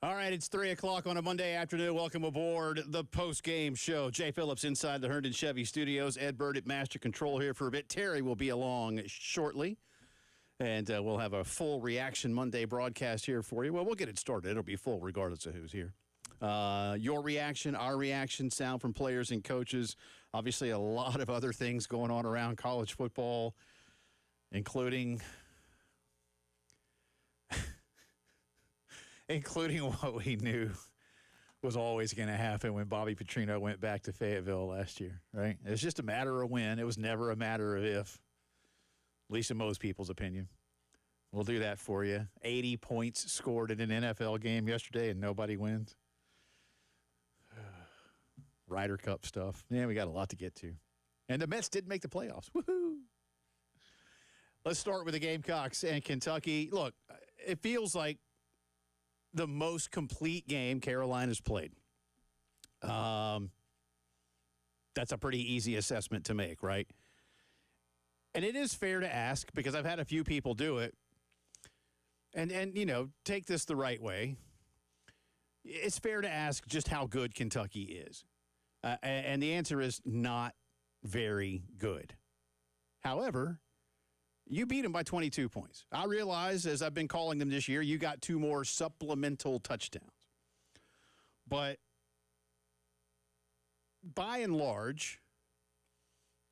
All right, it's 3 o'clock on a Monday afternoon. Welcome aboard the Postgame Show. Jay Phillips inside the Herndon Chevy Studios. Ed Bird at Master Control here for a bit. Terry will be along shortly, and we'll have a full Reaction Monday broadcast here for you. Well, we'll get it started. It'll be full regardless of who's here. Your reaction, our reaction, sound from players and coaches. Obviously, a lot of other things going on around college football, including what we knew was always going to happen when Bobby Petrino went back to Fayetteville last year, right? It was just a matter of when. It was never a matter of if, at least in most people's opinion. We'll do that for you. 80 points scored in an NFL game yesterday, and nobody wins. Ryder Cup stuff. Yeah, we got a lot to get to. And the Mets did make the playoffs. Woohoo! Let's start with the Gamecocks and Kentucky. Look, it feels like the most complete game Carolina's played. That's a pretty easy assessment to make, right? And it is fair to ask, because I've had a few people do it, and you know, take this the right way. It's fair to ask just how good Kentucky is. And the answer is not very good. However, you beat them by 22 points. I realize, as I've been calling them this year, you got 2 more supplemental touchdowns. But by and large,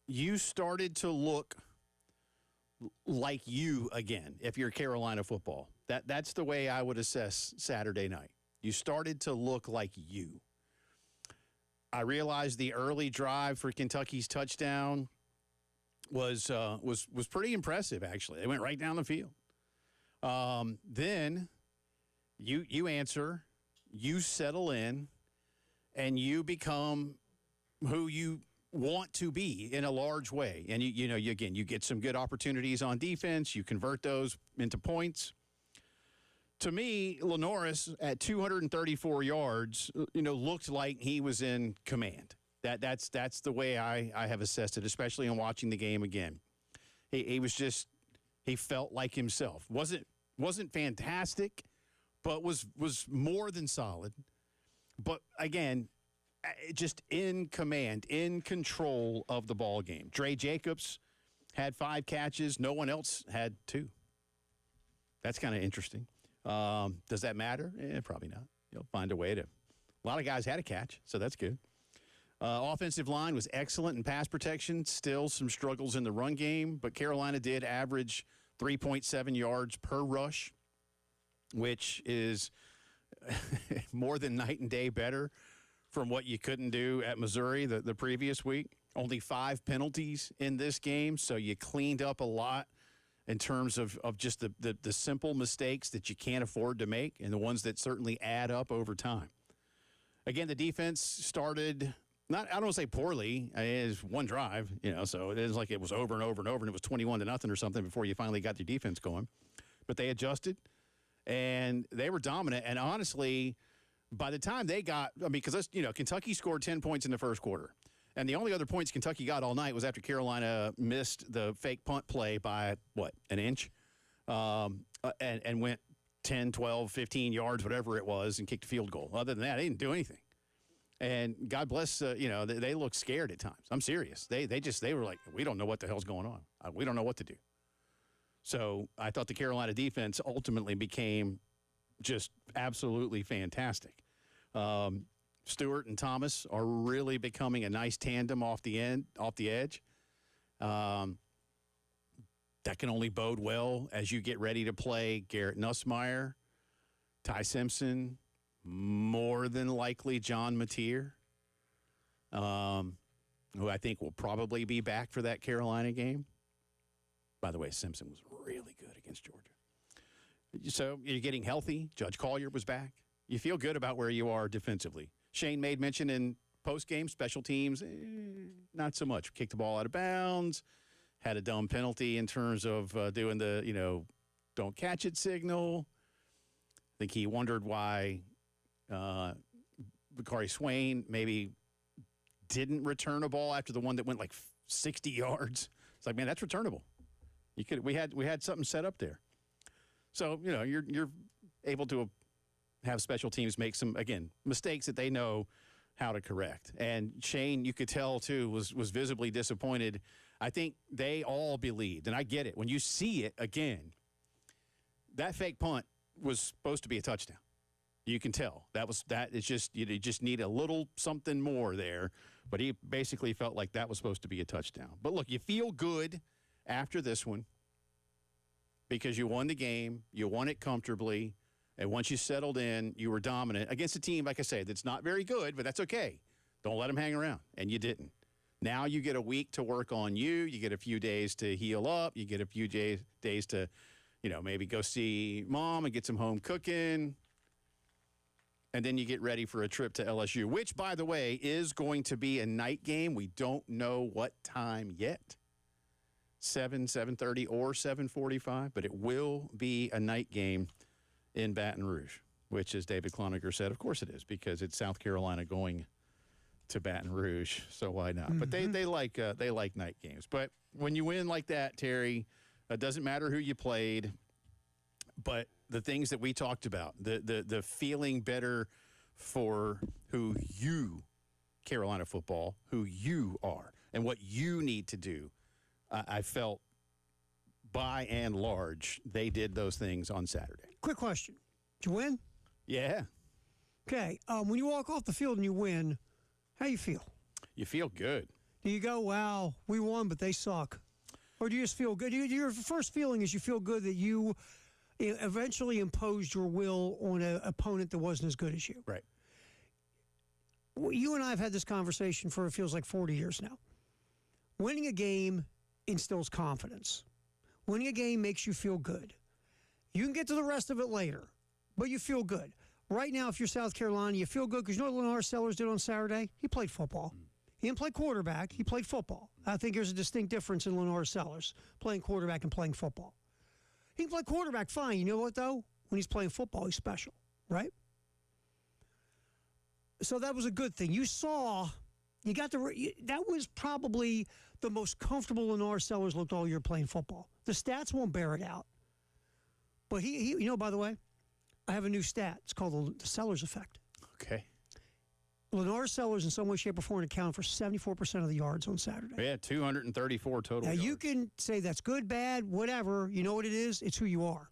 you started to look like you again, if you're Carolina football. That's the way I would assess Saturday night. You started to look like you. I realized the early drive for Kentucky's touchdown was pretty impressive, actually. They went right down the field. Then you answer, you settle in, and you become who you want to be in a large way. And you get some good opportunities on defense. You convert those into points. To me, Lenoris at 234 yards, looked like he was in command. That's the way I have assessed it, especially in watching the game again. He felt like himself. Wasn't fantastic, but was more than solid. But again, just in command, in control of the ball game. Dre Jacobs had 5 catches. No one else had 2. That's kind of interesting. Does that matter? Probably not. You'll find a way to. A lot of guys had a catch, so that's good. Offensive line was excellent in pass protection. Still some struggles in the run game, but Carolina did average 3.7 yards per rush, which is more than night and day better from what you couldn't do at Missouri the previous week. Only 5 penalties in this game, so you cleaned up a lot in terms of just the simple mistakes that you can't afford to make and the ones that certainly add up over time. Again, the defense started, I don't want to say poorly. It was one drive, so it is like it was over and over and over, and it was 21-0 or something before you finally got your defense going. But they adjusted, and they were dominant. And honestly, by the time they got, because Kentucky scored 10 points in the first quarter. And the only other points Kentucky got all night was after Carolina missed the fake punt play by, an inch? And went 10, 12, 15 yards, whatever it was, and kicked a field goal. Other than that, they didn't do anything. And God bless, they looked scared at times. I'm serious. They were like, we don't know what the hell's going on. We don't know what to do. So I thought the Carolina defense ultimately became just absolutely fantastic. Stewart and Thomas are really becoming a nice tandem off the edge. That can only bode well as you get ready to play Garrett Nussmeier, Ty Simpson, more than likely John Mateer, who I think will probably be back for that Carolina game. By the way, Simpson was really good against Georgia. So you're getting healthy. Judge Collier was back. You feel good about where you are defensively. Shane made mention in post-game special teams, not so much. Kicked the ball out of bounds, had a dumb penalty in terms of doing the, don't catch it signal. I think he wondered why Bakari Swain maybe didn't return a ball after the one that went like 60 yards. It's like, man, that's returnable. We had something set up there. So, you're able to have special teams make some, again, mistakes that they know how to correct. And Shane, you could tell, too, was visibly disappointed. I think they all believed, and I get it. When you see it again, that fake punt was supposed to be a touchdown. You can tell. It's just, you just need a little something more there. But he basically felt like that was supposed to be a touchdown. But look, you feel good after this one because you won the game. You won it comfortably. And once you settled in, you were dominant against a team, like I said, that's not very good, but that's okay. Don't let them hang around. And you didn't. Now you get a week to work on you. You get a few days to heal up. You get a few days to, maybe go see mom and get some home cooking. And then you get ready for a trip to LSU, which, by the way, is going to be a night game. We don't know what time yet, 7:30, or 7:45, but it will be a night game in Baton Rouge, which, as David Cloninger said, of course it is, because it's South Carolina going to Baton Rouge, so why not? Mm-hmm. But they like night games. But when you win like that, Terry, it doesn't matter who you played, but the things that we talked about, the feeling better for who you, Carolina football, who you are, and what you need to do, I felt by and large they did those things on Saturday. Quick question. Did you win? Yeah. Okay. When you walk off the field and you win, how you feel? You feel good. Do you go, wow, we won, but they suck? Or do you just feel good? Your first feeling is you feel good that you eventually imposed your will on an opponent that wasn't as good as you. Right. Well, you and I have had this conversation for, it feels like 40 years now. Winning a game instills confidence. Winning a game makes you feel good. You can get to the rest of it later, but you feel good. Right now, if you're South Carolina, you feel good because you know what Lenore Sellers did on Saturday? He played football. He didn't play quarterback. He played football. I think there's a distinct difference in Lenore Sellers playing quarterback and playing football. He can play quarterback fine. You know what, though? When he's playing football, he's special, right? So that was a good thing. You saw, that was probably the most comfortable Lenore Sellers looked all year playing football. The stats won't bear it out. But he by the way, I have a new stat. It's called the Sellers effect. Okay. Lenore Sellers in some way, shape, or form accounted for 74% of the yards on Saturday. Yeah, 234 total Now, yards. you can say that's good, bad, whatever. You know what it is? It's who you are.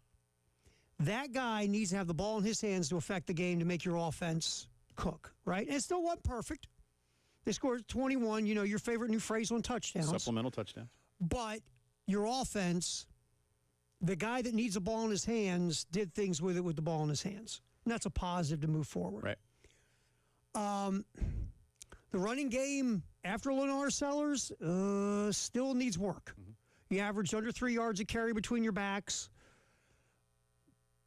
That guy needs to have the ball in his hands to affect the game to make your offense cook, right? And it still wasn't perfect. They scored 21, your favorite new phrase on touchdowns. Supplemental touchdowns. But your offense, the guy that needs the ball in his hands did things with it with the ball in his hands. And that's a positive to move forward. Right. The running game after Lenore Sellers still needs work. Mm-hmm. You averaged under 3 yards a carry between your backs.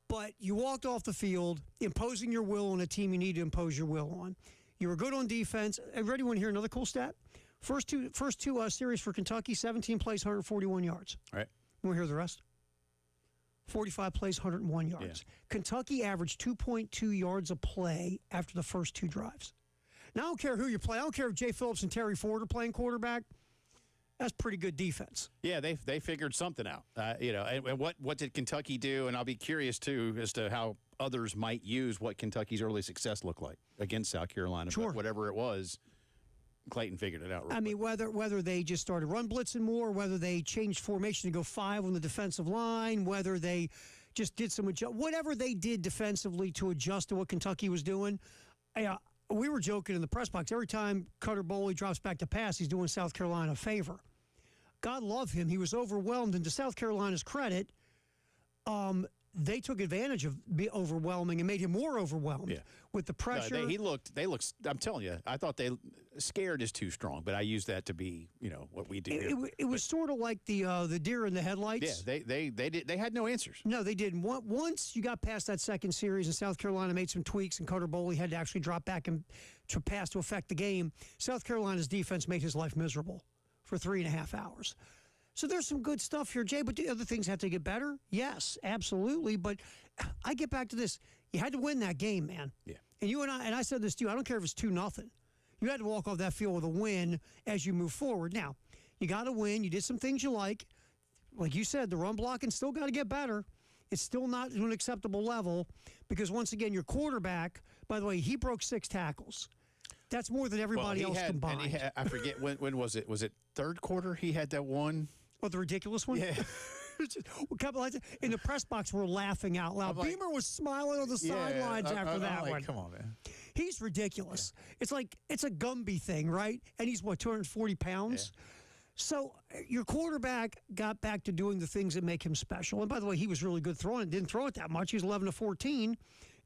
But you walked off the field imposing your will on a team you need to impose your will on. You were good on defense. Everybody want to hear another cool stat? First two series for Kentucky, 17 plays, 141 yards. All right. You want to hear the rest? 45 plays, 101 yards. Yeah. Kentucky averaged 2.2 yards a play after the first 2 drives. Now, I don't care who you play. I don't care if Jay Phillips and Terry Ford are playing quarterback. That's pretty good defense. Yeah, they figured something out. And what did Kentucky do? And I'll be curious, too, as to how others might use what Kentucky's early success looked like against South Carolina. Sure. But whatever it was, Clayton figured it out. I mean, whether they just started run blitzing more, whether they changed formation to go 5 on the defensive line, whether they just did some whatever they did defensively to adjust to what Kentucky was doing. We were joking in the press box. Every time Cutter Boley drops back to pass, he's doing South Carolina a favor. God love him. He was overwhelmed, and to South Carolina's credit, they took advantage of being overwhelming and made him more overwhelmed with the pressure. They looked. I'm telling you, I thought scared is too strong, but I use that to be, what we do. It was sort of like the deer in the headlights. Yeah, they had no answers. No, they didn't. Once you got past that second series and South Carolina made some tweaks and Cutter Boley had to actually drop back and to pass to affect the game, South Carolina's defense made his life miserable for 3.5 hours. So there's some good stuff here, Jay, but do other things have to get better? Yes, absolutely. But I get back to this. You had to win that game, man. Yeah. And I said this to you, I don't care if it's 2-0. You had to walk off that field with a win as you move forward. Now, you got to win. You did some things you like. Like you said, the run blocking still got to get better. It's still not to an acceptable level because, once again, your quarterback, by the way, he broke 6 tackles. That's more than everybody else combined. And I forget, when was it? Was it third quarter he had that one? Oh, the ridiculous one? Yeah. In the press box, we're laughing out loud. Beamer was smiling on the sidelines after that one. Come on, man. He's ridiculous. Yeah. It's like it's a Gumby thing, right? And he's, 240 pounds? Yeah. So your quarterback got back to doing the things that make him special. And by the way, he was really good throwing it. Didn't throw it that much. He was 11 to 14.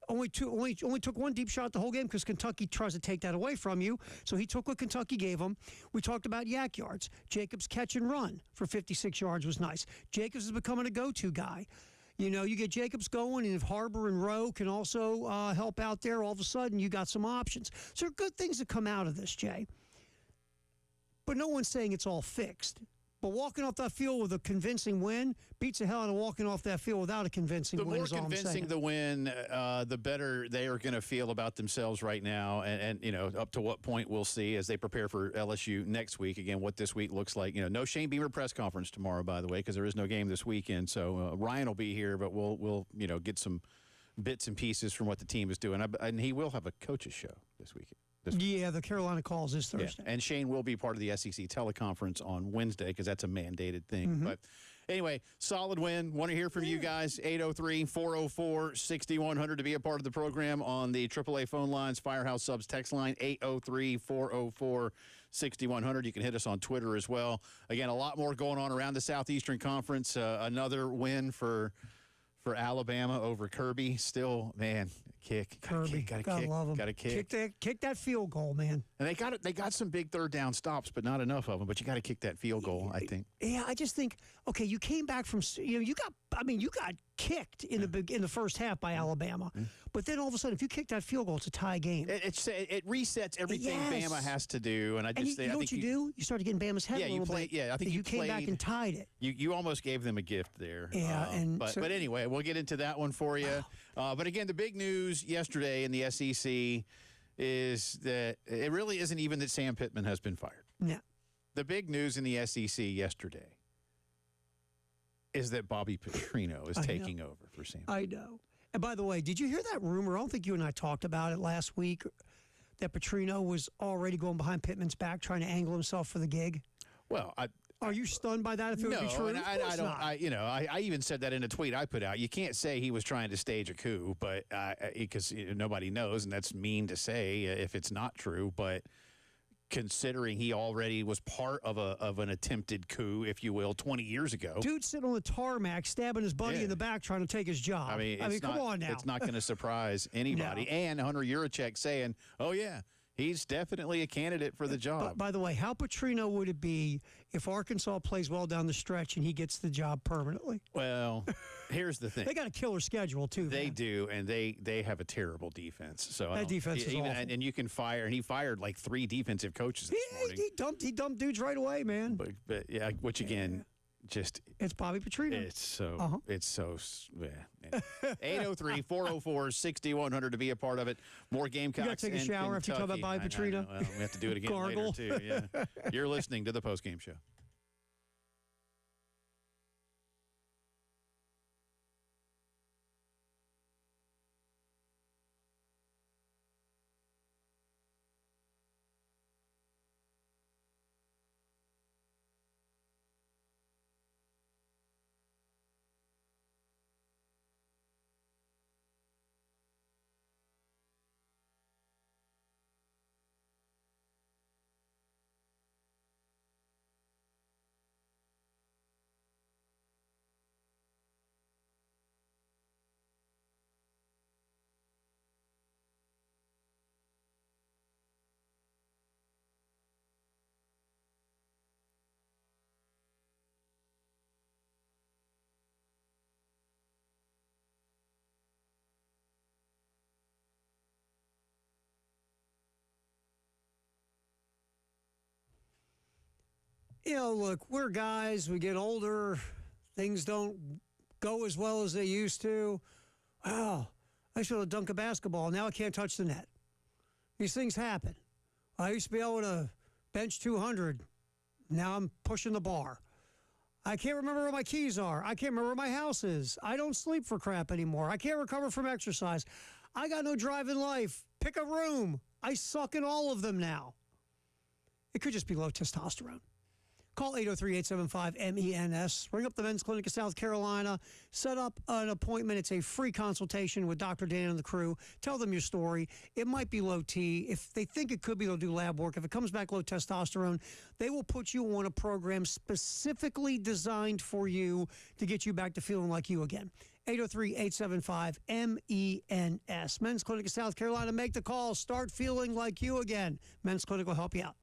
Only took one deep shot the whole game because Kentucky tries to take that away from you. So he took what Kentucky gave him. We talked about yak yards. Jacobs' catch and run for 56 yards was nice. Jacobs is becoming a go-to guy. You get Jacobs going, and if Harbor and Rowe can also help out there, all of a sudden you got some options. So there are good things that come out of this, Jay. But no one's saying it's all fixed. But walking off that field with a convincing win beats the hell out of walking off that field without a convincing win. The more convincing the win, the better they are going to feel about themselves right now. And up to what point we'll see as they prepare for LSU next week. Again, what this week looks like. No Shane Beamer press conference tomorrow, by the way, because there is no game this weekend. So Ryan will be here, but we'll get some bits and pieces from what the team is doing. And he will have a coach's show this weekend. Yeah, the Carolina calls this Thursday. Yeah. And Shane will be part of the SEC teleconference on Wednesday because that's a mandated thing. Mm-hmm. But anyway, solid win. Want to hear from you guys. 803-404-6100 to be a part of the program on the AAA phone lines, Firehouse Subs text line, 803-404-6100. You can hit us on Twitter as well. Again, a lot more going on around the Southeastern Conference. Another win for Alabama over Kirby. Still, man, Kirby, gotta love him. Gotta kick that field goal, man. And they got some big third down stops, but not enough of them. But you got to kick that field goal, I think. Yeah, I just think, okay, you came back from, you got kicked in the first half by Alabama, but then all of a sudden, if you kick that field goal, it's a tie game. It resets everything Bama has to do, and I just think what you do? You started getting Bama's head a little bit. Yeah, I think you came back and tied it. You almost gave them a gift there. Yeah, but anyway, we'll get into that one for you. But again, the big news yesterday in the SEC is that it really isn't even that Sam Pittman has been fired. No. The big news in the SEC yesterday is that Bobby Petrino is taking over for Sam Pittman. I know. And by the way, did you hear that rumor? I don't think you and I talked about it last week, that Petrino was already going behind Pittman's back trying to angle himself for the gig? Well, are you stunned by that if it would be true? And I don't. I even said that in a tweet I put out. You can't say he was trying to stage a coup, but because nobody knows, and that's mean to say if it's not true. But considering he already was part of an attempted coup, if you will, 20 years ago, dude sitting on the tarmac stabbing his buddy in the back trying to take his job. I mean, come on now. It's not going to surprise anybody. No. And Hunter Yurachek saying, "Oh yeah, he's definitely a candidate for the job." By the way, how Petrino would it be if Arkansas plays well down the stretch and he gets the job permanently? Well, here's the thing. They got a killer schedule, too. They do, and they have a terrible defense. So that defense is awful. And you can fire, and he fired like 3 defensive coaches this morning. He dumped dudes right away, man. But yeah, which again, just it's Bobby Petrino. It's so 803-404-6100 to be a part of it. More Gamecocks. You got to take a shower after you talk about Bobby Petrino. Well, we have to do it again later too. Yeah, you're listening to the Postgame Show. Look, we're guys. We get older. Things don't go as well as they used to. Wow, I should have dunked a basketball. Now I can't touch the net. These things happen. I used to be able to bench 200. Now I'm pushing the bar. I can't remember where my keys are. I can't remember where my house is. I don't sleep for crap anymore. I can't recover from exercise. I got no drive in life. Pick a room. I suck in all of them now. It could just be low testosterone. Call 803-875-MENS. Ring up the Men's Clinic of South Carolina. Set up an appointment. It's a free consultation with Dr. Dan and the crew. Tell them your story. It might be low T. If they think it could be, they'll do lab work. If it comes back low testosterone, they will put you on a program specifically designed for you to get you back to feeling like you again. 803-875-MENS. Men's Clinic of South Carolina. Make the call. Start feeling like you again. Men's Clinic will help you out.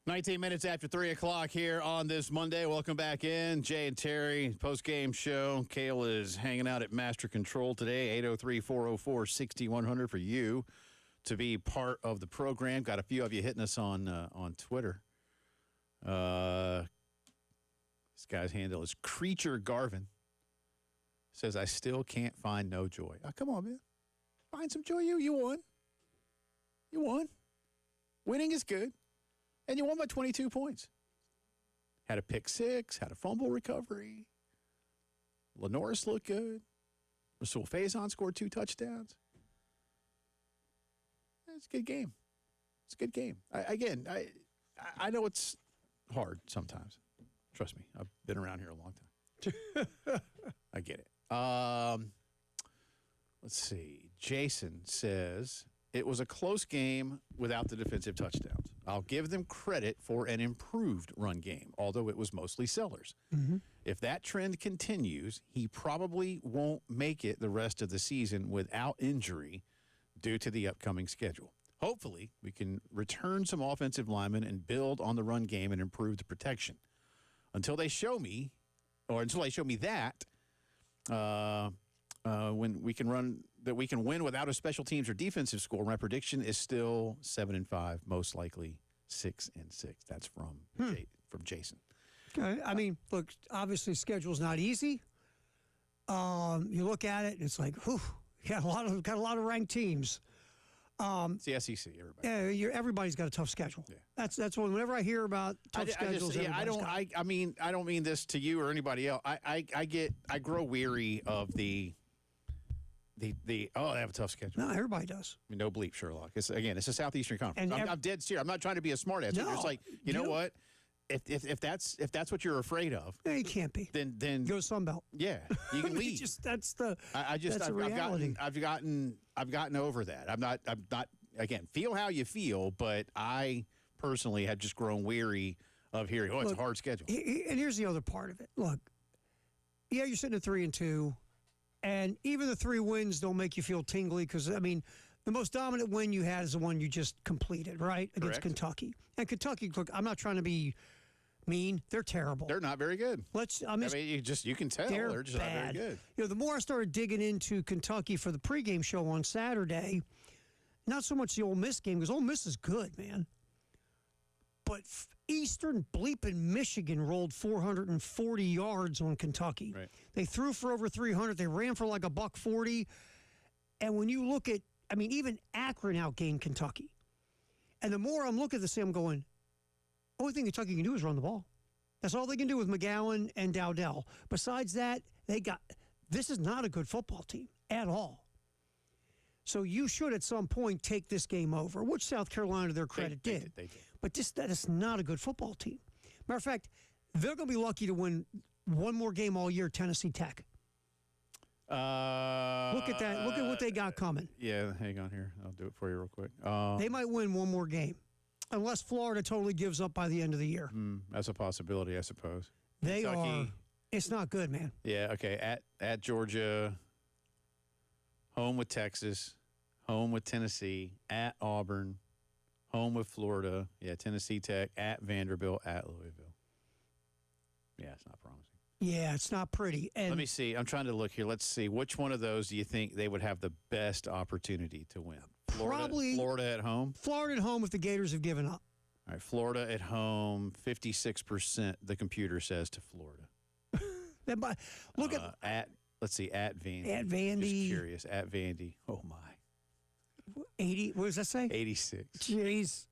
Nineteen minutes after 3 o'clock here on this Monday. Welcome back in. Jay and Terry, Postgame Show. Kale is hanging out at Master Control today, 803-404-6100 for you to be part of the program. Got a few of you hitting us on Twitter. This guy's handle is Creature Garvin. Says, I still can't find no joy. Oh, come on, man. Find some joy. You won. You won. Winning is good. And you won by 22 points. Had a pick six, had a fumble recovery. Lenoris looked good. Rasul Faison scored 2 touchdowns. It's a good game. It's a good game. I know it's hard sometimes. Trust me, I've been around here a long time. I get it. Let's see. Jason says, it was a close game without the defensive touchdowns. I'll give them credit for an improved run game, although it was mostly Sellers. Mm-hmm. If that trend continues, he probably won't make it the rest of the season without injury due to the upcoming schedule. Hopefully, we can return some offensive linemen and build on the run game and improve the protection. Until they show me that, when we can run, that we can win without a special teams or defensive score, my prediction is still 7-5, most likely 6-6. That's from Jason. Okay. I mean, look, obviously schedule's not easy. You look at it, and it's like, whew, got a lot of ranked teams. It's the SEC, everybody. Yeah, everybody's got a tough schedule. Yeah. That's whenever I hear about tough schedules. I don't mean this to you or anybody else. I grow weary of the they have a tough schedule. No, everybody does. I mean, no bleep, Sherlock. It's a Southeastern Conference. And I'm dead serious. I'm not trying to be a smartass. No, It's like, you know what? If that's what you're afraid of, no, you can't be. Then go to Sunbelt. Yeah, you can leave. That's the reality. I've gotten over that. I'm not again, feel how you feel, but I personally have just grown weary of hearing, it's a hard schedule. And here's the other part of it. Look, yeah, you're sitting at 3-2, and even the 3 wins don't make you feel tingly because, I mean, the most dominant win you had is the one you just completed, right? Against Correct. Kentucky. And Kentucky, look, I'm not trying to be mean. They're terrible. They're not very good. You can tell they're just bad. not very good. You know, the more I started digging into Kentucky for the pregame show on Saturday, not so much the Ole Miss game, because Ole Miss is good, man. But Eastern bleeping Michigan rolled 440 yards on Kentucky. Right. They threw for over 300. They ran for like $140. And when you look at, I mean, even Akron outgained Kentucky. And the more I'm looking at this, I'm going, only thing Kentucky can do is run the ball. That's all they can do with McGowan and Dowdell. Besides that, this is not a good football team at all. So you should at some point take this game over, which South Carolina, to their credit, did. They did. But that is not a good football team. Matter of fact, they're going to be lucky to win one more game all year, Tennessee Tech. Look at that. Look at what they got coming. Yeah, hang on here. I'll do it for you real quick. They might win one more game, unless Florida totally gives up by the end of the year. That's a possibility, I suppose. They Kentucky, are. It's not good, man. Yeah, okay. At Georgia, home with Texas, home with Tennessee, at Auburn, home with Florida, Tennessee Tech, at Vanderbilt, at Louisville. Yeah, it's not promising. Yeah, it's not pretty. And let me see. I'm trying to look here. Let's see. Which one of those do you think they would have the best opportunity to win? Probably Florida at home? Florida at home if the Gators have given up. All right, Florida at home, 56% the computer says to Florida. Look at Vandy. At Vandy. Just curious. At Vandy. Oh, my. 80, what does that say? 86. Jeez.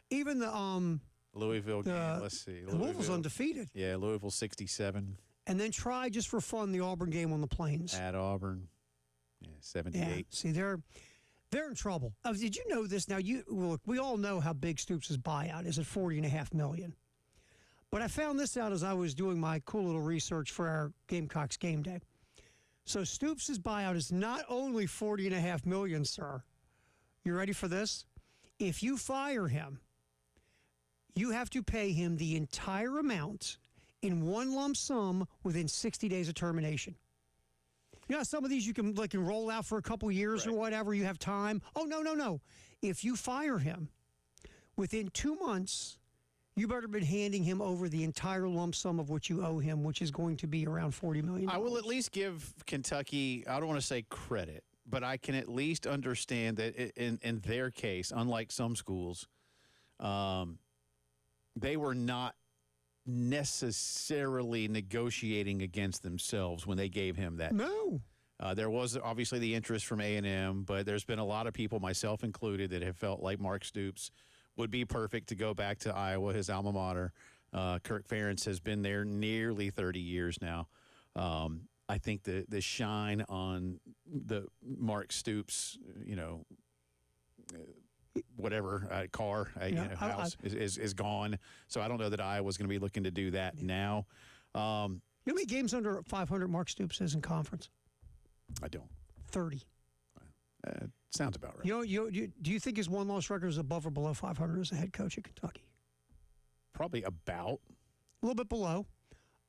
Even the Louisville game, let's see. Louisville's undefeated. Yeah, Louisville 67. And then try just for fun the Auburn game on the Plains. At Auburn. Yeah, 78. Yeah. See, they're in trouble. Did you know this? Now, look, we all know how big Stoops' buyout is at $40.5 million. But I found this out as I was doing my cool little research for our Gamecocks game day. So Stoops' buyout is not only $40.5 million, sir. You ready for this? If you fire him, you have to pay him the entire amount in one lump sum within 60 days of termination. You know, some of these you can roll out for a couple years or whatever. You have time. Oh, no. If you fire him within 2 months, you better been handing him over the entire lump sum of what you owe him, which is going to be around $40 million. I will at least give Kentucky, I don't want to say credit, but I can at least understand that in their case, unlike some schools, they were not necessarily negotiating against themselves when they gave him that. No. There was obviously the interest from A&M, but there's been a lot of people, myself included, that have felt like Mark Stoops would be perfect to go back to Iowa, his alma mater. Kirk Ferentz has been there nearly 30 years now. I think the shine on the Mark Stoops, car, house is gone. So I don't know that Iowa's going to be looking to do that now. You know how many games under 500 Mark Stoops is in conference? I don't. 30. Sounds about right. Do you think his one-loss record is above or below 500 as a head coach at Kentucky? Probably about. A little bit below.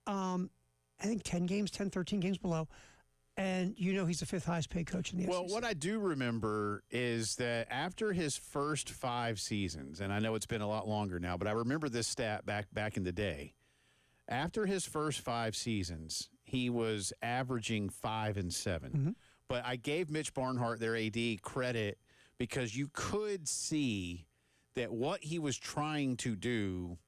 I think 10, 13 games below. And he's the fifth highest paid coach in the SEC. Well, what I do remember is that after his first 5 seasons, and I know it's been a lot longer now, but I remember this stat back in the day. After his first 5 seasons, he was averaging 5 and 7. Mm-hmm. But I gave Mitch Barnhart, their AD, credit because you could see that what he was trying to do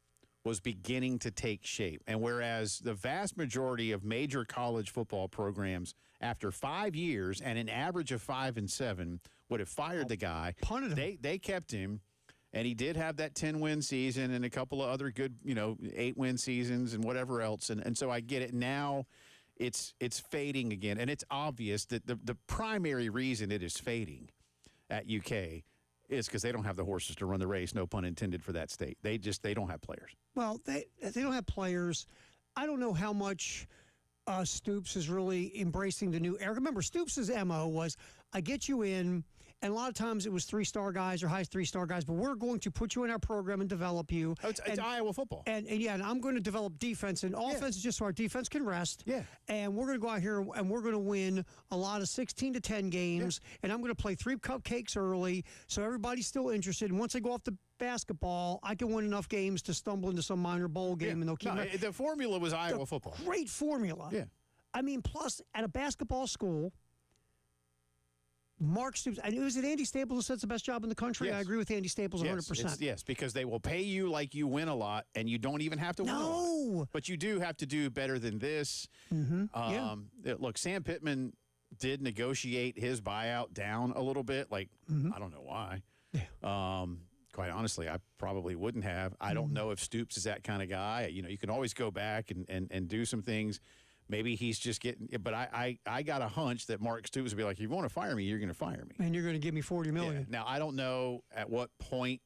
was beginning to take shape. And whereas the vast majority of major college football programs, after 5 years and an average of 5 and 7, would have fired the guy. Punted him. They kept him, and he did have that 10-win season and a couple of other good, 8-win seasons and whatever else. And so I get it now. It's fading again, and it's obvious that the primary reason it is fading at UK is because they don't have the horses to run the race, no pun intended, for that state. They don't have players. Well, they don't have players. I don't know how much Stoops is really embracing the new era. Remember, Stoops' MO was, I get you in, and a lot of times it was 3-star guys or high 3-star guys, but we're going to put you in our program and develop you. Oh, it's Iowa football. And I'm going to develop defense, and offense is just so our defense can rest. Yeah. And we're going to go out here and we're going to win a lot of 16-10 games, and I'm going to play 3 cupcakes early so everybody's still interested. And once I go off the basketball, I can win enough games to stumble into some minor bowl game, and they'll keep the formula was Iowa football. Great formula. Yeah. I mean, plus, at a basketball school, Mark Stoops, and it was it Andy Staples who said it's the best job in the country? Yes. I agree with Andy Staples 100%. Yes, because they will pay you like you win a lot, and you don't even have to win a lot. But you do have to do better than this. Mm-hmm. Look, Sam Pittman did negotiate his buyout down a little bit. I don't know why. Yeah. Quite honestly, I probably wouldn't have. I don't know if Stoops is that kind of guy. You can always go back and do some things. Maybe he's just getting – but I got a hunch that Mark Stoops would be like, if you want to fire me, you're going to fire me. And you're going to give me $40 million. Yeah. Now, I don't know at what point,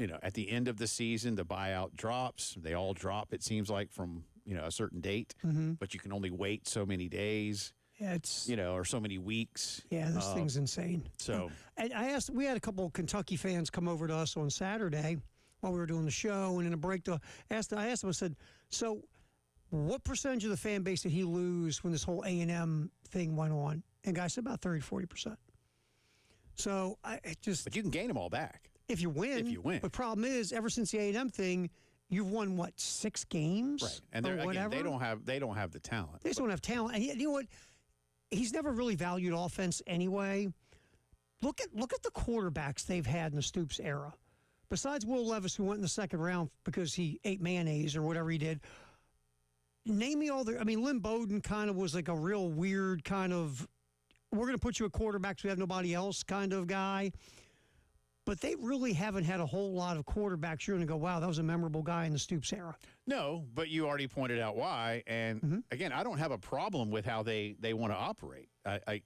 at the end of the season, the buyout drops. They all drop, it seems like, from, a certain date. Mm-hmm. But you can only wait so many days. Yeah, it's or so many weeks. Yeah, this thing's insane. So, and we had a couple of Kentucky fans come over to us on Saturday while we were doing the show, and in a break, I asked them, I said, so what percentage of the fan base did he lose when this whole A&M thing went on? And guys said about 30-40%. So but you can gain them all back if you win. If you win, but problem is, ever since the A&M thing, you've won what, 6 games, right? And again, they don't have the talent. They just don't have talent. And you know what? He's never really valued offense anyway. Look at the quarterbacks they've had in the Stoops era. Besides Will Levis, who went in the second round because he ate mayonnaise or whatever he did. Name me all the. I mean, Lynn Bowden kind of was like a real weird kind of, we're going to put you a quarterback so we have nobody else kind of guy. But they really haven't had a whole lot of quarterbacks you're going to go, wow, that was a memorable guy in the Stoops era. No, but you already pointed out why. And again, I don't have a problem with how they want to operate. I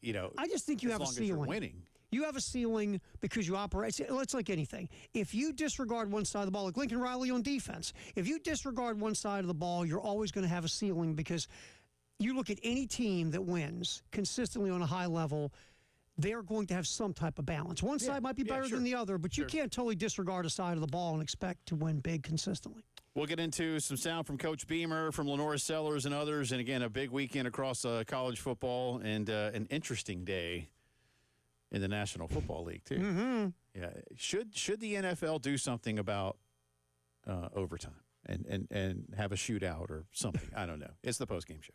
just think you have a ceiling. As long as you're winning. You have a ceiling because you operate. It's like anything. If you disregard one side of the ball, like Lincoln Riley on defense, if you disregard one side of the ball, you're always going to have a ceiling because you look at any team that wins consistently on a high level, they're going to have some type of balance. One side might be better than the other, but you can't totally disregard a side of the ball and expect to win big consistently. We'll get into some sound from Coach Beamer, from Lenora Sellers and others, and again, a big weekend across college football and an interesting day in the National Football League, too. Mm-hmm. Yeah. Should the NFL do something about overtime and have a shootout or something? I don't know. It's the Postgame Show.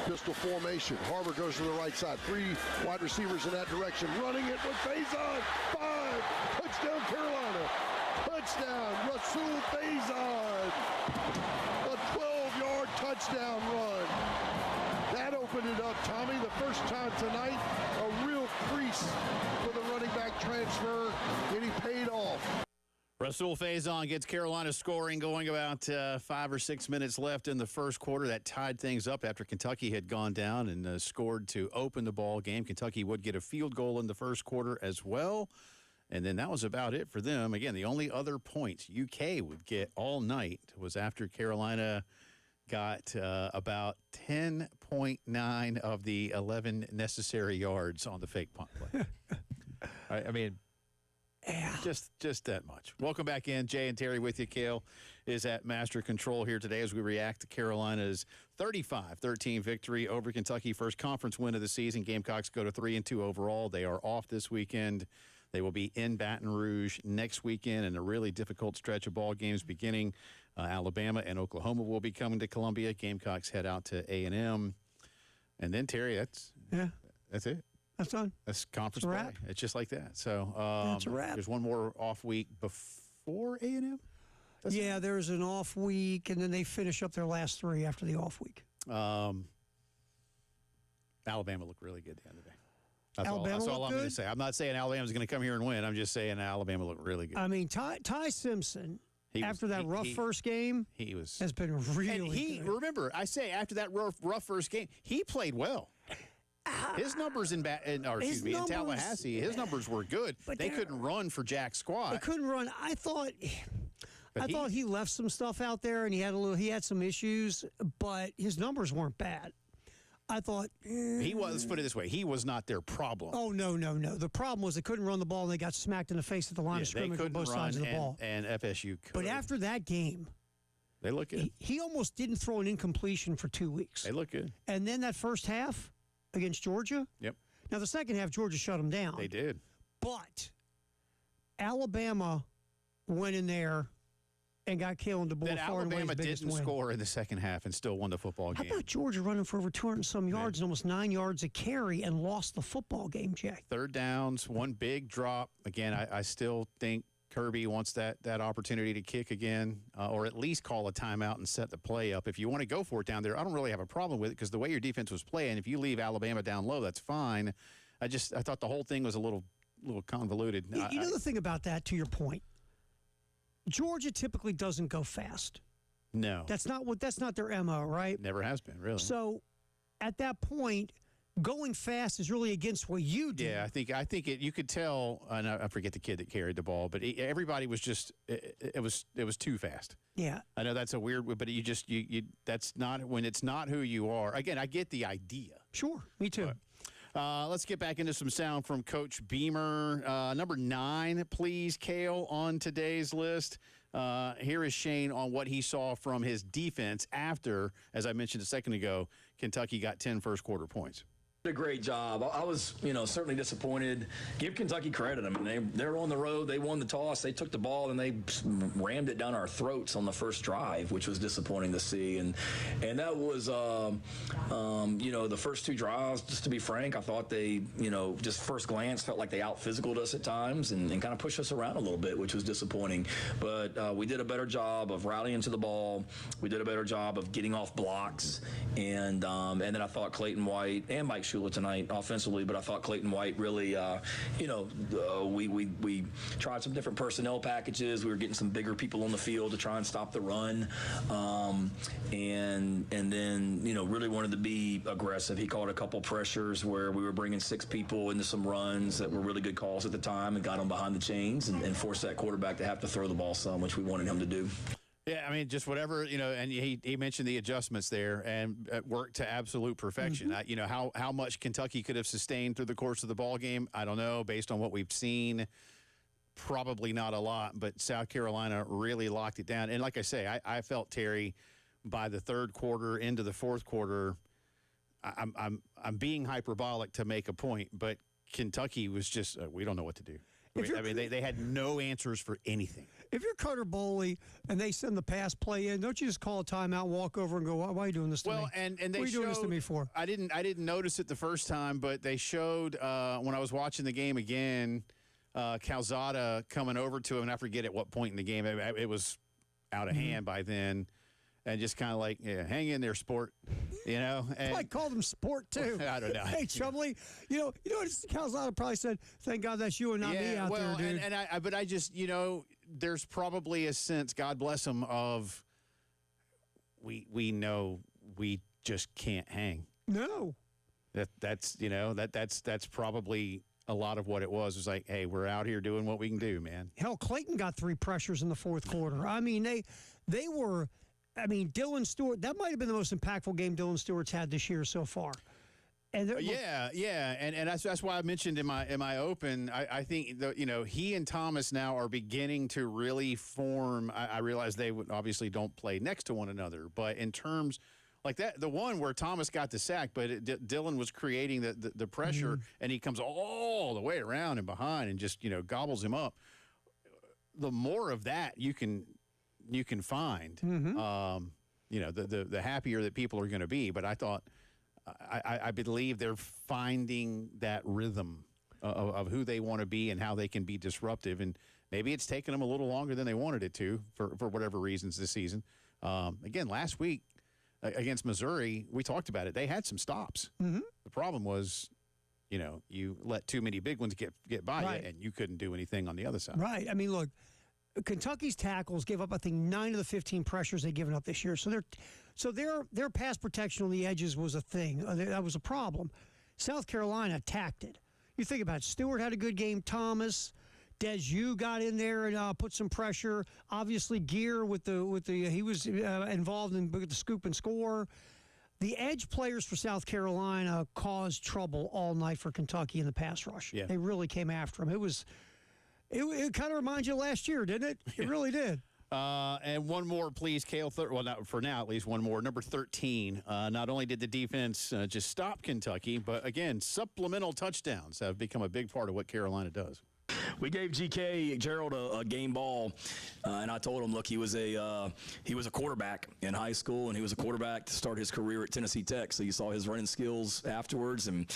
Pistol formation. Harbor goes to the right side. 3 wide receivers in that direction. Running it with Faison. 5. Touchdown, Carolina. Touchdown, Rasul Faison. A 12-yard touchdown run. That opened it up, Tommy. The first time tonight, a real crease for the running back transfer, and he paid off. Rasul Faison gets Carolina scoring, going about 5 or 6 minutes left in the first quarter. That tied things up after Kentucky had gone down and scored to open the ball game. Kentucky would get a field goal in the first quarter as well. And then that was about it for them. Again, the only other points UK would get all night was after Carolina got about 10.9 of the 11 necessary yards on the fake punt play. I mean, yeah. Just that much. Welcome back in. Jay and Terry with you. Kale is at Master Control here today as we react to Carolina's 35-13 victory over Kentucky. First conference win of the season. Gamecocks go to 3-2 overall. They are off this weekend. They will be in Baton Rouge next weekend in a really difficult stretch of ball games beginning. Alabama and Oklahoma will be coming to Columbia. Gamecocks head out to A&M. And then, Terry, that's it. That's done. That's conference play. It's just like that. So that's a wrap. There's one more off week before A&M? Yeah, there's an off week, and then they finish up their last 3 after the off week. Alabama looked really good at the end of the day. That's all I'm going to say. I'm not saying Alabama's going to come here and win. I'm just saying Alabama looked really good. I mean, Ty Simpson, after that rough first game, has been really good. Remember, I say after that rough first game, he played well. His numbers in Tallahassee, his numbers were good. But they couldn't run for jack squat. They couldn't run. I thought he left some stuff out there, and he had some issues, but his numbers weren't bad. I thought he was. Let's put it this way: he was not their problem. Oh no! The problem was they couldn't run the ball, and they got smacked in the face at the line of scrimmage on both sides of the ball. And FSU could. But after that game, they look good. He almost didn't throw an incompletion for 2 weeks. They look good. And then that first half against Georgia. Yep. Now the second half, Georgia shut them down. They did. But Alabama went in there and got Kalen DeBoer. That Alabama didn't score in the second half and still won the football game. How about Georgia running for over 200 and some yards and almost 9 yards a carry and lost the football game, Jay? Third downs, one big drop. Again, I still think Kirby wants that opportunity to kick again, or at least call a timeout and set the play up. If you want to go for it down there, I don't really have a problem with it because the way your defense was playing, if you leave Alabama down low, that's fine. I thought the whole thing was a little convoluted. You know the thing about that, to your point, Georgia typically doesn't go fast. No. That's not their MO, right? Never has been, really. So at that point, going fast is really against what you do. Yeah, I think you could tell, and I forget the kid that carried the ball, but everybody was just it was too fast. Yeah. I know that's a weird, but you that's not when it's not who you are. Again, I get the idea. Sure, me too. But, let's get back into some sound from Coach Beamer. Number 9, please, Kale, on today's list. Here is Shane on what he saw from his defense after, as I mentioned a second ago, Kentucky got 10 first quarter points. A great job. I was, certainly disappointed. Give Kentucky credit. I mean, they're on the road. They won the toss. They took the ball and they rammed it down our throats on the first drive, which was disappointing to see. And that was, the first 2 drives. Just to be frank, I thought they, just first glance felt like they out-physicaled us at times and kind of pushed us around a little bit, which was disappointing. But we did a better job of rallying to the ball. We did a better job of getting off blocks. And then I thought Clayton White and Mike Shula tonight offensively, but I thought Clayton White really, we tried some different personnel packages. We were getting some bigger people on the field to try and stop the run, and then really wanted to be aggressive. He called a couple pressures where we were bringing 6 people into some runs that were really good calls at the time and got them behind the chains and forced that quarterback to have to throw the ball some, which we wanted him to do. Yeah, I mean, just whatever, and he mentioned the adjustments there and worked to absolute perfection. Mm-hmm. How much Kentucky could have sustained through the course of the ball game, I don't know. Based on what we've seen, probably not a lot, but South Carolina really locked it down. And like I say, I felt, Terry, by the third quarter into the fourth quarter, I'm being hyperbolic to make a point, but Kentucky was just, we don't know what to do. They had no answers for anything. if you're Cutter Bowley and they send the pass play in, don't you just call a timeout, walk over, and go, "Why are you doing this to me?" Well, and they what are you doing this to me for? I didn't notice it the first time, but they showed when I was watching the game again, Calzada coming over to him, and I forget at what point in the game it was out of hand by then. And just kind of like, yeah, hang in there, sport, you know. And I called him sport too. I don't know. Hey, Chumley, you know what Calzada probably said? Thank God that's you and not me out there, dude. But I just, there's probably a sense, God bless him, of we know we just can't hang. No. That's probably a lot of what it was. It was like, hey, we're out here doing what we can do, man. Hell, Clayton got 3 pressures in the fourth quarter. I mean, they were. I mean, Dylan Stewart, that might have been the most impactful game Dylan Stewart's had this year so far. And and that's why I mentioned in my open. I think he and Thomas now are beginning to really form. I realize they would obviously don't play next to one another, but in terms like that, the one where Thomas got the sack, but Dylan was creating the pressure, and he comes all the way around and behind and just gobbles him up. The more of that you can find, the happier that people are going to be. But I thought, I believe they're finding that rhythm of who they want to be and how they can be disruptive. And maybe it's taken them a little longer than they wanted it to for whatever reasons this season. Again, last week against Missouri, we talked about it. They had some stops. The problem was, you let too many big ones get by you, and you couldn't do anything on the other side. Right. I mean, look, Kentucky's tackles gave up, I think, 9 of the 15 pressures they've given up this year. So their pass protection on the edges was a thing. That was a problem. South Carolina attacked it. You think about it. Stewart had a good game. Thomas, Desu got in there and put some pressure. Obviously, Gear he was involved in the scoop and score. The edge players for South Carolina caused trouble all night for Kentucky in the pass rush. Yeah. They really came after them. It kind of reminds you of last year, didn't it? It really did. And one more, please, Cale. Not for now, at least one more. Number 13. Not only did the defense just stop Kentucky, but, again, supplemental touchdowns have become a big part of what Carolina does. We gave GK Gerald a game ball, and I told him, look, he was a quarterback in high school, and he was a quarterback to start his career at Tennessee Tech. So you saw his running skills afterwards, and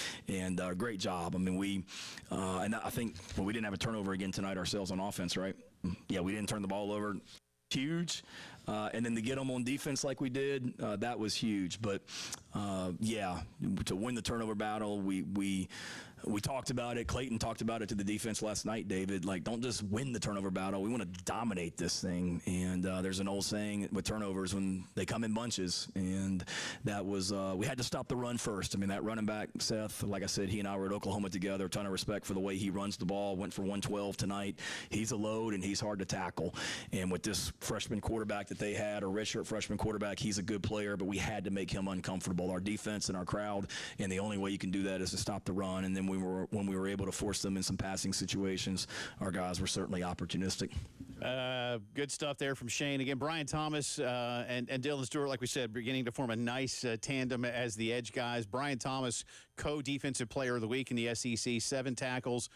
great job. I mean, and I think we didn't have a turnover again tonight ourselves on offense, right? Yeah, we didn't turn the ball over. Huge. And then to get them on defense like we did, that was huge. But, to win the turnover battle, we talked about it. Clayton talked about it to the defense last night, David. Like, don't just win the turnover battle. We want to dominate this thing. And there's an old saying with turnovers when they come in bunches. And that was we had to stop the run first. I mean, that running back, Seth, like I said, he and I were at Oklahoma together. A ton of respect for the way he runs the ball. Went for 112 tonight. He's a load, and he's hard to tackle. And with this freshman quarterback that they had, a redshirt freshman quarterback, he's a good player, but we had to make him uncomfortable. Our defense and our crowd, and the only way you can do that is to stop the run. And then when we were able to force them in some passing situations, our guys were certainly opportunistic. Good stuff there from Shane. Again, Brian Thomas and Dylan Stewart, like we said, beginning to form a nice tandem as the edge guys. Brian Thomas, co-defensive player of the week in the SEC, 7 tackles,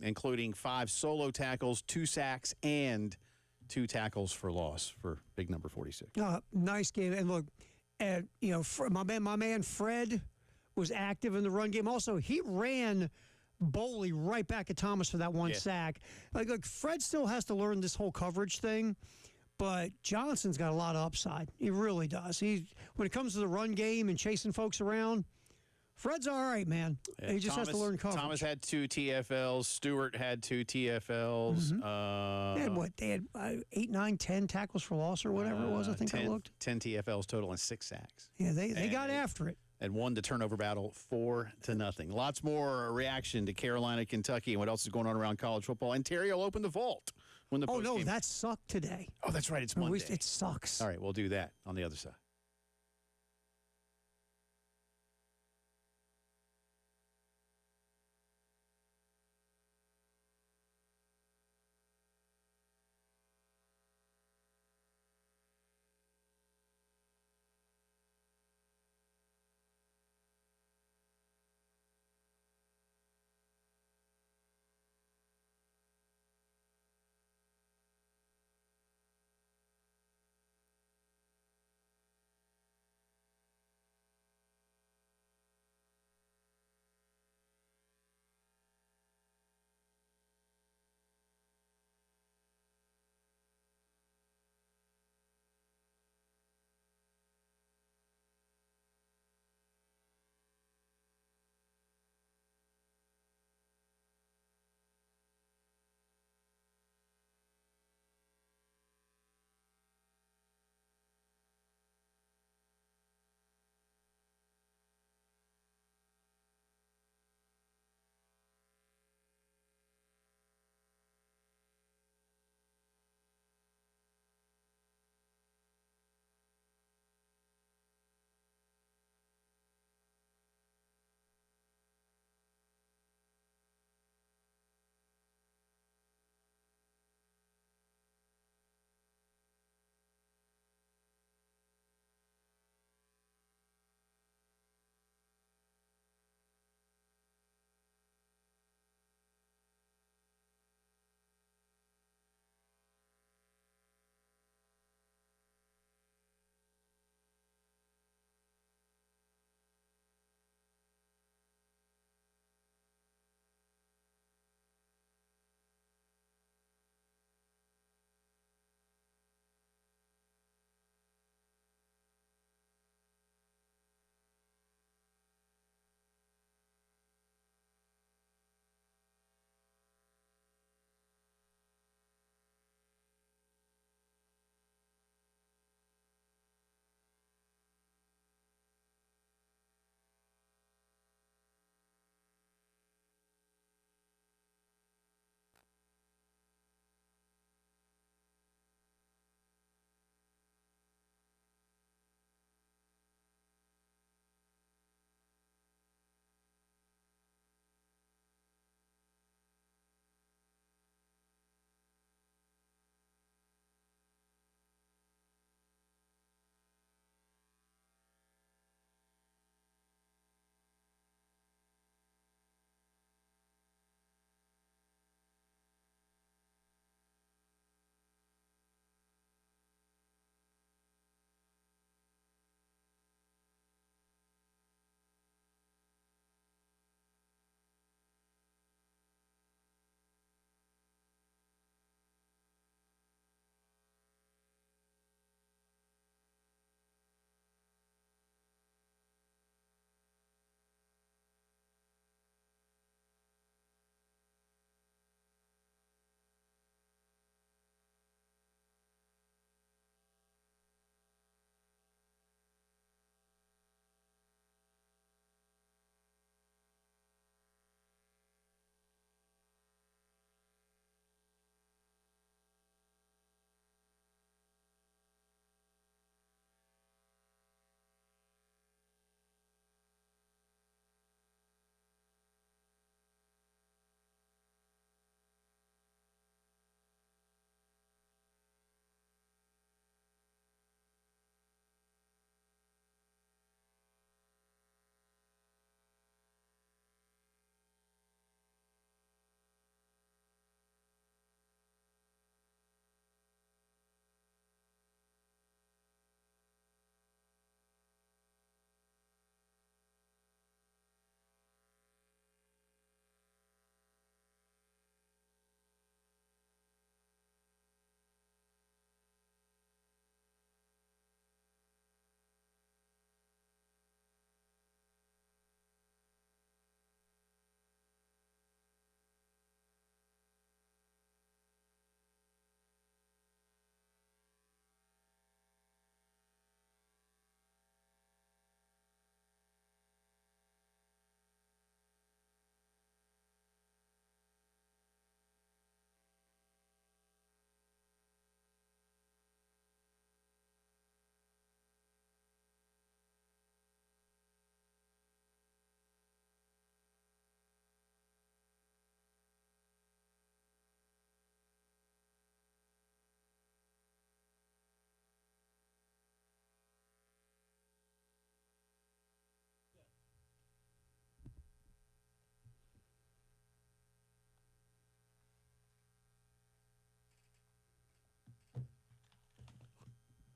including 5 solo tackles, 2 sacks, and 2 tackles for loss for big number 46. Nice game. And look, my man Fred was active in the run game. Also, he ran Bowley right back at Thomas for that one sack. Like, Fred still has to learn this whole coverage thing, but Johnson's got a lot of upside. He really does. When it comes to the run game and chasing folks around, Fred's all right, man. Yeah, he just has to learn coverage. Thomas had 2 TFLs. Stewart had 2 TFLs. They had 8, 9, 10 tackles for loss or whatever it was, I think 10, I looked. 10 TFLs total and 6 sacks. Yeah, they got after it. And won the turnover battle 4-0. Lots more reaction to Carolina, Kentucky, and what else is going on around college football. And Terry will open the vault when the no, that sucked today. Oh, that's right. It's Monday. It sucks. All right, we'll do that on the other side.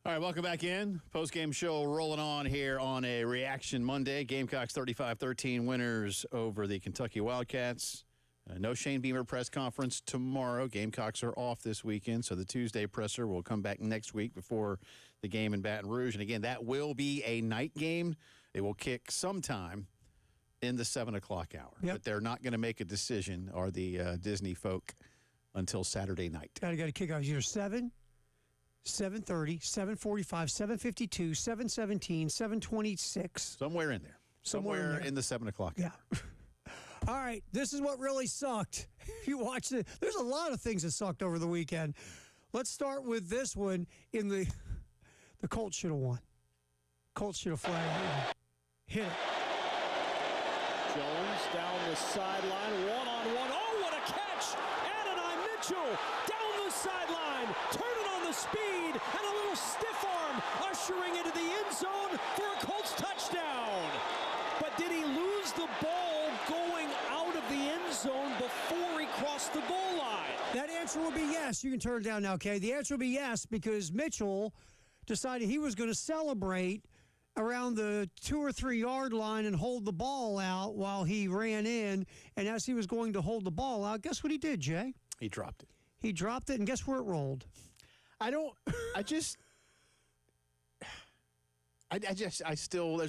All right, welcome back in. Postgame show rolling on here on a Reaction Monday. Gamecocks 35-13 winners over the Kentucky Wildcats. No Shane Beamer press conference tomorrow. Gamecocks are off this weekend, so the Tuesday presser will come back next week before the game in Baton Rouge. And again, that will be a night game. It will kick sometime in the 7 o'clock hour. Yep. But they're not going to make a decision, or the Disney folk, until Saturday night. Got to kick off either 7, 7:30, 7:45, 7:52, 7:17, 7:26. Somewhere in there. Somewhere in the 7 o'clock hour. Yeah. All right, this is what really sucked. You watched it. There's a lot of things that sucked over the weekend. Let's start with this one. The Colts should have won. Colts should have flagged. Hit it. Jones down the sideline, one-on-one. Oh, what a catch! Adonai Mitchell down the sideline, turning on the speed, and a little stiff arm ushering into the end zone for a Colts touchdown. But did he lose the ball going out of the end zone before he crossed the goal line? That answer will be yes. You can turn it down now, okay? The answer will be yes because Mitchell decided he was going to celebrate around the 2 or 3 yard line and hold the ball out while he ran in. And as he was going to hold the ball out, guess what he did, Jay? He dropped it. He dropped it, and guess where it rolled? There's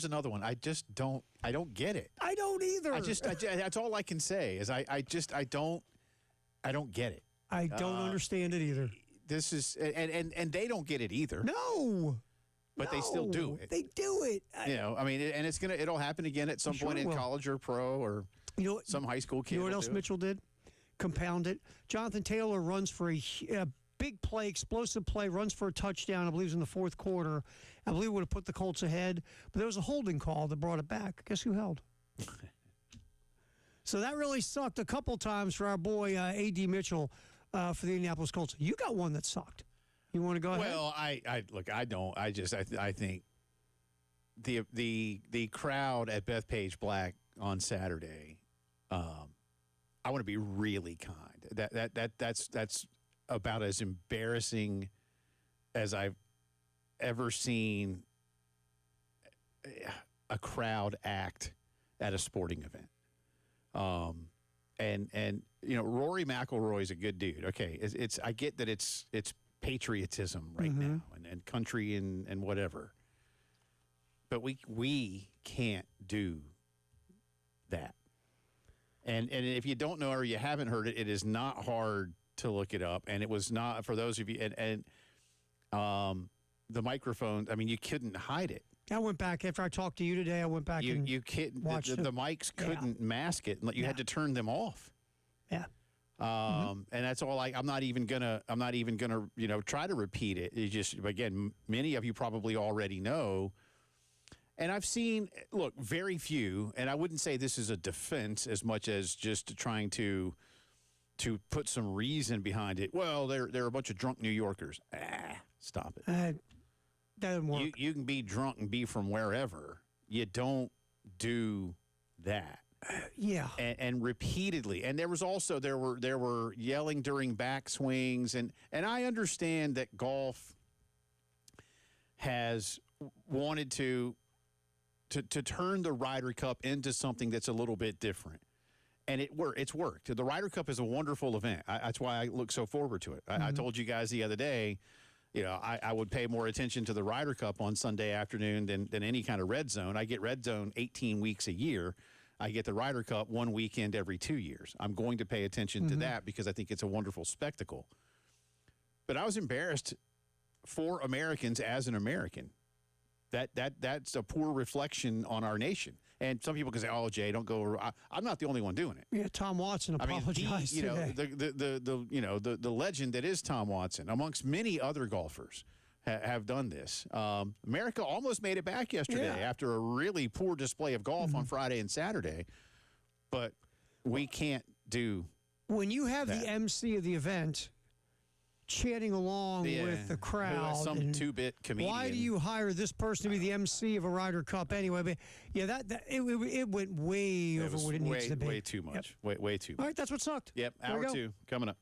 another one. I don't get it. I don't either. That's all I can say is I don't get it. I don't understand it either. This is, and they don't get it either. No. But they still do it. They do it. It'll happen again at some point in college or pro or some high school kid. You know what else Mitchell did? Compound it. Jonathan Taylor runs for a big play, explosive play, runs for a touchdown. I believe it was in the fourth quarter. I believe it would have put the Colts ahead. But there was a holding call that brought it back. Guess who held? So that really sucked a couple times for our boy A.D. Mitchell for the Indianapolis Colts. You got one that sucked. You want to go ahead? Well, I don't. I think the crowd at Bethpage Black on Saturday. I want to be really kind. That's about as embarrassing as I've ever seen a crowd act at a sporting event. And Rory McIlroy is a good dude. Okay, I get that it's patriotism right now and country and whatever. But we can't do that. And if you don't know or you haven't heard it, it is not hard to look it up. And it was not, for those of you, and the microphone, I mean, you couldn't hide it. I went back after I talked to you today. I went back and watched the mics couldn't mask it. You had to turn them off. Yeah. And that's all. I'm not even gonna try to repeat it. It's just, again, many of you probably already know. And I've seen, look, very few, and I wouldn't say this is a defense as much as just trying to put some reason behind it. Well, they're a bunch of drunk New Yorkers. Stop it. That doesn't work. You can be drunk and be from wherever. You don't do that. Yeah. And repeatedly. And there were yelling during backswings, and I understand that golf has wanted to turn the Ryder Cup into something that's a little bit different. And it's worked. The Ryder Cup is a wonderful event. That's why I look so forward to it. I told you guys the other day, I would pay more attention to the Ryder Cup on Sunday afternoon than any kind of red zone. I get red zone 18 weeks a year. I get the Ryder Cup one weekend every 2 years. I'm going to pay attention to that because I think it's a wonderful spectacle. But I was embarrassed for Americans as an American. That's a poor reflection on our nation. And some people can say, "Oh, Jay, don't go." I'm not the only one doing it. Yeah, Tom Watson apologized today. The legend that is Tom Watson, amongst many other golfers, have done this. America almost made it back yesterday after a really poor display of golf on Friday and Saturday, but we can't do. When you have the MC of the event chanting along with the crowd. Some two-bit comedian. Why do you hire this person to be the MC of a Ryder Cup anyway? But yeah, it went way over what it needs to be. Way too much. Yep. Way too much. All right, that's what sucked. Yep, hour 2 coming up.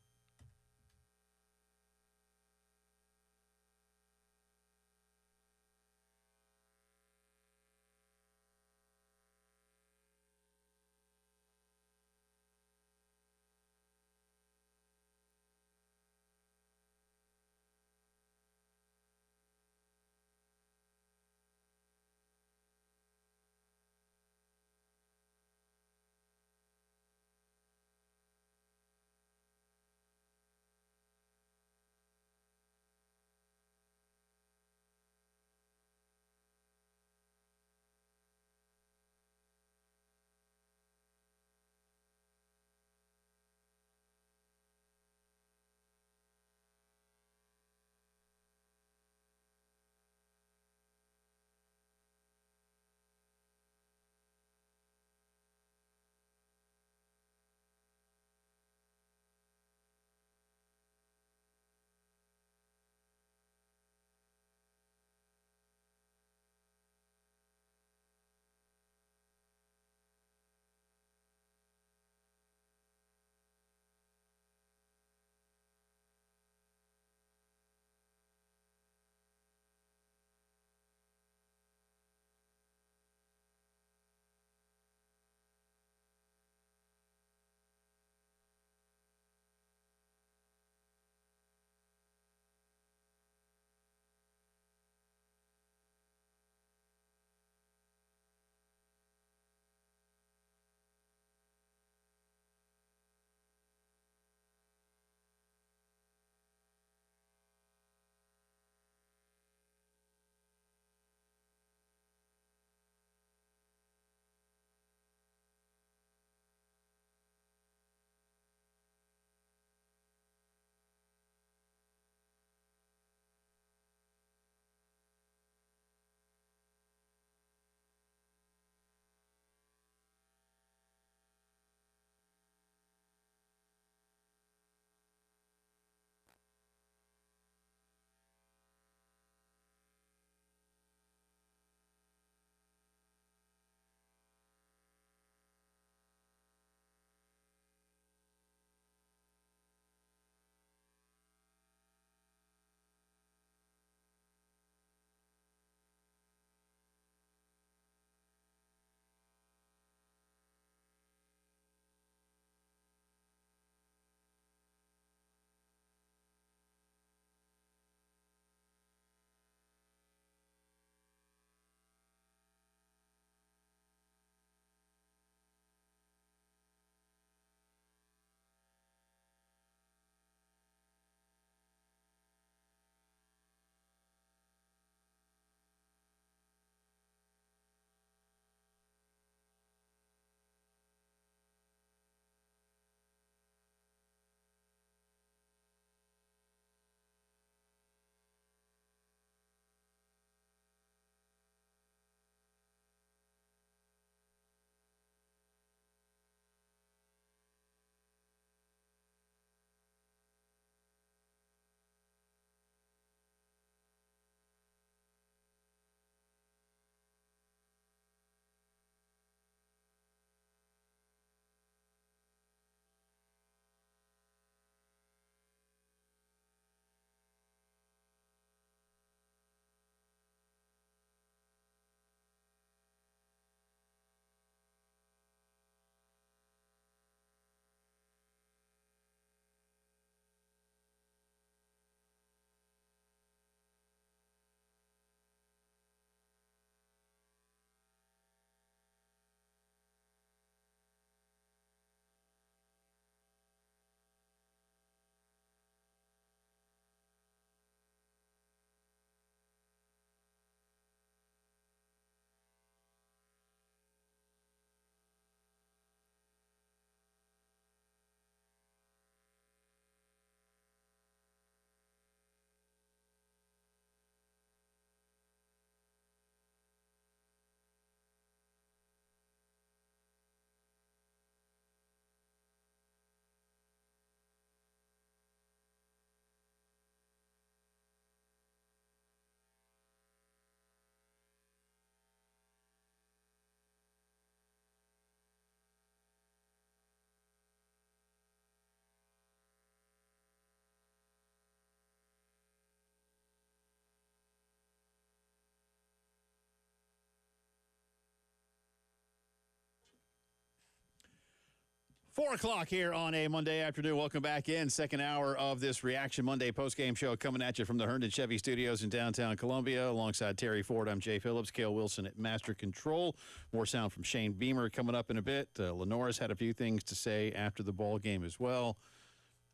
4 o'clock here on a Monday afternoon. Welcome back in. Second hour of this Reaction Monday postgame show coming at you from the Herndon Chevy Studios in downtown Columbia. Alongside Terry Ford, I'm Jay Phillips. Cale Wilson at Master Control. More sound from Shane Beamer coming up in a bit. Lenore's had a few things to say after the ball game as well.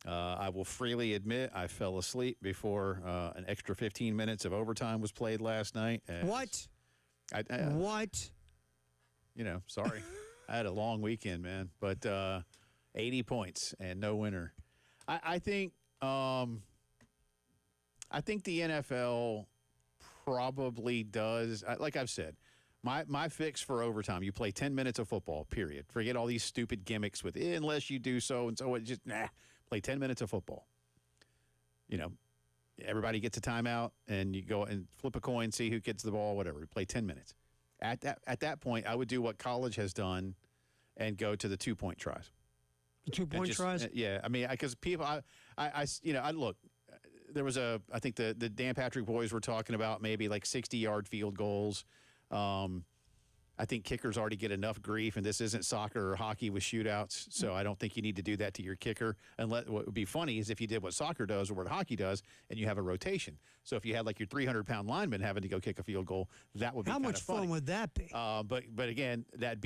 I will freely admit I fell asleep before an extra 15 minutes of overtime was played last night. What? What? You know, sorry. I had a long weekend, man. But 80 points and no winner. I think the NFL probably does. Like I've said, my fix for overtime, you play 10 minutes of football, period. Forget all these stupid gimmicks with unless you do so and so. Just play 10 minutes of football. You know, everybody gets a timeout and you go and flip a coin, see who gets the ball, whatever. Play 10 minutes. At that point, I would do what college has done and go to the 2-point tries. The 2-point tries? Yeah, I mean, because people, I look. There was I think the Dan Patrick boys were talking about maybe like 60-yard field goals. I think kickers already get enough grief, and this isn't soccer or hockey with shootouts, so I don't think you need to do that to your kicker. And what would be funny is if you did what soccer does or what hockey does, and you have a rotation. So if you had like your 300-pound lineman having to go kick a field goal, that would be how much fun would that be? But again, that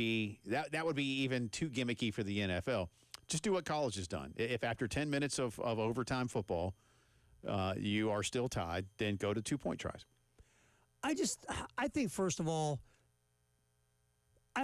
would be even too gimmicky for the NFL. Just do what college has done. If after 10 minutes of overtime football, you are still tied, then go to 2-point tries. I think first of all, I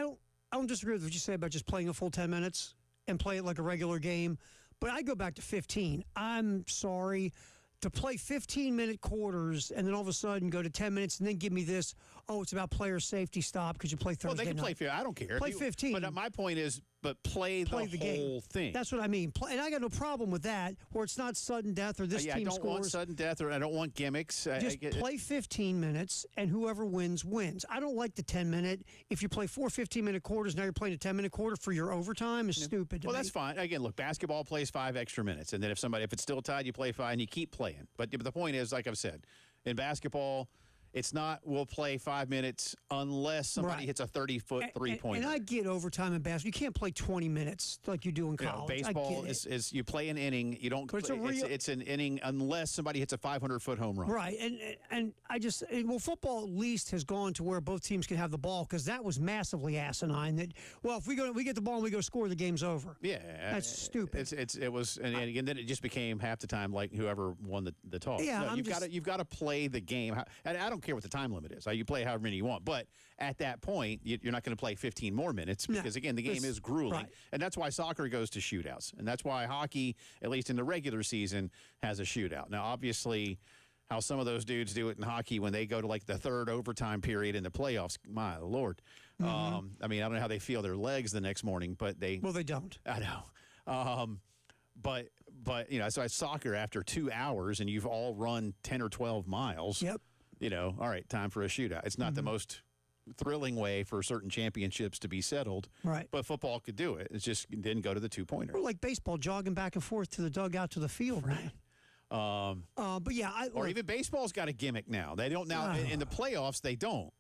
don't disagree with what you say about just playing a full 10 minutes and play it like a regular game, but I go back to 15. I'm sorry. To play 15-minute quarters and then all of a sudden go to 10 minutes and then give me this, it's about player safety stop because you play Thursday night. Well, they can night. play. I don't care. Play 15. But my point is, play the whole game. thing. That's what I mean. And I got no problem with that, where it's not sudden death or this team scores. I don't want sudden death or I don't want gimmicks. Just play 15 minutes and whoever wins, wins. I don't like the 10-minute. If you play 4 15-minute quarters, now you're playing a 10-minute quarter for your overtime is stupid to me. That's fine. Again, look, basketball plays 5 extra minutes. And then if it's still tied, you play 5 and you keep playing. But the point is, like I've said, in basketball, it's not we'll play 5 minutes unless somebody hits a 30-foot three-pointer. And I get overtime in basketball. You can't play 20 minutes like you do in college. Baseball is you play an inning. You don't. But it's an inning unless somebody hits a 500-foot home run. Right, and football at least has gone to where both teams can have the ball because that was massively asinine. That if we get the ball and we go score, the game's over. Yeah, that's stupid. It was, and again, then it just became half the time like whoever won the toss. Yeah, no, you've got to play the game. And I don't care what the time limit is. You play however many you want. But at that point, you're not going to play 15 more minutes because, again, the game is grueling. Right. And that's why soccer goes to shootouts. And that's why hockey, at least in the regular season, has a shootout. Now, obviously, how some of those dudes do it in hockey when they go to, like, the third overtime period in the playoffs, my Lord. I mean, I don't know how they feel their legs the next morning, but they... Well, they don't. I know. But so it's soccer after 2 hours, and you've all run 10 or 12 miles. Yep. All right, time for a shootout. It's not the most thrilling way for certain championships to be settled. Right. But football could do it. It's just didn't go to the 2-pointer. Or like baseball, jogging back and forth to the dugout to the field. Right. But yeah. Even baseball's got a gimmick now. They don't now. In the playoffs, they don't.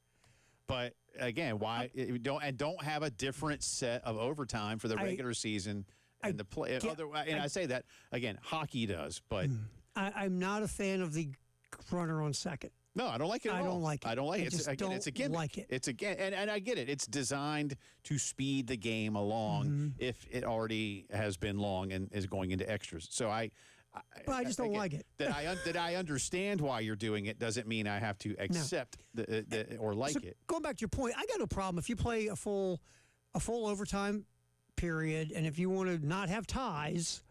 But again, why don't have a different set of overtime for the regular season and the play? I say that, again, hockey does. But I'm not a fan of the runner on second. No, I don't like it at all. I don't like it. I don't like it. It's a gimmick. Like it. It's and I get it. It's designed to speed the game along if it already has been long and is going into extras. So but I just don't like it. That I understand why you're doing it doesn't mean I have to accept or like it. Going back to your point, I got no problem if you play a full overtime period, and if you want to not have ties,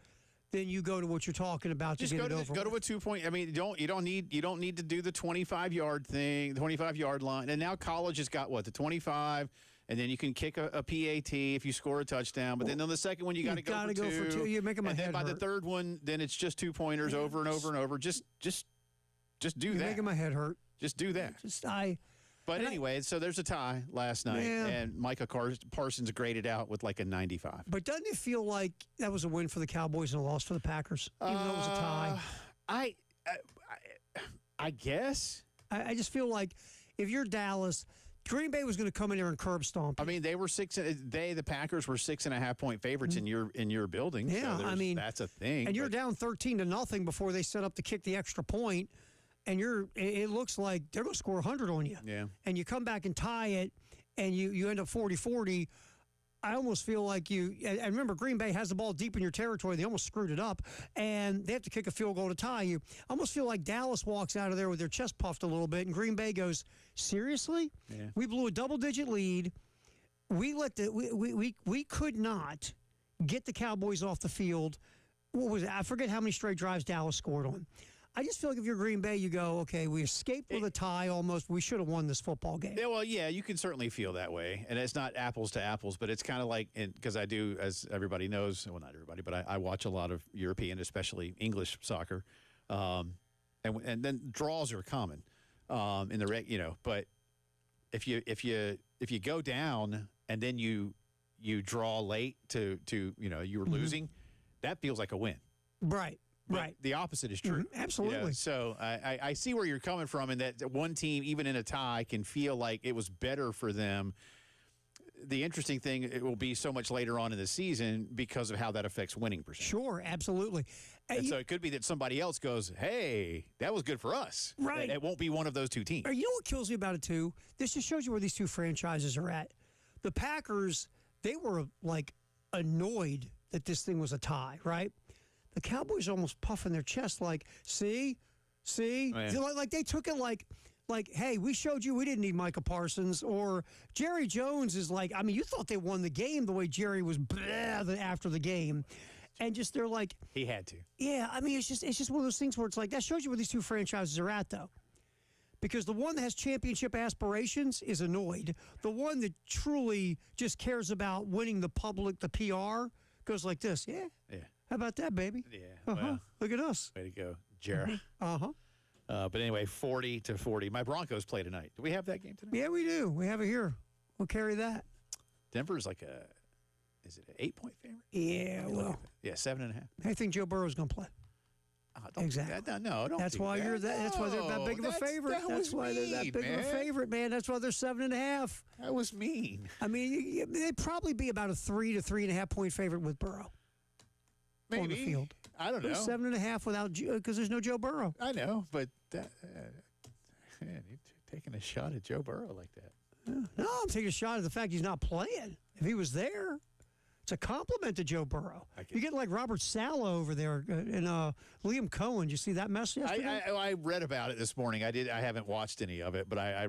then you go to what you're talking about to get it over. Go to a 2-point. I mean, you don't need to do the 25-yard thing, the 25-yard line. And now college has got the 25, and then you can kick a PAT if you score a touchdown. But then on the second one, you got to go for two. You're making my head hurt. And then by the third one, then it's just 2-pointers over and over and over. Just do that. You're making my head hurt. Just do that. But anyway, so there's a tie last night, and Micah Parsons graded out with like a 95. But doesn't it feel like that was a win for the Cowboys and a loss for the Packers, even though it was a tie? I guess. I just feel like if you're Dallas, Green Bay was going to come in there and curb stomp. I mean, the Packers were 6.5-point favorites in your building. Yeah, so I mean, that's a thing. And you're down 13-0 before they set up to kick the extra point, and it looks like they're going to score 100 on you. Yeah. And you come back and tie it, and you end up 40-40. I almost feel like and remember, Green Bay has the ball deep in your territory. They almost screwed it up, and they have to kick a field goal to tie you. I almost feel like Dallas walks out of there with their chest puffed a little bit, and Green Bay goes, seriously? Yeah. We blew a double-digit lead. We could not get the Cowboys off the field. What was it? I forget how many straight drives Dallas scored on. I just feel like if you're Green Bay, you go, okay, we escaped with a tie almost. We should have won this football game. Yeah, well, yeah, you can certainly feel that way. And it's not apples to apples, but it's kind of like, because I do, as everybody knows, well, not everybody, but I watch a lot of European, especially English soccer. And then draws are common in the but if you go down and then you draw late to you were losing, that feels like a win. Right. But right. The opposite is true. Absolutely. So I see where you're coming from, and that one team, even in a tie, can feel like it was better for them. The interesting thing, it will be so much later on in the season because of how that affects winning percentage. Sure, absolutely. And so it could be that somebody else goes, hey, that was good for us. Right. It won't be one of those two teams. You know what kills me about it, too? This just shows you where these two franchises are at. The Packers, they were, like, annoyed that this thing was a tie, right? The Cowboys are almost puffing their chest like, see? Oh, yeah. Like they took it like, hey, we showed you we didn't need Micah Parsons. Or Jerry Jones is like, I mean, you thought they won the game the way Jerry was after the game. And just they're like. He had to. Yeah, I mean, it's just one of those things where it's like, that shows you where these two franchises are at, though. Because the one that has championship aspirations is annoyed. The one that truly just cares about winning the public, the PR, goes like this. Yeah. How about that, baby? Yeah. Well, look at us. Way to go, Jared. But anyway, 40-40. My Broncos play tonight. Do we have that game tonight? Yeah, we do. We have it here. We'll carry that. Denver's like is it an 8-point favorite? Yeah, well. Yeah, 7.5. I think Joe Burrow's going to play. Exactly. No, don't. That's why you're that. That's why they're that big of a favorite. That's why they're that big of a favorite, man. That's why they're 7.5. That was mean. I mean, they'd probably be about a 3 to 3.5 point favorite with Burrow. Maybe. On the field. I don't know. 7.5 without because there's no Joe Burrow. I know, but man, you're taking a shot at Joe Burrow like that. No, I'm taking a shot at the fact he's not playing. If he was there, it's a compliment to Joe Burrow. You get like Robert Saleh over there and Liam Cohen. Did you see that mess yesterday? I read about it this morning. I haven't watched any of it, but I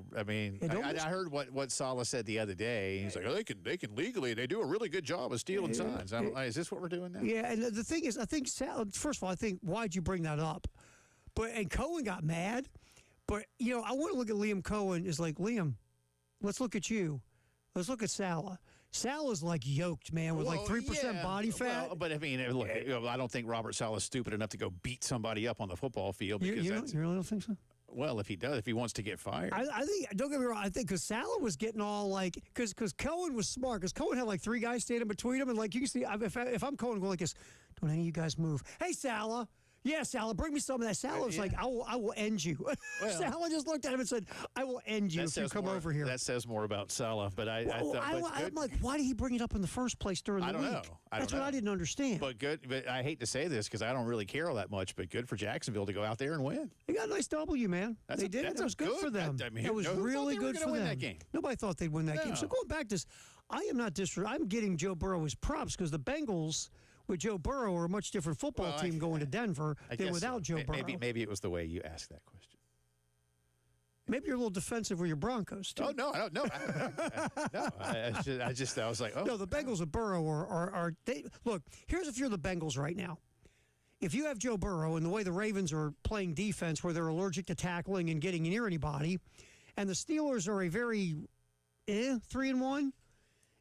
heard what Saleh said the other day. He's like, oh, they can legally. They do a really good job of stealing signs. Is this what we're doing now? Yeah, and the thing is, I think first of all, why'd you bring that up? And Cohen got mad. But I want to look at Liam Cohen as like, Liam, let's look at you. Let's look at Saleh. Saleh's like yoked, man, with like 3% body fat. Well, but I mean, look, I don't think Robert Saleh's stupid enough to go beat somebody up on the football field. Because you really don't think so? Well, if he does, if he wants to get fired. I think, don't get me wrong, I think because Saleh was getting all like, because Cohen was smart, because Cohen had like 3 guys standing between him, and like you can see, if I'm Cohen going like this, don't any of you guys move. Hey, Saleh. Yeah, Saleh, bring me some of that. Saleh was like, I will end you. Well, Saleh just looked at him and said, I will end you if you come over here. That says more about Saleh, but I'm like, why did he bring it up in the first place during the week? I don't know. That's what I didn't understand. But I hate to say this because I don't really care all that much, but good for Jacksonville to go out there and win. They got a nice W, man. They did. It was good for them. It was really good for them. That game? Nobody thought they'd win that game. So going back to this, I am not I'm getting Joe Burrow his props because the Bengals with Joe Burrow are a much different football team going to Denver than without Joe Burrow. Maybe it was the way you asked that question. Maybe you're a little defensive with your Broncos, too. Oh, no, I don't know. I was like, oh. No, the Bengals with Burrow are they, look, here's if you're the Bengals right now. If you have Joe Burrow and the way the Ravens are playing defense where they're allergic to tackling and getting near anybody, and the Steelers are a very 3-1,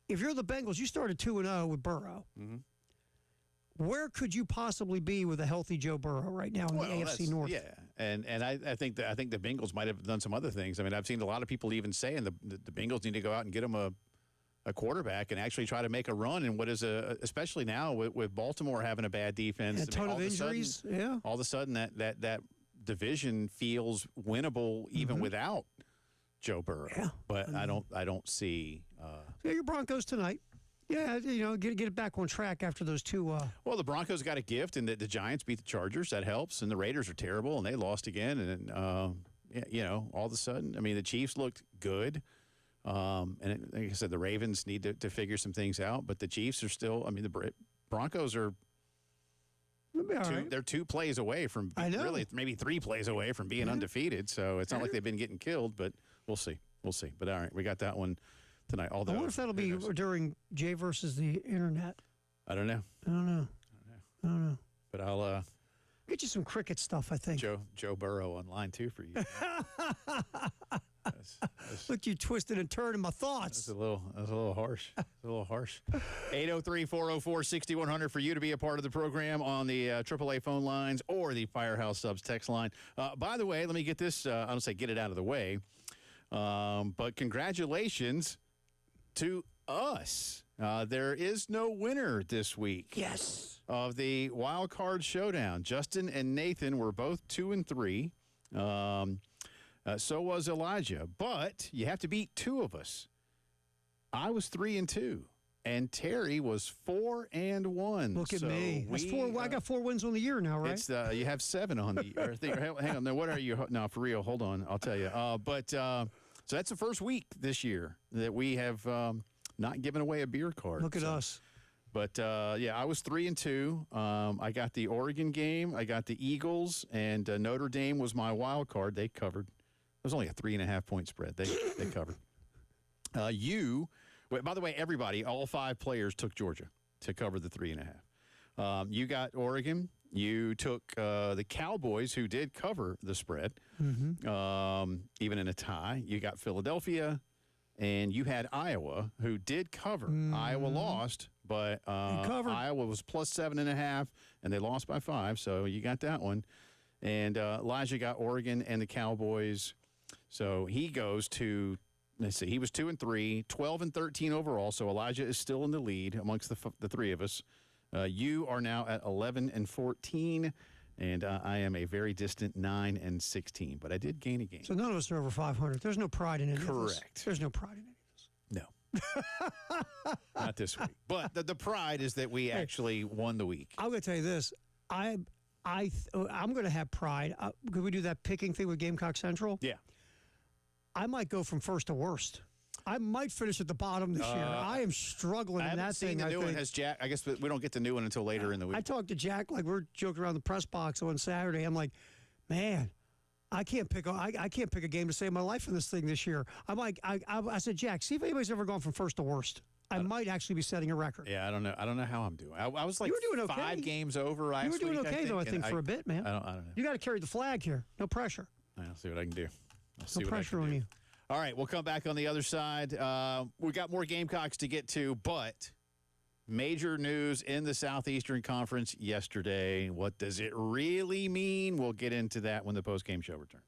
if you're the Bengals, you started 2-0 with Burrow. Mm-hmm. Where could you possibly be with a healthy Joe Burrow right now in the AFC North? Yeah, and I think the Bengals might have done some other things. I mean, I've seen a lot of people even saying the Bengals need to go out and get them a quarterback and actually try to make a run in what is especially now with Baltimore having a bad defense, a ton of injuries. All of a sudden that division feels winnable even without Joe Burrow. Yeah. But I don't see. Yeah, your Broncos tonight. Yeah, get it back on track after those two. Well, the Broncos got a gift, and the Giants beat the Chargers. That helps. And the Raiders are terrible, and they lost again. And all of a sudden, I mean, the Chiefs looked good. Like I said, the Ravens need to figure some things out. But the Chiefs are still. I mean, the Broncos are. They're 2 plays away from really maybe 3 plays away from being undefeated. So it's not like they've been getting killed, but we'll see. But all right, we got that one tonight. Although I wonder if that'll be during Jay versus the internet. I don't know. But I'll get you some cricket stuff. I think Joe Burrow online too for you. Look, you twisted and turning my thoughts. That's a little harsh. 803-404-6100 for you to be a part of the program on the AAA phone lines or the Firehouse Subs text line. By the way, let me get this. I don't say get it out of the way, but congratulations to us. There is no winner this week. Yes. Of the Wild Card Showdown. Justin and Nathan were both 2 and 3. So was Elijah, but you have to beat 2 of us. I was 3 and 2, and Terry was 4 and 1. Look at me. That's 4. I got 4 wins on the year now, right? It's you have 7 on the year. Hang on. Now, what are you? No, for real. Hold on. I'll tell you. So that's the first week this year that we have not given away a beer card. Look at us. But, I was 3 and 2. I got the Oregon game. I got the Eagles, and Notre Dame was my wild card. They covered. It was only a 3.5 point spread. They covered. By the way, everybody, all 5 players took Georgia to cover the 3.5. You got Oregon. You took the Cowboys, who did cover the spread, even in a tie. You got Philadelphia, and you had Iowa, who did cover. Iowa lost, but Iowa was plus 7.5, and they lost by 5, so you got that one. And Elijah got Oregon and the Cowboys. So he goes to, let's see, he was 2 and 3, 12 and 13 overall. So Elijah is still in the lead amongst the 3 of us. You are now at 11 and 14, and I am a very distant 9 and 16. But I did gain a game. So none of us are over 500. There's no pride in any of this. Correct. There's no pride in any of this. No. Not this week. But the pride is that we actually won the week. I'm going to tell you this. I'm going to have pride. Could we do that picking thing with Gamecock Central? Yeah. I might go from first to worst. I might finish at the bottom this year. I am struggling in that thing. I haven't seen the new one. Has Jack? I guess we don't get the new one until later in the week. I talked to Jack like we're joking around the press box on Saturday. I'm like, man, I can't pick a game to save my life in this thing this year. I'm like, I said, Jack, see if anybody's ever gone from first to worst. I might actually be setting a record. Yeah, I don't know how I'm doing. I was like you were doing okay. 5 games over last week. You were doing okay, though, I think, for a bit, man. I don't know. You got to carry the flag here. No pressure. I'll see what I can do. No pressure on you. All right, we'll come back on the other side. We got more Gamecocks to get to, but major news in the Southeastern Conference yesterday. What does it really mean? We'll get into that when the postgame show returns.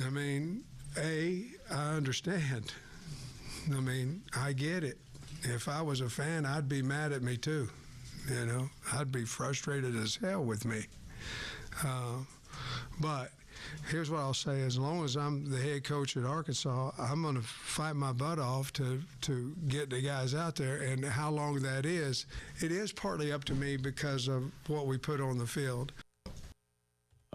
I mean, I understand. I mean, I get it. If I was a fan, I'd be mad at me too. You know, I'd be frustrated as hell with me. But here's what I'll say. As long as I'm the head coach at Arkansas, I'm going to fight my butt off to get the guys out there. And how long that is, it is partly up to me because of what we put on the field.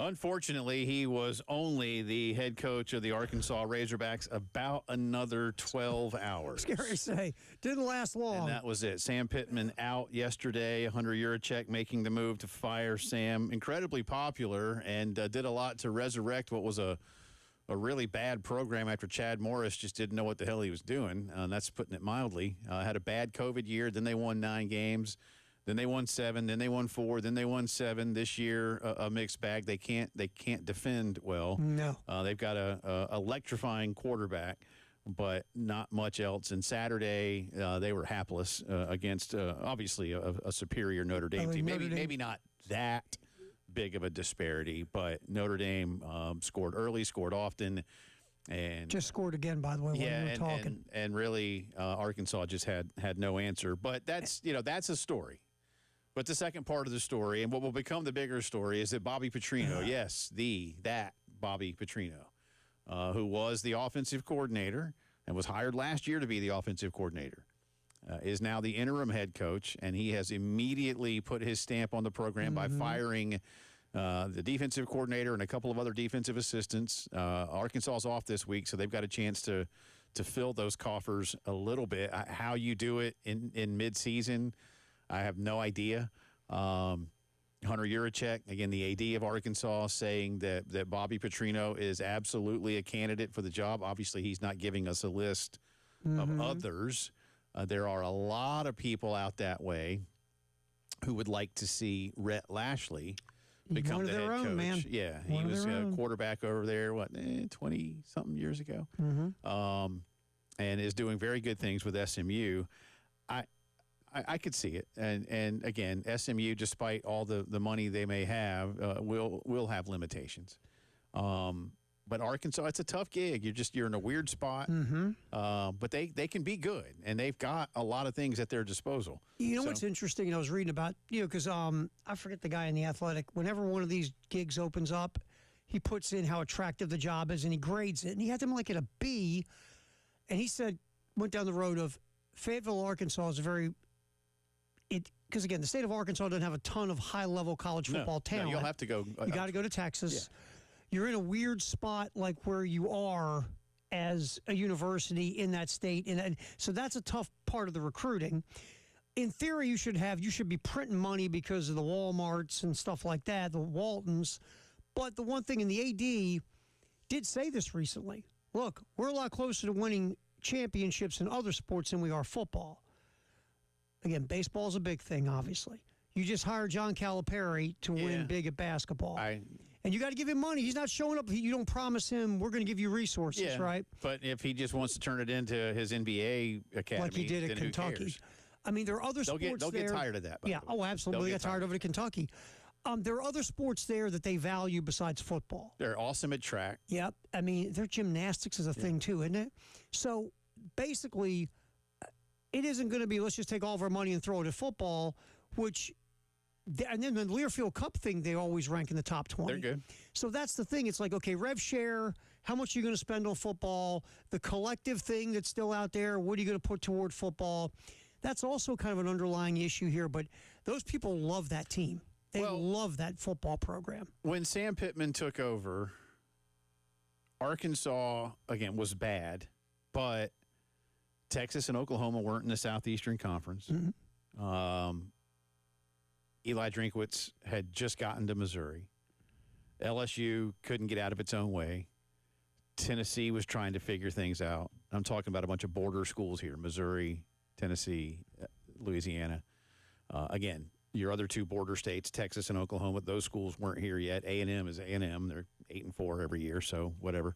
Unfortunately, he was only the head coach of the Arkansas Razorbacks about another 12 hours. Scary to say. Didn't last long. And that was it. Sam Pittman out yesterday. Hunter Yurachek making the move to fire Sam. Incredibly popular and did a lot to resurrect what was a really bad program after Chad Morris just didn't know what the hell he was doing. That's putting it mildly. Had a bad COVID year. Then they won 9 games. Then they won 7, then they won 4, then they won 7. This year, a mixed bag. They can't defend well. No. They've got a electrifying quarterback, but not much else. And Saturday, they were hapless against obviously a superior Notre Dame team. Maybe not that big of a disparity, but Notre Dame scored early, scored often. And just scored again, by the way, while we were talking. And really, Arkansas just had no answer. But that's a story. But the second part of the story, and what will become the bigger story, is that Bobby Petrino, yes, that Bobby Petrino, who was the offensive coordinator and was hired last year to be the offensive coordinator, is now the interim head coach, and he has immediately put his stamp on the program by firing the defensive coordinator and a couple of other defensive assistants. Arkansas is off this week, so they've got a chance to fill those coffers a little bit. How you do it in mid-season, I have no idea. Hunter Yurachek, again, the AD of Arkansas, saying that Bobby Petrino is absolutely a candidate for the job. Obviously, he's not giving us a list of others. There are a lot of people out that way who would like to see Rhett Lashley become the head coach. Man. Yeah, he was a quarterback over there, 20-something years ago, and is doing very good things with SMU. I could see it, and again, SMU, despite all the money they may have, will have limitations. But Arkansas, it's a tough gig. You're in a weird spot, but they can be good, and they've got a lot of things at their disposal. You know what's interesting? I was reading about because I forget the guy in The Athletic. Whenever one of these gigs opens up, he puts in how attractive the job is, and he grades it, and he had them like at a B, and he said went down the road of Fayetteville, Arkansas is because again, the state of Arkansas doesn't have a ton of high-level college football talent. No, you'll have to go. You got to go to Texas. Yeah. You're in a weird spot like where you are as a university in that state, and so that's a tough part of the recruiting. In theory, you should be printing money because of the Walmarts and stuff like that, the Waltons. But the one thing, and the AD did say this recently. Look, we're a lot closer to winning championships in other sports than we are football. Again, baseball's a big thing, obviously. You just hired John Calipari to win big at basketball. And you got to give him money. He's not showing up. You don't promise him we're going to give you resources, right? But if he just wants to turn it into his NBA academy, like he did at Kentucky. I mean, there are other sports there. They'll get tired of that. Oh, absolutely. They got tired of it at Kentucky. There are other sports there that they value besides football. They're awesome at track. Yep. I mean, their gymnastics is a thing too, isn't it? So basically, it isn't going to be let's just take all of our money and throw it at football, and then the Learfield Cup thing, they always rank in the top 20. They're good. So that's the thing. It's like, okay, rev share, how much are you going to spend on football? The collective thing that's still out there, what are you going to put toward football? That's also kind of an underlying issue here, but those people love that team. They love that football program. When Sam Pittman took over, Arkansas, again, was bad, but Texas and Oklahoma weren't in the Southeastern Conference. Eli Drinkwitz had just gotten to Missouri. LSU couldn't get out of its own way. Tennessee was trying to figure things out. I'm talking about a bunch of border schools here, Missouri, Tennessee, Louisiana. Again, your other two border states, Texas and Oklahoma, those schools weren't here yet. A&M is A&M. They're 8-4 every year, so whatever.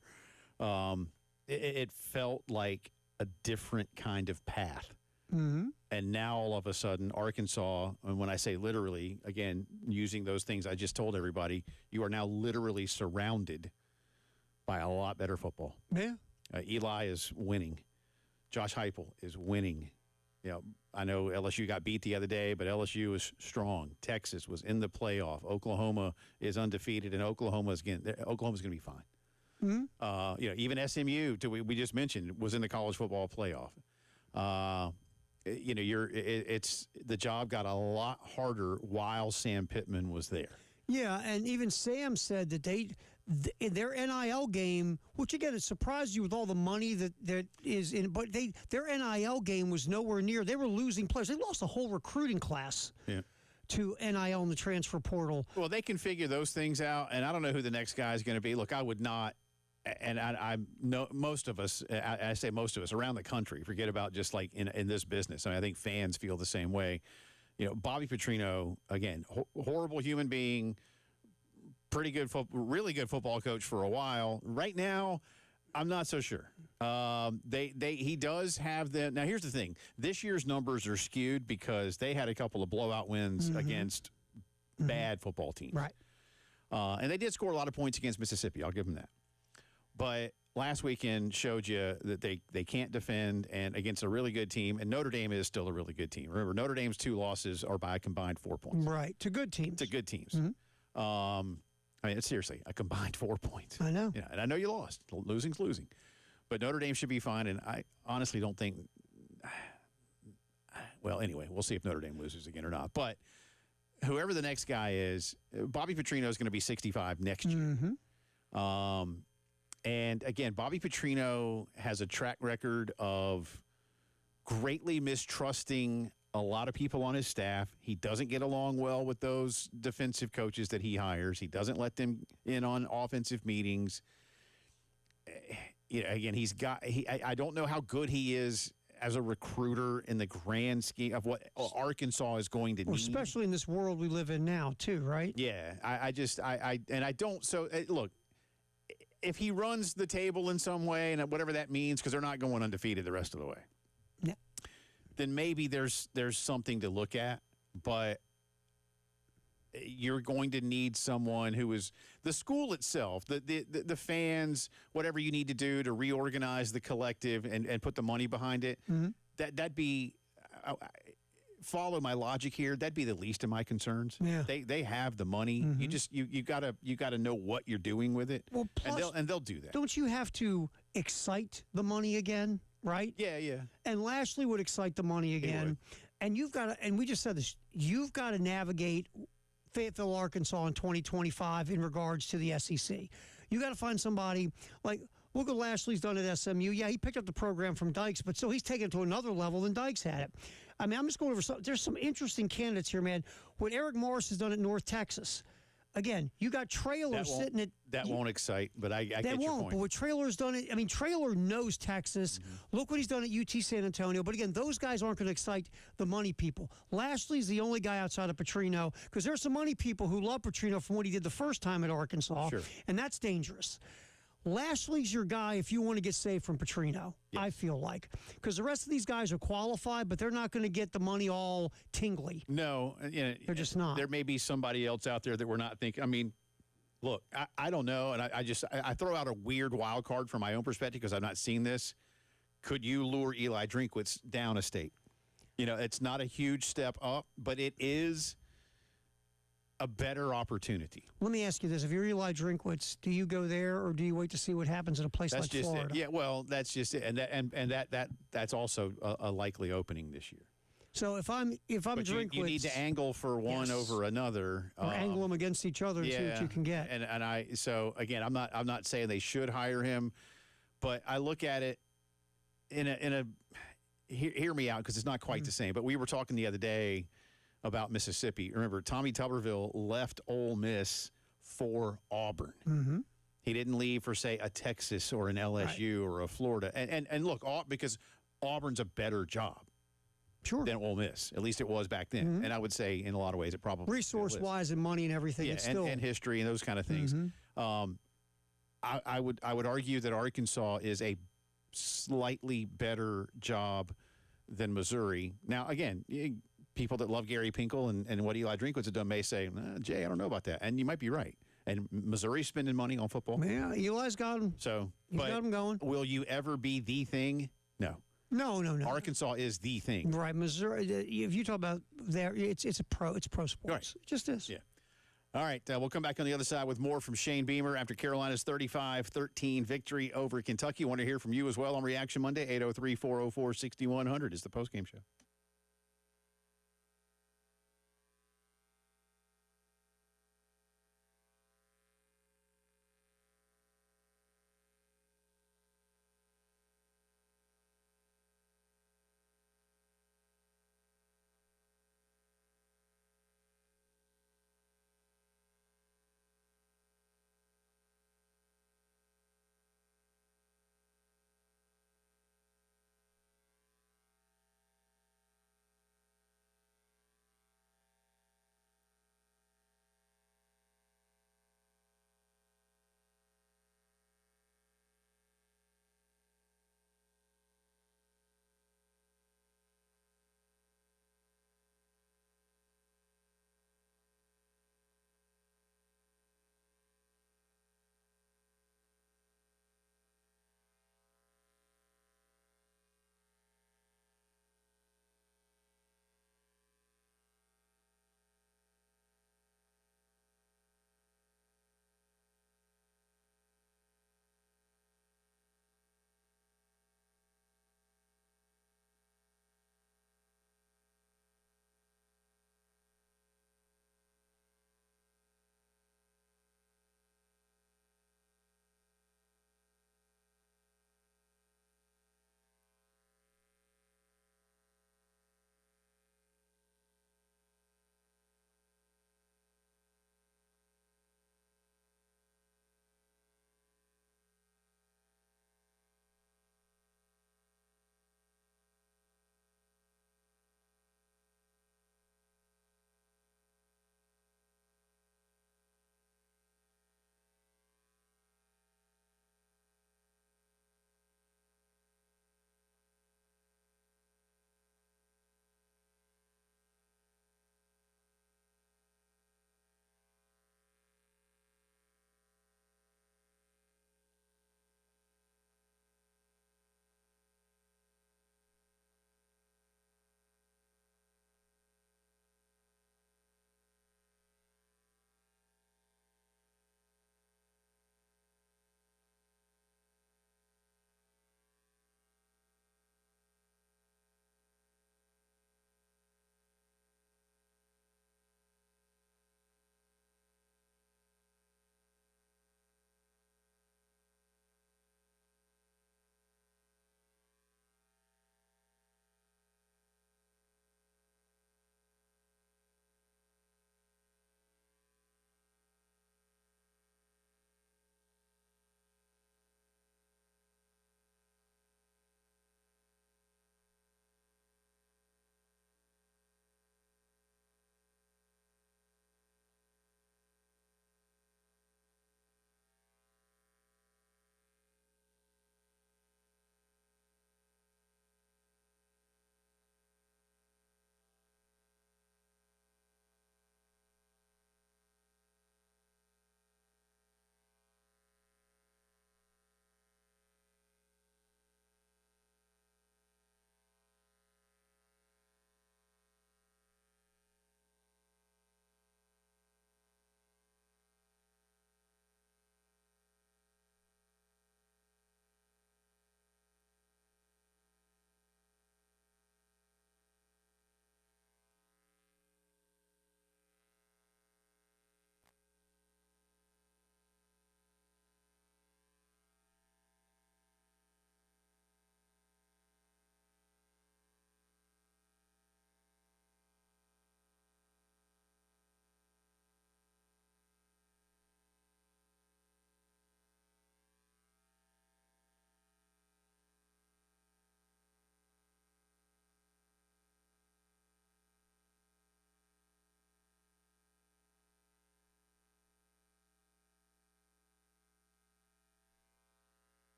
It felt like a different kind of path. And now all of a sudden, Arkansas, and when I say literally, again, using those things I just told everybody, you are now literally surrounded by a lot better football. Yeah. Eli is winning. Josh Heupel is winning. I know LSU got beat the other day, but LSU is strong. Texas was in the playoff. Oklahoma is undefeated, and Oklahoma's going to be fine. Mm-hmm. Even SMU, we just mentioned, was in the college football playoff. It's the job got a lot harder while Sam Pittman was there. Yeah, and even Sam said that their NIL game, which again, it surprised you with all the money that is in, but their NIL game was nowhere near. They were losing players. They lost a whole recruiting class to NIL in the transfer portal. Well, they can figure those things out, and I don't know who the next guy is going to be. Look, I would not, and I know most of us, I say most of us around the country, forget about just like in this business. I think fans feel the same way. Bobby Petrino, again, horrible human being, really good football coach for a while. Right now, I'm not so sure. He does have now here's the thing. This year's numbers are skewed because they had a couple of blowout wins against bad football teams. Right. And they did score a lot of points against Mississippi. I'll give them that. But last weekend showed you that they can't defend and against a really good team, and Notre Dame is still a really good team. Remember, Notre Dame's 2 losses are by a combined 4 points. Right, to good teams. To good teams. Mm-hmm. It's seriously a combined 4 points. I know. And I know you lost. Losing's losing. But Notre Dame should be fine, and I honestly don't think well, anyway, we'll see if Notre Dame loses again or not. But whoever the next guy is, Bobby Petrino is going to be 65 next year. Mm-hmm. And again, Bobby Petrino has a track record of greatly mistrusting a lot of people on his staff. He doesn't get along well with those defensive coaches that he hires. He doesn't let them in on offensive meetings. Again, I don't know how good he is as a recruiter in the grand scheme of what Arkansas is going to need. Especially in this world we live in now, too, right? Yeah, look, if he runs the table in some way, and whatever that means, because they're not going undefeated the rest of the way, then maybe there's something to look at. But you're going to need someone who is the school itself, the fans, whatever you need to do to reorganize the collective and put the money behind it. Mm-hmm. That'd be follow my logic here. That'd be the least of my concerns. Yeah. They have the money. Mm-hmm. You gotta know what you're doing with it. Well, plus, and they'll do that. Don't you have to excite the money again? Right? Yeah. And Lashley would excite the money again. And you've got to, and we just said this, you've got to navigate Fayetteville, Arkansas in 2025 in regards to the SEC. You got to find somebody like, look what Lashley's done at SMU. Yeah, he picked up the program from Dykes, but still he's taken it to another level than Dykes had it. I mean, I'm just going over there's some interesting candidates here, man. What Eric Morris has done at North Texas. Again, you got Traylor sitting at... That won't excite, but I get your point. But what Traylor's done... Traylor knows Texas. Mm-hmm. Look what he's done at UT San Antonio. But again, those guys aren't going to excite the money people. Lashley's the only guy outside of Petrino, because there's some money people who love Petrino from what he did the first time at Arkansas, and that's dangerous. Lashley's your guy if you want to get saved from Petrino, I feel like. Because the rest of these guys are qualified, but they're not going to get the money all tingly. No. They're just not. There may be somebody else out there that we're not thinking. I mean, look, I don't know, and I throw out a weird wild card from my own perspective because I've not seen this. Could you lure Eli Drinkwitz down a state? It's not a huge step up, but it is a better opportunity. Let me ask you this. If you're Eli Drinkwitz, do you go there or do you wait to see what happens in a place like Florida? It. Yeah, well, that's just it. And that's also a likely opening this year. So if I'm Drinkwitz, you need to angle for one over another. Or angle them against each other and see what you can get. So again, I'm not saying they should hire him, but I look at it hear me out because it's not quite the same. But we were talking the other day about Mississippi. Remember, Tommy Tuberville left Ole Miss for Auburn. Mm-hmm. He didn't leave for, say, a Texas or an LSU or a Florida. And look, because Auburn's a better job than Ole Miss. At least it was back then. Mm-hmm. And I would say in a lot of ways it probably resource-wise and money and everything. Yeah, it's still... and history and those kind of things. Mm-hmm. I would argue that Arkansas is a slightly better job than Missouri. Now, again, people that love Gary Pinkel and what Eli Drinkwitz has done may say, Jay, I don't know about that. And you might be right. And Missouri's spending money on football. Yeah, Eli's got him. So, He's got him going. Will you ever be the thing? No. No. Arkansas is the thing. Right, Missouri. If you talk about there, it's pro sports. Right. It just is. Yeah. All right, we'll come back on the other side with more from Shane Beamer after Carolina's 35-13 victory over Kentucky. Want to hear from you as well on Reaction Monday. 803-404-6100 is the postgame show.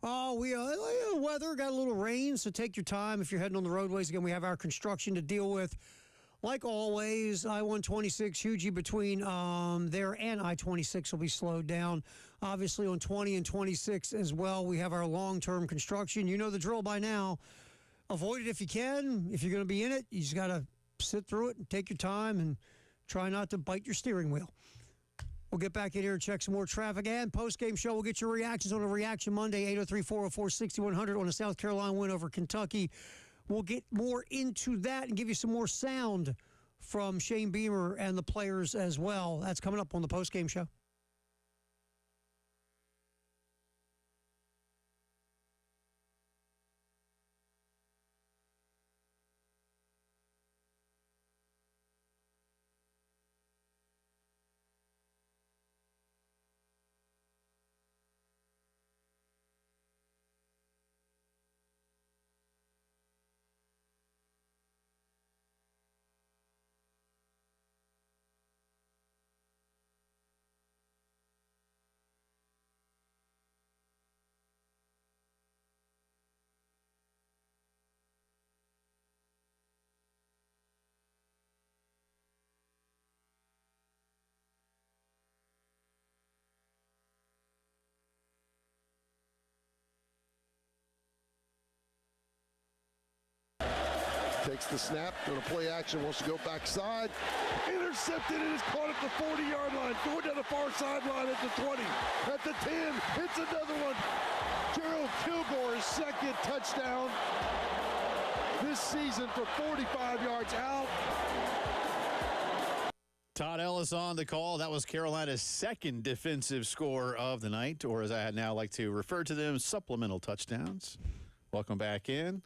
Oh, weather, got a little rain, so take your time if you're heading on the roadways. Again, we have our construction to deal with. Like always, I-126, Hugie between there and I-26 will be slowed down. Obviously, on 20 and 26 as well, we have our long-term construction. You know the drill by now. Avoid it if you can. If you're going to be in it, you just got to sit through it and take your time and try not to bite your steering wheel. We'll get back in here and check some more traffic. And post-game show, we'll get your reactions on a Reaction Monday, 803-404-6100 on a South Carolina win over Kentucky. We'll get more into that and give you some more sound from Shane Beamer and the players as well. That's coming up on the post-game show. Takes the snap, going to play action, wants to go backside. Intercepted and is caught at the 40-yard line. Going down the far sideline at the 20, at the 10. Hits another one. Gerald Kilgore's second touchdown this season for 45 yards out. Todd Ellis on the call. That was Carolina's second defensive score of the night, or as I now like to refer to them, supplemental touchdowns. Welcome back in.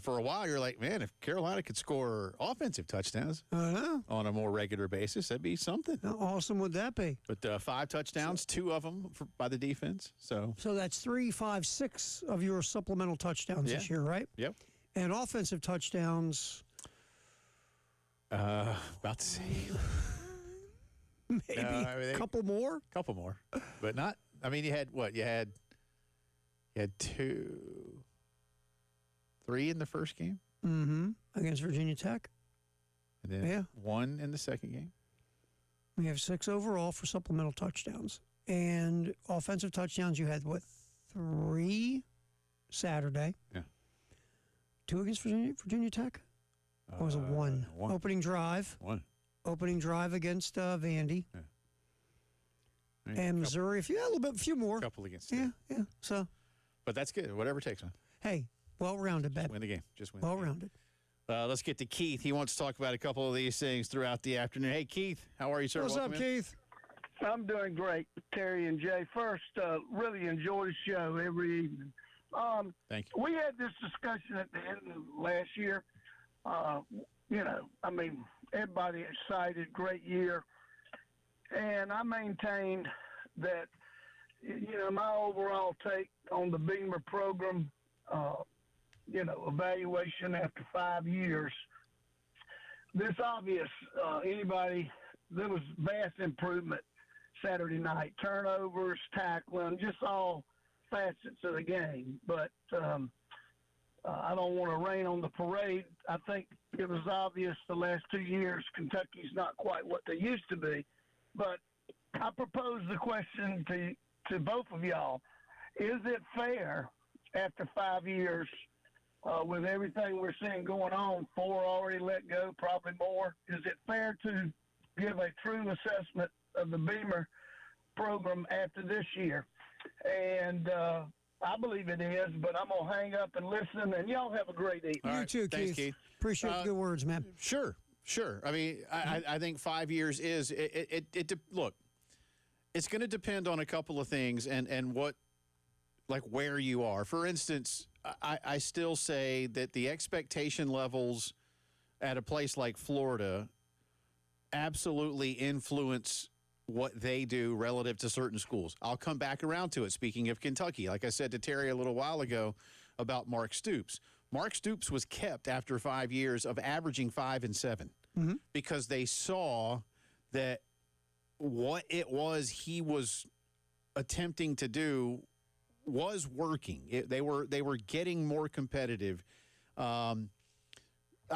For a while, you're like, man, if Carolina could score offensive touchdowns on a more regular basis, that'd be something. How awesome would that be? But 5 touchdowns, 2 of them by the defense. So that's 3, 5, 6 of your supplemental touchdowns this year, right? Yep. And offensive touchdowns. About the same. Maybe a couple more. Couple more, but not. I mean, you had what? You had 2, 3 in the first game. Mm-hmm. Against Virginia Tech. And then 1 in the second game. We have 6 overall for supplemental touchdowns. And offensive touchdowns, you had, 3 Saturday? Yeah. 2 against Virginia Tech? Or was it 1? 1. Opening drive. 1. Opening drive against Vandy. Yeah. And Missouri. A few more. A couple against. Yeah. So. But that's good. Whatever it takes, man. Hey, well-rounded, baby. Win the game. Just win. Well-rounded. Let's get to Keith. He wants to talk about a couple of these things throughout the afternoon. Hey, Keith, how are you, sir? What's Welcome up, in. Keith? I'm doing great, Terry and Jay. First, really enjoy the show every evening. Thank you. We had this discussion at the end of last year. Everybody excited, great year. And I maintained that, my overall take on the Beamer program, evaluation after 5 years, this obvious, there was vast improvement Saturday night. Turnovers, tackling, just all facets of the game. But I don't want to rain on the parade. I think it was obvious the last 2 years Kentucky's not quite what they used to be. But I propose the question to both of y'all. Is it fair after 5 years with everything we're seeing going on, 4 already let go, probably more, is it fair to give a true assessment of the Beamer program after this year? And I believe it is, but I'm going to hang up and listen, and y'all have a great evening. All You right. too, Thanks, Keith. Appreciate the good words, man. Sure. I mean, I think 5 years is look. It's going to depend on a couple of things and what, like where you are. For instance, I still say that the expectation levels at a place like Florida absolutely influence what they do relative to certain schools. I'll come back around to it. Speaking of Kentucky, like I said to Terry a little while ago about Mark Stoops. Mark Stoops was kept after 5 years of averaging 5 and 7 because they saw that what it was he was attempting to do was working. They were getting more competitive. I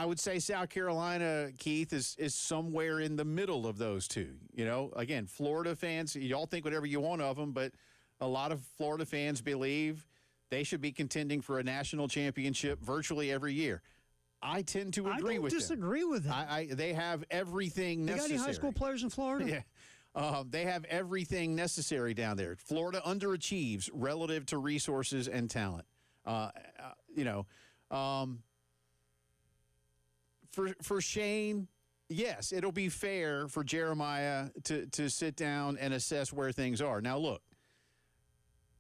would say South Carolina, Keith, is somewhere in the middle of those two. You know, again, Florida fans, y'all think whatever you want of them, but a lot of Florida fans believe they should be contending for a national championship virtually every year. I tend to agree with them. I don't disagree with that. They have everything necessary. They got any high school players in Florida? Yeah. They have everything necessary down there. Florida underachieves relative to resources and talent. For Shane, yes, it'll be fair for Jeremiah to sit down and assess where things are. Now, look,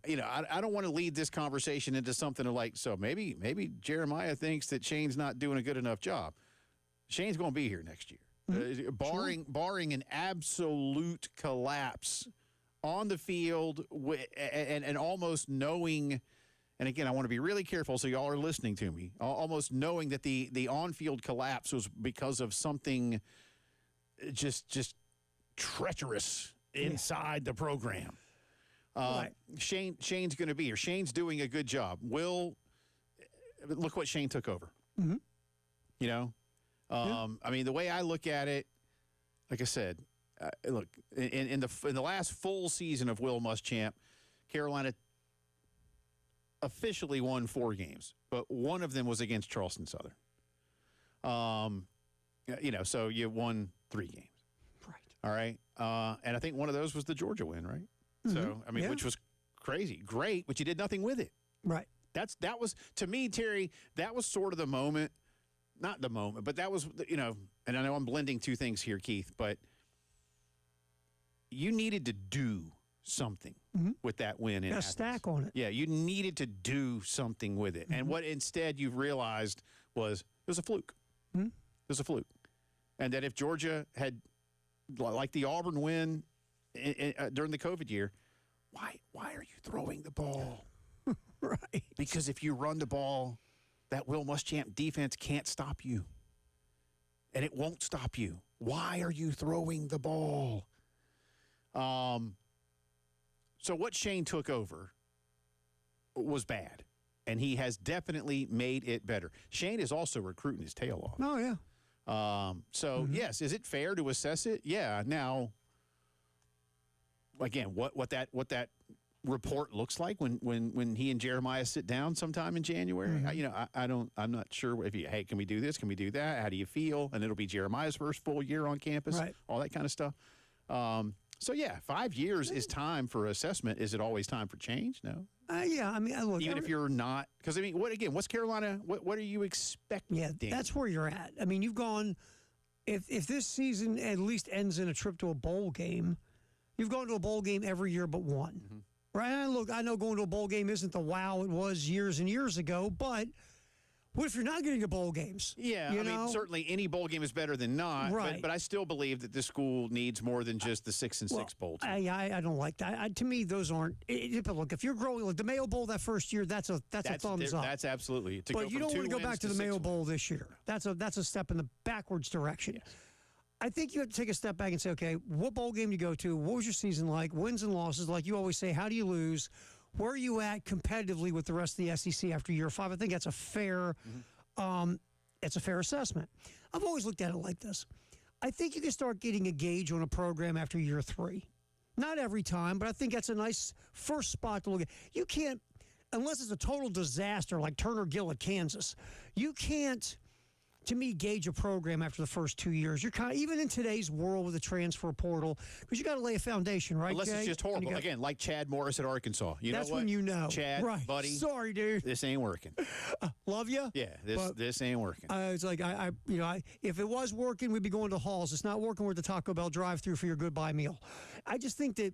I don't want to lead this conversation into something like, so maybe Jeremiah thinks that Shane's not doing a good enough job. Shane's going to be here next year. Barring an absolute collapse on the field and almost knowing, and again, I want to be really careful so y'all are listening to me, almost knowing that the on-field collapse was because of something just treacherous inside the program. Right. Shane's going to be here. Shane's doing a good job. Look what Shane took over. Mm-hmm. I mean, the way I look at it, like I said, look, in the last full season of Will Muschamp, Carolina officially won 4 games, but one of them was against Charleston Southern. So you won 3 games. Right. All right. And I think one of those was the Georgia win, right? Mm-hmm. So, I mean, which was crazy. Great, but you did nothing with it. Right. That was, to me, Terry, that was sort of the moment. Not the moment, but that was, and I know I'm blending two things here, Keith, but you needed to do something with that win. Got a stack on it. Yeah, you needed to do something with it. And what instead you've realized was it was a fluke. It was a fluke. And that if Georgia had, like the Auburn win during the COVID year, why are you throwing the ball? Right. Because if you run the ball, that Will Muschamp defense can't stop you. And it won't stop you. Why are you throwing the ball? So what Shane took over was bad. And he has definitely made it better. Shane is also recruiting his tail off. Oh, yeah. Yes, is it fair to assess it? Yeah. Now, again, what that report looks like when he and Jeremiah sit down sometime in January. I'm not sure hey, can we do this? Can we do that? How do you feel? And it'll be Jeremiah's first full year on campus, right. All that kind of stuff. 5 years is time for assessment. Is it always time for change? No. Yeah, I mean, look. Even if you're not, because I mean, what's Carolina? What are you expecting? Yeah, that's where you're at. I mean, you've gone. If this season at least ends in a trip to a bowl game, you've gone to a bowl game every year but one. Mm-hmm. Right? And look, I know going to a bowl game isn't the wow it was years and years ago, but what if you're not getting to bowl games? Yeah, I mean, certainly any bowl game is better than not, right. but I still believe that this school needs more than just the 6-6 bowl team. I don't like that. To me, those aren't. Look, if you're growing, like the Mayo Bowl that first year, that's a thumbs up. That's absolutely. But you don't want to go back to the Mayo Bowl this year. That's a step in the backwards direction. Yes. I think you have to take a step back and say, okay, what bowl game do you go to? What was your season like? Wins and losses, like you always say. How do you lose? Where are you at competitively with the rest of the SEC after year 5? I think that's a fair. It's a fair assessment. I've always looked at it like this. I think you can start getting a gauge on a program after year 3. Not every time, but I think that's a nice first spot to look at. You can't, unless it's a total disaster like Turner Gill at Kansas, you can't, to me, gauge a program after the first 2 years. You're kind of, even in today's world with the transfer portal, because you got to lay a foundation, right? Unless Jay? it's just horrible. Again, like Chad Morris at Arkansas. That's know what? When you know. Chad, right. buddy. Sorry, dude. This ain't working. Love you. Yeah, this ain't working. It's like if it was working, we'd be going to Halls. It's not working. We're at the Taco Bell drive-thru for your goodbye meal. I just think that,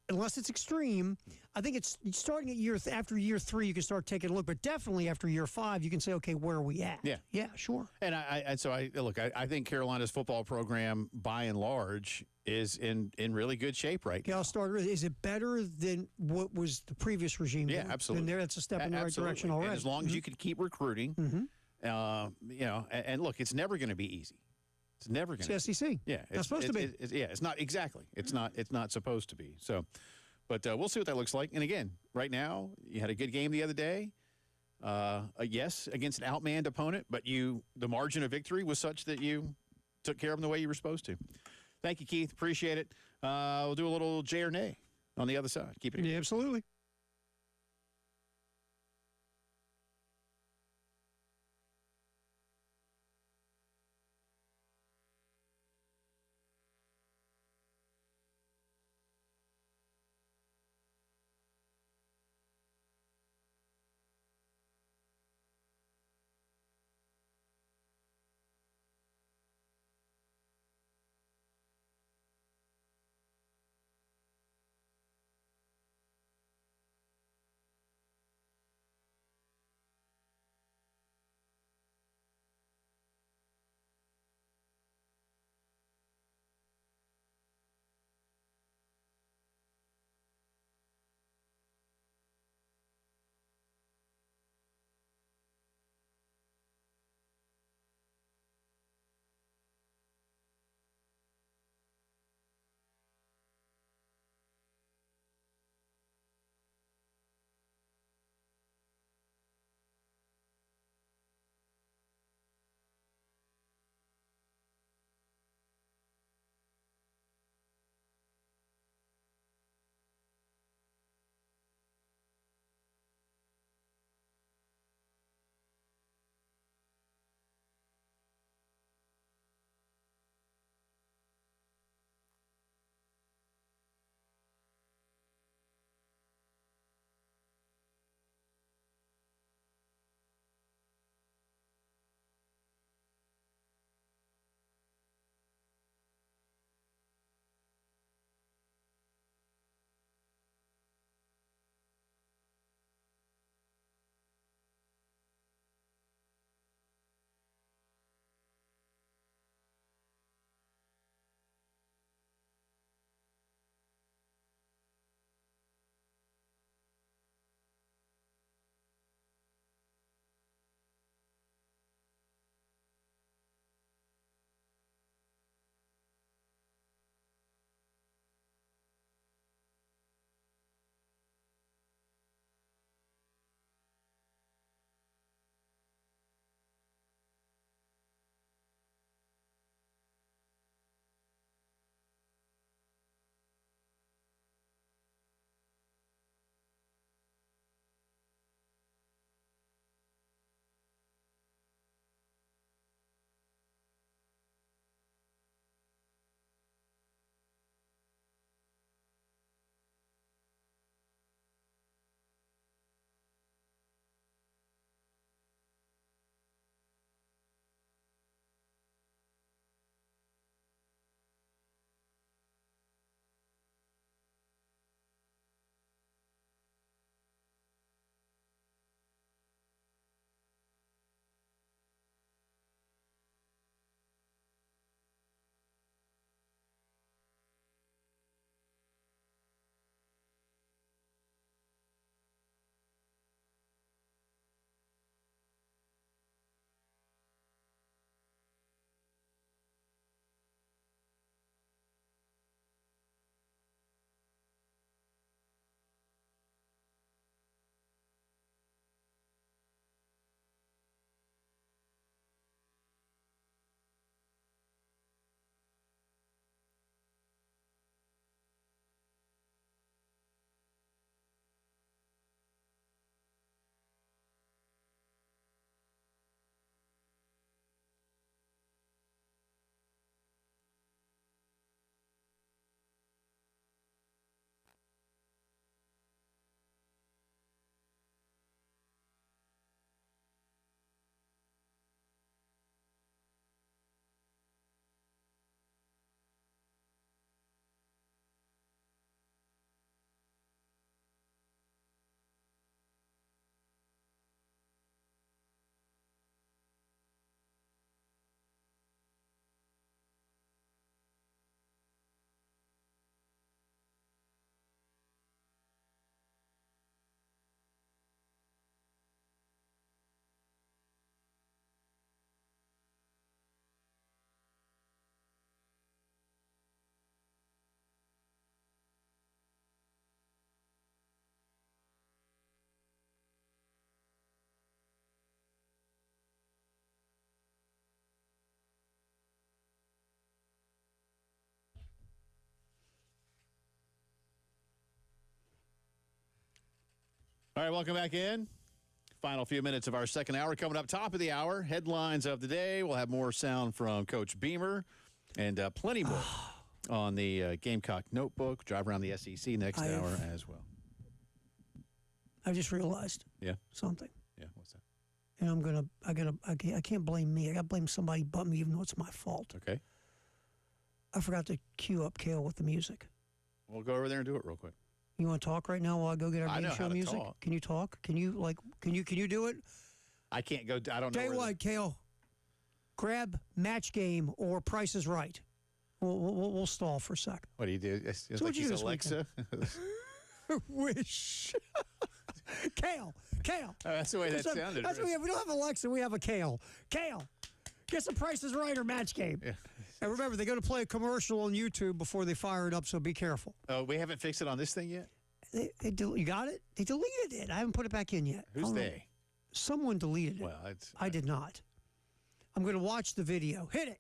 unless it's extreme, I think it's starting at after year 3, you can start taking a look. But definitely after year 5, you can say, okay, where are we at? Yeah, sure. And I think Carolina's football program, by and large, is in really good shape right now. I'll start. Is it better than what was the previous regime? Yeah, absolutely. That's a step in the right direction already. And as long as you can keep recruiting, and look, it's never going to be easy. It's never going to. It's SEC. Yeah, it's supposed to be. It's not exactly. It's not supposed to be. So, But we'll see what that looks like. And again, right now, you had a good game the other day. Yes, against an outmanned opponent, but the margin of victory was such that you took care of them the way you were supposed to. Thank you, Keith. Appreciate it. We'll do a little J or nay on the other side. Keep it. Yeah, absolutely. All right, welcome back in. Final few minutes of our second hour coming up. Top of the hour, headlines of the day. We'll have more sound from Coach Beamer and plenty more on the Gamecock Notebook. Drive around the SEC next hour as well. I just realized something. Yeah, what's that? And I can't blame me. I got to blame somebody but me, even though it's my fault. Okay. I forgot to cue up Kale with the music. We'll go over there and do it real quick. You want to talk right now while I go get our game show music? Talk. Can you talk? Can you do it? I can't go. I don't know. Tell you what, Kale, grab Match Game or Price is Right. We'll stall for a sec. What do you do? It's So like what'd you he's do this Alexa. Wish. Kale. Oh, that's the way that sounded. That's we don't have Alexa, we have a Kale. Kale, get some Price is Right or Match Game. Yeah. And remember, they're going to play a commercial on YouTube before they fire it up, so be careful. Oh, we haven't fixed it on this thing yet? You got it? They deleted it. I haven't put it back in yet. Who's they? Someone deleted it. Well, I did not. I'm going to watch the video. Hit it.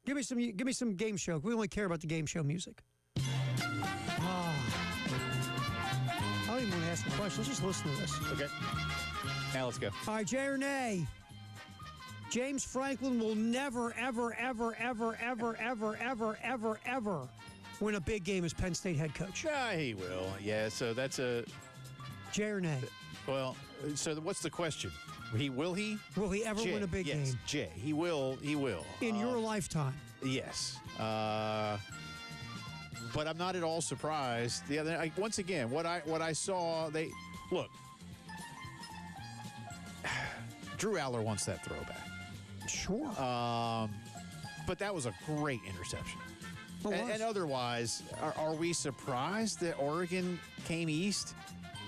Give me some game show. We only care about the game show music. I don't even want to ask a question. Let's just listen to this. Okay. Now let's go. All right, Jay or nay? James Franklin will never, ever, ever, ever, ever, ever, ever, ever, ever win a big game as Penn State head coach. Yeah, he will. Yeah, so that's a... Jay or nay? Well, so what's the question? Will he? Will he ever win a big game? Yes, Jay. He will. He will. In your lifetime? Yes. But I'm not at all surprised. Once again, what I saw, look. Drew Aller wants that throwback. Sure. But that was a great interception. And otherwise, are we surprised that Oregon came east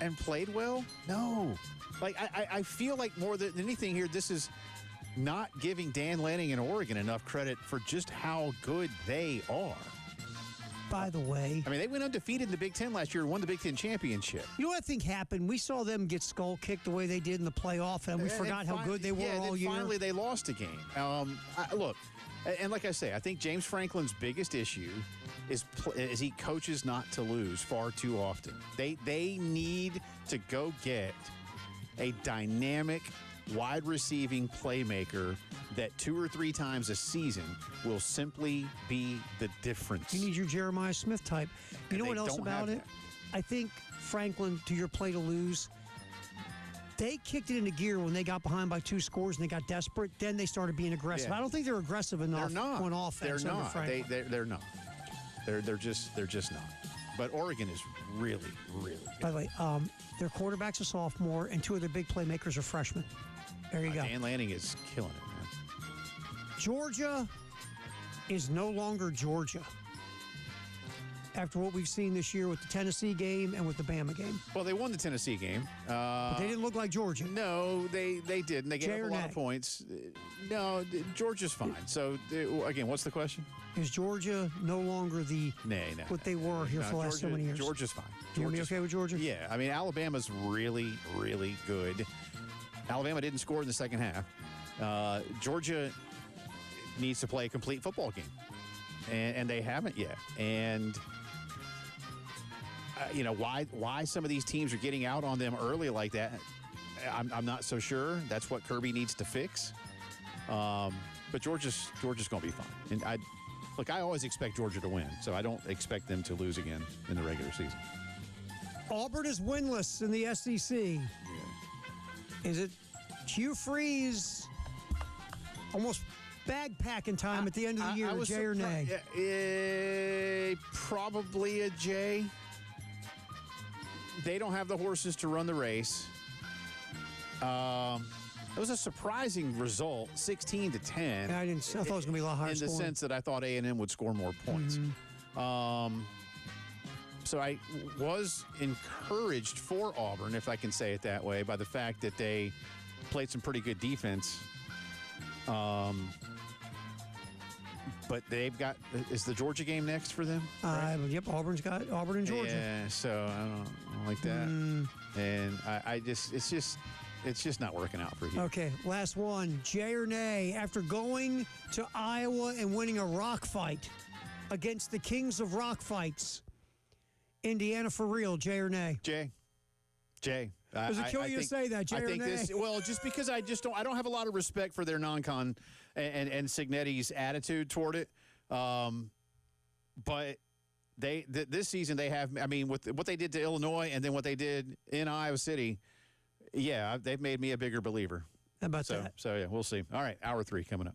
and played well? No. Like, I feel like more than anything here, this is not giving Dan Lanning and Oregon enough credit for just how good they are. By the way, I mean, they went undefeated in the Big Ten last year and won the Big Ten championship. You know what I think happened? We saw them get skull kicked the way they did in the playoff, and we forgot how good they were all year. Finally, they lost a game. Look, and like I say, I think James Franklin's biggest issue is he coaches not to lose far too often. They need to go get a dynamic, wide receiving playmaker that 2 or 3 times a season will simply be the difference. You need your Jeremiah Smith type. You know what else about it? I think Franklin, to your play to lose, they kicked it into gear when they got behind by 2 scores and they got desperate. Then they started being aggressive. Yeah. I don't think they're aggressive enough on offense. They're not. Franklin. They're not. They're just not. But Oregon is really, really good. By the way, their quarterback's a sophomore, and 2 of their big playmakers are freshmen. There you go. Dan Lanning is killing it, man. Georgia is no longer Georgia after what we've seen this year with the Tennessee game and with the Bama game. Well, they won the Tennessee game. But they didn't look like Georgia. No, they didn't. They gave up a lot of points. No, Georgia's fine. So, again, what's the question? Is Georgia no longer what they were here for the last so many years? Georgia's fine. You be okay with Georgia? Yeah. I mean, Alabama's really, really good. Alabama didn't score in the second half. Georgia needs to play a complete football game, and they haven't yet. And why some of these teams are getting out on them early like that, I'm not so sure. That's what Kirby needs to fix. But Georgia's going to be fine. And I always expect Georgia to win, so I don't expect them to lose again in the regular season. Auburn is winless in the SEC. Yeah. Is it Hugh Freeze almost bag packing time at the end of the year, Jay or nay? Probably a J. They don't have the horses to run the race. It was a surprising result, 16-10. I thought it was going to be a lot higher in the sense that I thought A&M would score more points. Mm-hmm. So I was encouraged for Auburn, if I can say it that way, by the fact that they played some pretty good defense. But they've got – is the Georgia game next for them? Right? Yep, Auburn's got Auburn and Georgia. Yeah, so I don't like that. And it's just not working out for you. Okay, last one. Jay or nay, after going to Iowa and winning a rock fight against the kings of rock fights, Indiana for real, Jay or nay? Jay. Does it kill you to say that, Jay? I or think nay? just because I don't have a lot of respect for their non-con and Signetti's attitude toward it. But this season they have, I mean, with what they did to Illinois and then what they did in Iowa City, yeah, they've made me a bigger believer. How about that? So yeah, we'll see. All right, hour 3 coming up.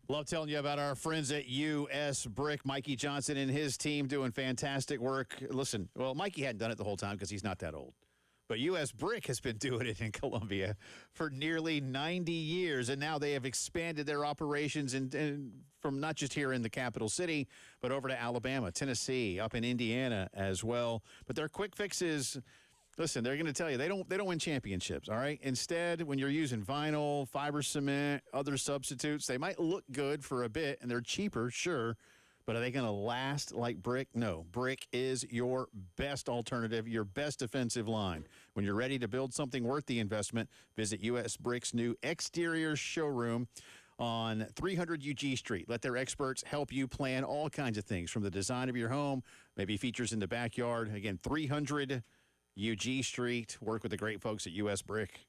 Love telling you about our friends at U.S. Brick. Mikey Johnson and his team doing fantastic work. Listen, well, Mikey hadn't done it the whole time because he's not that old. But U.S. Brick has been doing it in Columbia for nearly 90 years, and now they have expanded their operations and from not just here in the capital city, but over to Alabama, Tennessee, up in Indiana as well. But their quick fixes, listen, they're going to tell you they don't win championships, all right? Instead, when you're using vinyl, fiber cement, other substitutes, they might look good for a bit, and they're cheaper, sure, but are they going to last like brick? No. Brick is your best alternative, your best defensive line. When you're ready to build something worth the investment, visit U.S. Brick's new exterior showroom on 300 UG Street. Let their experts help you plan all kinds of things, from the design of your home, maybe features in the backyard. Again, 300 UG Street. Work with the great folks at U.S. Brick.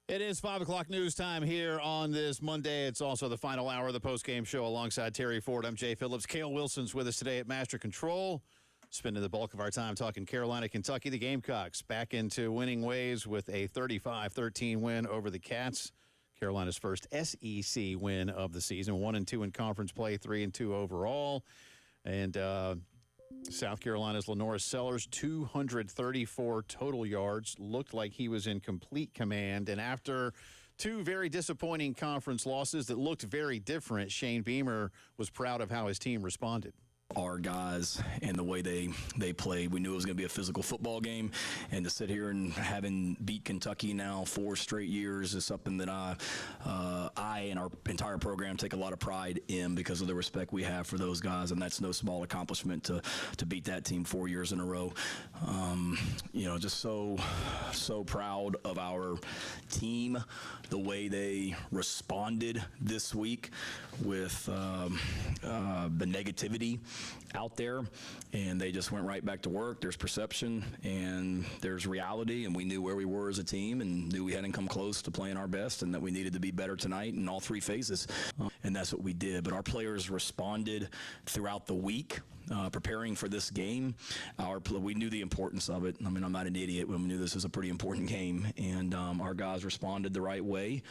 It is 5 o'clock news time here on this Monday. It's also the final hour of the Postgame Show alongside Terry Ford. I'm Jay Phillips. Cale Wilson's with us today at Master Control. Spending the bulk of our time talking Carolina, Kentucky. The Gamecocks back into winning ways with a 35-13 win over the Cats. Carolina's first SEC win of the season. 1-2 in conference play, 3-2 overall. And South Carolina's Lenoris Sellers, 234 total yards. Looked like he was in complete command. And after two very disappointing conference losses that looked very different, Shane Beamer was proud of how his team responded. Our guys and the way they played, we knew it was going to be a physical football game, and to sit here and having beat Kentucky now 4 straight years is something that I and our entire program take a lot of pride in because of the respect we have for those guys, and that's no small accomplishment to beat that team 4 years in a row. Just so proud of our team, the way they responded this week with the negativity out there, and they just went right back to work. There's perception and there's reality, and we knew where we were as a team and knew we hadn't come close to playing our best and that we needed to be better tonight in all 3 phases, and that's what we did. But our players responded throughout the week, preparing for this game. We knew the importance of it. I mean, I'm not an idiot. We knew this was a pretty important game, and our guys responded the right way.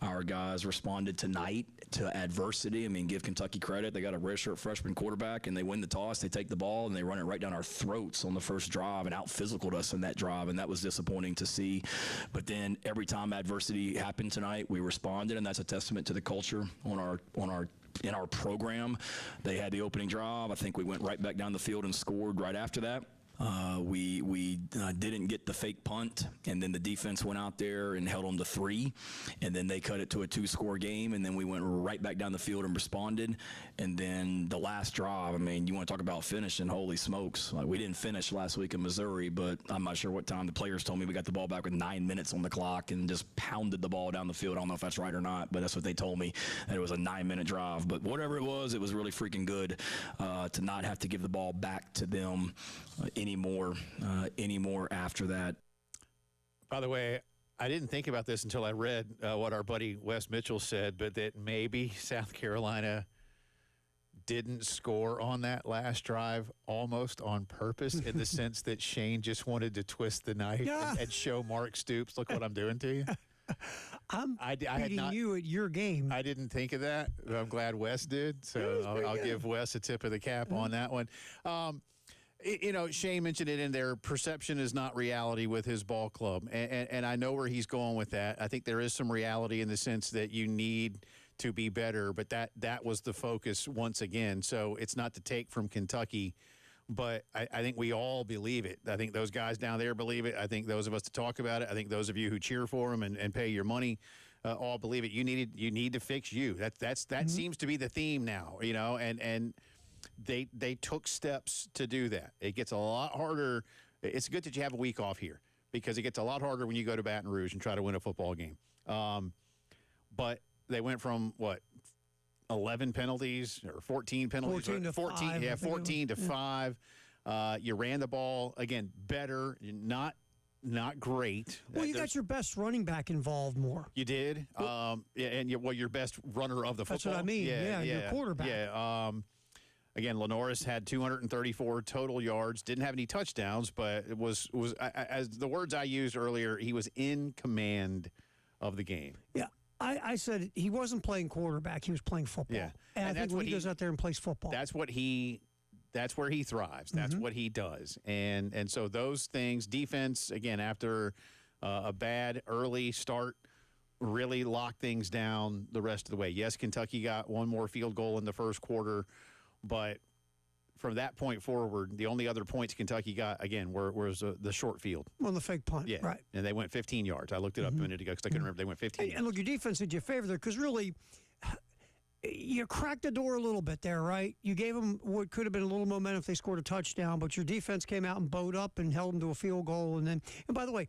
Our guys responded tonight to adversity. I mean, give Kentucky credit. They got a redshirt freshman quarterback, and they win the toss. They take the ball, and they run it right down our throats on the first drive and out-physicaled us in that drive, and that was disappointing to see. But then every time adversity happened tonight, we responded, and that's a testament to the culture in our program. They had the opening drive. I think we went right back down the field and scored right after that. We didn't get the fake punt, and then the defense went out there and held them to 3, and then they cut it to a 2-score game, and then we went right back down the field and responded. And then the last drive, I mean, you want to talk about finishing, holy smokes. Like, we didn't finish last week in Missouri, but I'm not sure what time the players told me we got the ball back with 9 minutes on the clock and just pounded the ball down the field. I don't know if that's right or not, but that's what they told me, that it was a 9-minute drive. But whatever it was really freaking good to not have to give the ball back to them anymore after that. By the way, I didn't think about this until I read what our buddy Wes Mitchell said, but that maybe South Carolina didn't score on that last drive almost on purpose, in the sense that Shane just wanted to twist the knife and show Mark Stoops, look what I'm doing to you. I'm beating you at your game. I didn't think of that, but I'm glad Wes did, so I'll give Wes a tip of the cap on that one. Shane mentioned it in there. Perception is not reality with his ball club, and I know where he's going with that. I think there is some reality in the sense that you need to be better, but that was the focus once again. So it's not to take from Kentucky, but I think we all believe it. I think those guys down there believe it. I think those of us to talk about it. I think those of you who cheer for them and pay your money all believe it. You need to fix you. That seems to be the theme now. And they took steps to do that. It gets a lot harder. It's good that you have a week off here, because it gets a lot harder when you go to Baton Rouge and try to win a football game. But they went from 11 penalties or 14 penalties. 14 to 5. Yeah, 14 to 5. You ran the ball again better, not great. Well, you got your best running back involved more. You did. And your best runner of the football. That's what I mean. Yeah, your quarterback. Yeah. Again, Lenoris had 234 total yards, didn't have any touchdowns, but it was as the words I used earlier, he was in command of the game. Yeah, I said he wasn't playing quarterback; he was playing football. Yeah, and I think when he goes out there and plays football, that's where he thrives. That's what he does, and so those things, defense again after a bad early start, really locked things down the rest of the way. Yes, Kentucky got one more field goal in the first quarter. But from that point forward, the only other points Kentucky got, again, was the short field. On the fake punt, yeah. Right. And they went 15 yards. I looked it up a minute ago because I couldn't remember. They went 15 yards. And look, your defense did you a favor there, because really you cracked the door a little bit there, right? You gave them what could have been a little momentum if they scored a touchdown, but your defense came out and bowed up and held them to a field goal. And by the way,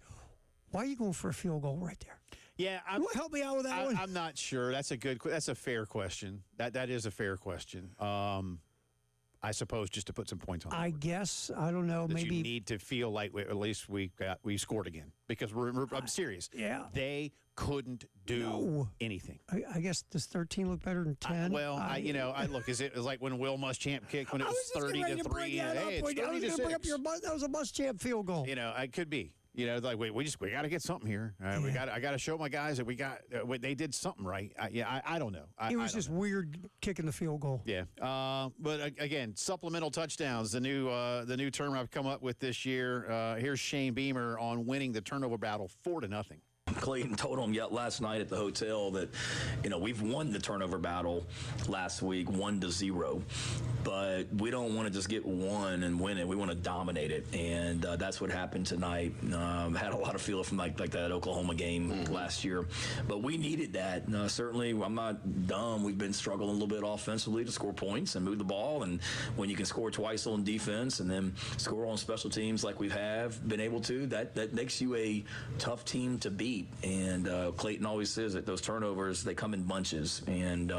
why are you going for a field goal right there? Yeah, help me out with that one. I'm not sure. That's a fair question. That is a fair question. I suppose, just to put some points on the I board. guess. I don't know. That Maybe you need to feel like at least we scored again, because I'm serious. Yeah. They couldn't do anything. I guess does 13 look better than 10? I look. Is it was like when Will Muschamp kicked when it was 30-3? Hey, it's 30-6. That was a Muschamp field goal. It could be. Like we got to get something here. I got to show my guys that we got. They did something right. I don't know. It was just weird kicking the field goal. Yeah. But again, supplemental touchdowns. The new term I've come up with this year. Here's Shane Beamer on winning the turnover battle 4-0. Clayton told him yet last night at the hotel that, we've won the turnover battle last week 1-0, but we don't want to just get one and win it. We want to dominate it, and that's what happened tonight. Had a lot of feel from like that Oklahoma game last year, but we needed that. Certainly, I'm not dumb. We've been struggling a little bit offensively to score points and move the ball, and when you can score twice on defense and then score on special teams like we have been able to, that makes you a tough team to beat. And Clayton always says that those turnovers, they come in bunches. And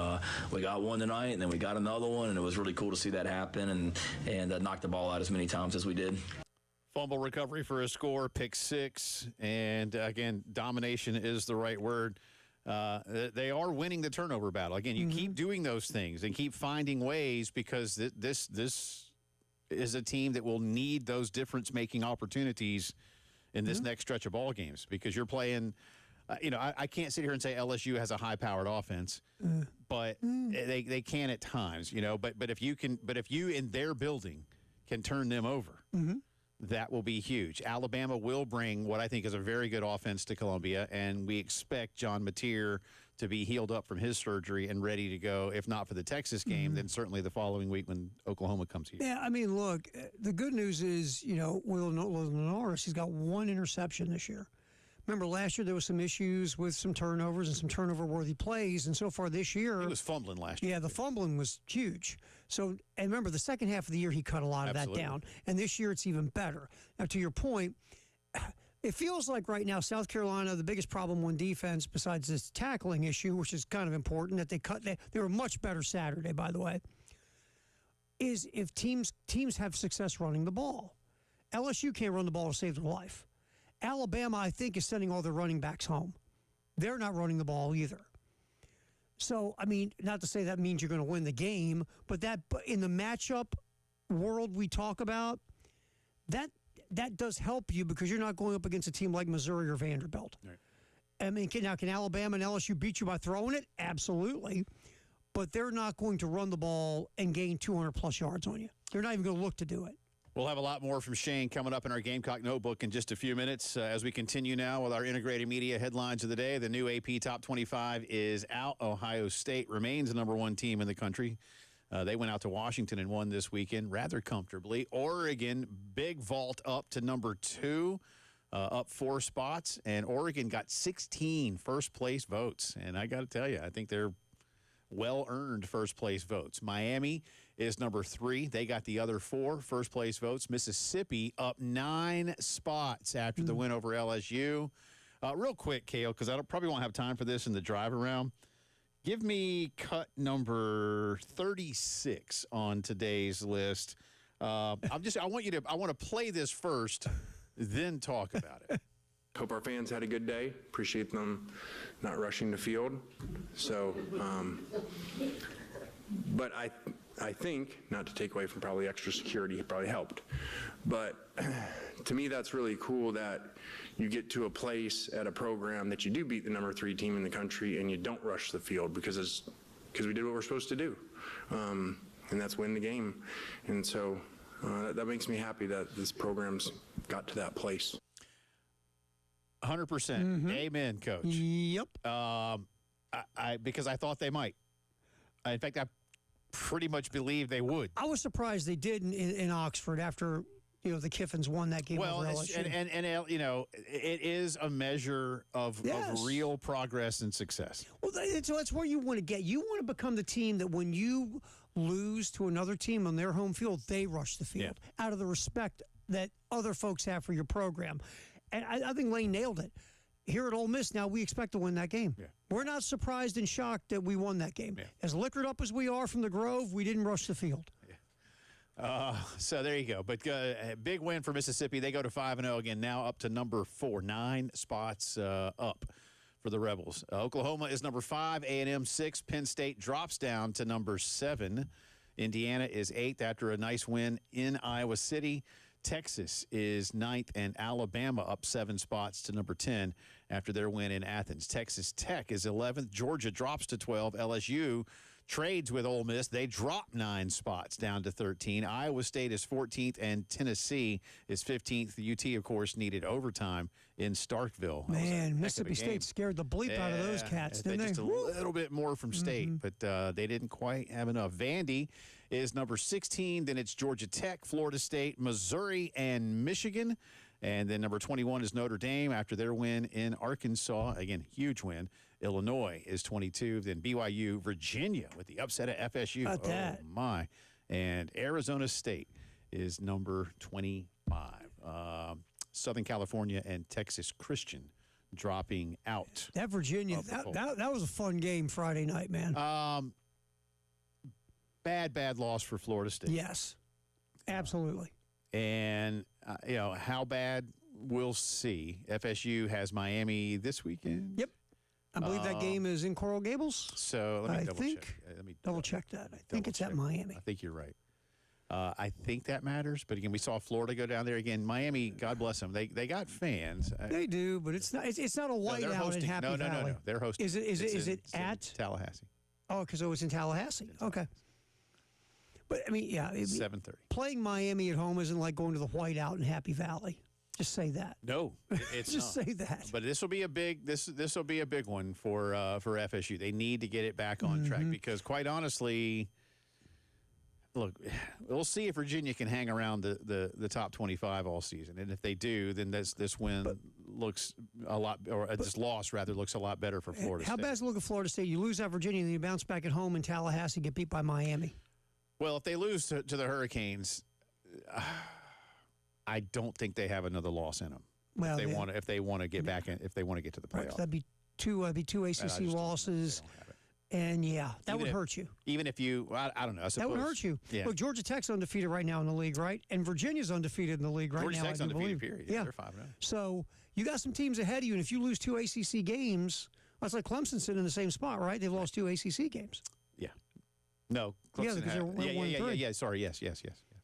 we got one tonight, and then we got another one, and it was really cool to see that happen and knock the ball out as many times as we did. Fumble recovery for a score, pick 6, and again, domination is the right word. They are winning the turnover battle. Again, you keep doing those things and keep finding ways, because this is a team that will need those difference-making opportunities in this next stretch of ball games, because you're playing. I can't sit here and say LSU has a high-powered offense, but they can at times. But if you in their building can turn them over, that will be huge. Alabama will bring what I think is a very good offense to Columbia, and we expect John Mateer to be healed up from his surgery and ready to go, if not for the Texas game, then certainly the following week when Oklahoma comes here. Yeah, I mean, look, the good news is, Will Norris, he's got 1 interception this year. Remember, last year there was some issues with some turnovers and some turnover-worthy plays, and so far this year... He was fumbling last year. Yeah, the fumbling was huge. So, and remember, the second half of the year he cut a lot of that down, and this year it's even better. Now, to your point... It feels like right now, South Carolina, the biggest problem on defense, besides this tackling issue, which is kind of important, that they were much better Saturday, by the way, is if teams have success running the ball. LSU can't run the ball to save their life. Alabama, I think, is sending all their running backs home. They're not running the ball either. So, I mean, not to say that means you're going to win the game, but in the matchup world we talk about, that does help you, because you're not going up against a team like Missouri or Vanderbilt. Right. I mean, can Alabama and LSU beat you by throwing it? Absolutely. But they're not going to run the ball and gain 200-plus yards on you. They're not even going to look to do it. We'll have a lot more from Shane coming up in our Gamecock Notebook in just a few minutes. As we continue now with our integrated media headlines of the day, the new AP Top 25 is out. Ohio State remains the number 1 team in the country. They went out to Washington and won this weekend rather comfortably. Oregon, big vault up to number 2, up 4 spots. And Oregon got 16 first-place votes. And I got to tell you, I think they're well-earned first-place votes. Miami is number 3. They got the other 4 first-place votes. Mississippi up 9 spots after the win over LSU. Real quick, Cale, because I probably won't have time for this in the drive-around. Give me cut number 36 on today's list. I want to play this first, then talk about it. Hope our fans had a good day. Appreciate them not rushing the field. So, but I think, not to take away from probably extra security, it probably helped. But to me, that's really cool that you get to a place at a program that you do beat the number 3 team in the country and you don't rush the field because we did what we're supposed to do. And that's win the game. And so that makes me happy that this program's got to that place. 100%. Amen, Coach. Yep. Because I thought they might. In fact, I pretty much believed they would. I was surprised they did in Oxford after the Kiffins won that game. Well, over LSU. and it is a measure of real progress and success. Well, that's where you want to get. You want to become the team that when you lose to another team on their home field, they rush the field out of the respect that other folks have for your program. And I think Lane nailed it. Here at Ole Miss, now we expect to win that game. Yeah. We're not surprised and shocked that we won that game. Yeah. As liquored up as we are from the Grove, we didn't rush the field. So there you go. But a big win for Mississippi. They go to 5-0 again, now up to number 4, 9 spots up for the Rebels. Oklahoma is number 5, A&M 6. Penn State drops down to number 7. Indiana is 8th after a nice win in Iowa City. Texas is 9th, and Alabama up 7 spots to number 10 after their win in Athens. Texas Tech is 11th. Georgia drops to 12. LSU trades with Ole Miss. They drop 9 spots down to 13. Iowa State is 14th, and Tennessee is 15th. The UT, of course, needed overtime in Starkville. Man, Mississippi State scared the bleep out of those cats, didn't they? Just a little bit more from State, but they didn't quite have enough. Vandy is number 16. Then it's Georgia Tech, Florida State, Missouri, and Michigan. And then number 21 is Notre Dame after their win in Arkansas. Again, huge win. Illinois is 22. Then BYU, Virginia with the upset of FSU. About that. My. And Arizona State is number 25. Southern California and Texas Christian dropping out. That Virginia, that was a fun game Friday night, man. Bad loss for Florida State. Yes, absolutely. And, how bad, we'll see. FSU has Miami this weekend. Yep. I believe that game is in Coral Gables. So let me double check that. I think it's at Miami. I think you're right. I think that matters. But, again, we saw Florida go down there. Again, Miami, God bless them. They got fans. They do, but it's not a whiteout in Happy Valley. No. They're hosting. Is it at Tallahassee? Oh, because it's in Tallahassee. Okay. But, I mean, yeah. 7:30. Playing Miami at home isn't like going to the whiteout in Happy Valley. Just say that. No, it's just not. say that. But this will be a big one for FSU. They need to get it back on track because, quite honestly, look, we'll see if Virginia can hang around the top 25 all season, and if they do, then this win looks a lot, or this loss rather looks a lot better for Florida State. How bad's the look at Florida State? You lose at Virginia, then you bounce back at home in Tallahassee, get beat by Miami. Well, if they lose to the Hurricanes, I don't think they have another loss in them. Well, if they want to get back in, if they want to get to the playoffs, that'd be two ACC losses, and that would hurt you. Even if you, I don't know, I suppose that would hurt you. Yeah. Look, Georgia Tech's undefeated right now in the league, right? And Virginia's undefeated in the league right now. Georgia Tech's undefeated. Period. Yeah, they're 5-0. So you got some teams ahead of you, and if you lose 2 ACC games, that's like Clemson sitting in the same spot, right? They've lost 2 ACC games. Yeah. No, Clemson because they're 1-3. Yeah. Sorry, yes.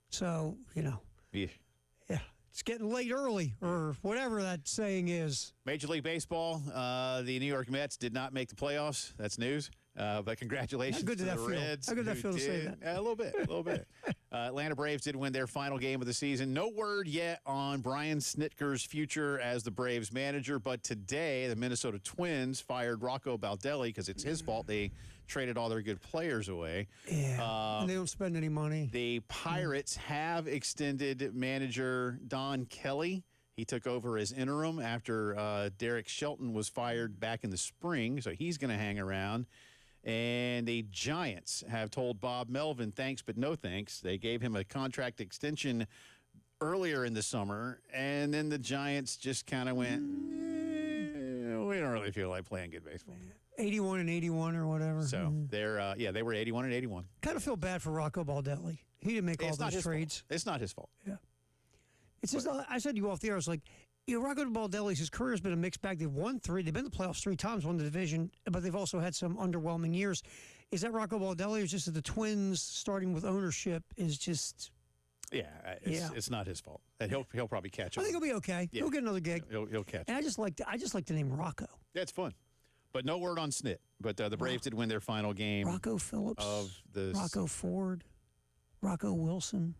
So Yeah. It's getting late early, or whatever that saying is. Major League Baseball, the New York Mets did not make the playoffs. That's news. But congratulations to the Reds. How good did that feel to say that? A little bit. Atlanta Braves did win their final game of the season. No word yet on Brian Snitker's future as the Braves manager, but today the Minnesota Twins fired Rocco Baldelli because it's his fault. They traded all their good players away. Yeah, and they don't spend any money. The Pirates have extended manager Don Kelly. He took over as interim after Derek Shelton was fired back in the spring, so he's going to hang around. And the Giants have told Bob Melvin thanks, but no thanks. They gave him a contract extension earlier in the summer, and then the Giants just kind of went, we don't really feel like playing good baseball. 81 and 81 or whatever. So they're they were 81 and 81. Kind of feel bad for Rocco Baldelli. He didn't make all those trades. It's not his fault. Yeah. It's just, I said to you off the air, I was like, Rocco Baldelli, his career has been a mixed bag. They've won 3. They've been to the playoffs 3 times, won the division, but they've also had some underwhelming years. Is that Rocco Baldelli, or just that the Twins, starting with ownership, is just... Yeah, it's not his fault. And he'll probably catch up. I think he'll be okay. Yeah. He'll get another gig. He'll catch. And I just like the name Rocco. Yeah, it's fun. But no word on Snit. But the Braves did win their final game. Rocco Phillips, Rocco Ford, Rocco Wilson.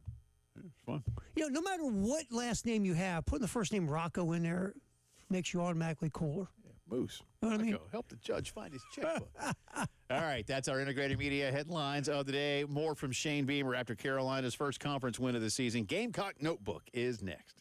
It's fun. No matter what last name you have, putting the first name Rocco in there makes you automatically cooler. Yeah, Moose. You know what I mean? Help the judge find his checkbook. All right, that's our integrated media headlines of the day. More from Shane Beamer after Carolina's first conference win of the season. Gamecock Notebook is next.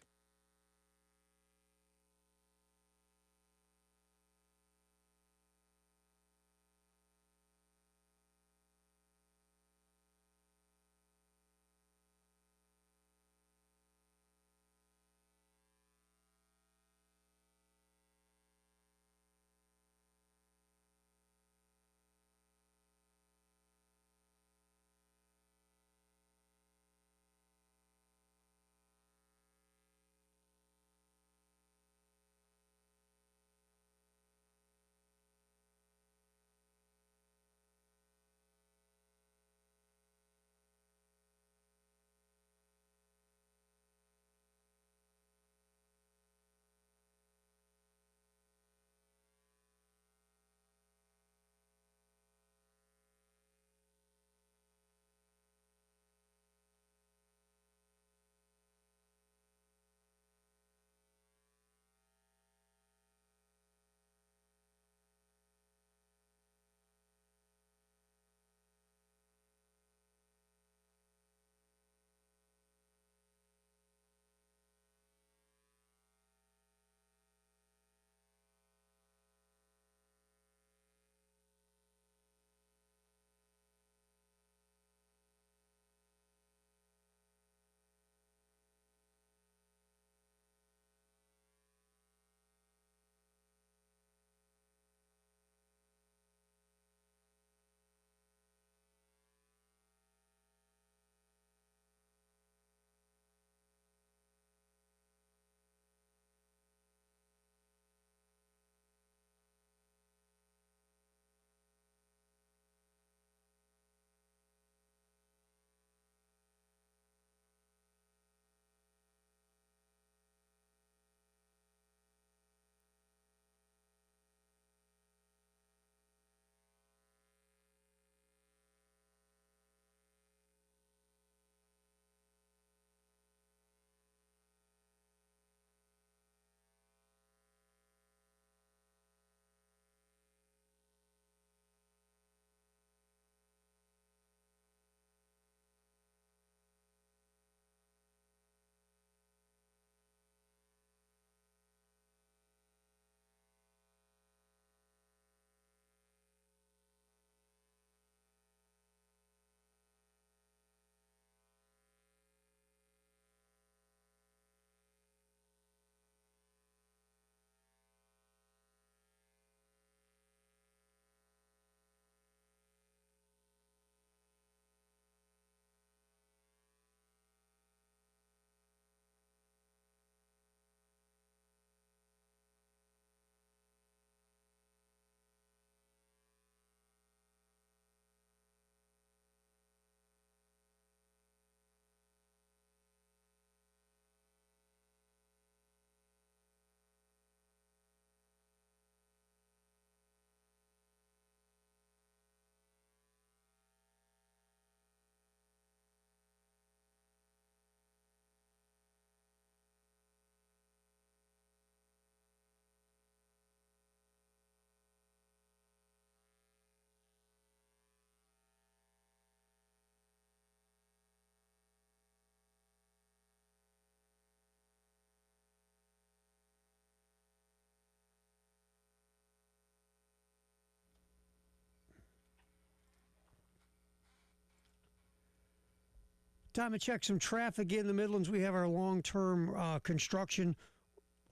Time to check some traffic in the Midlands. We have our long-term construction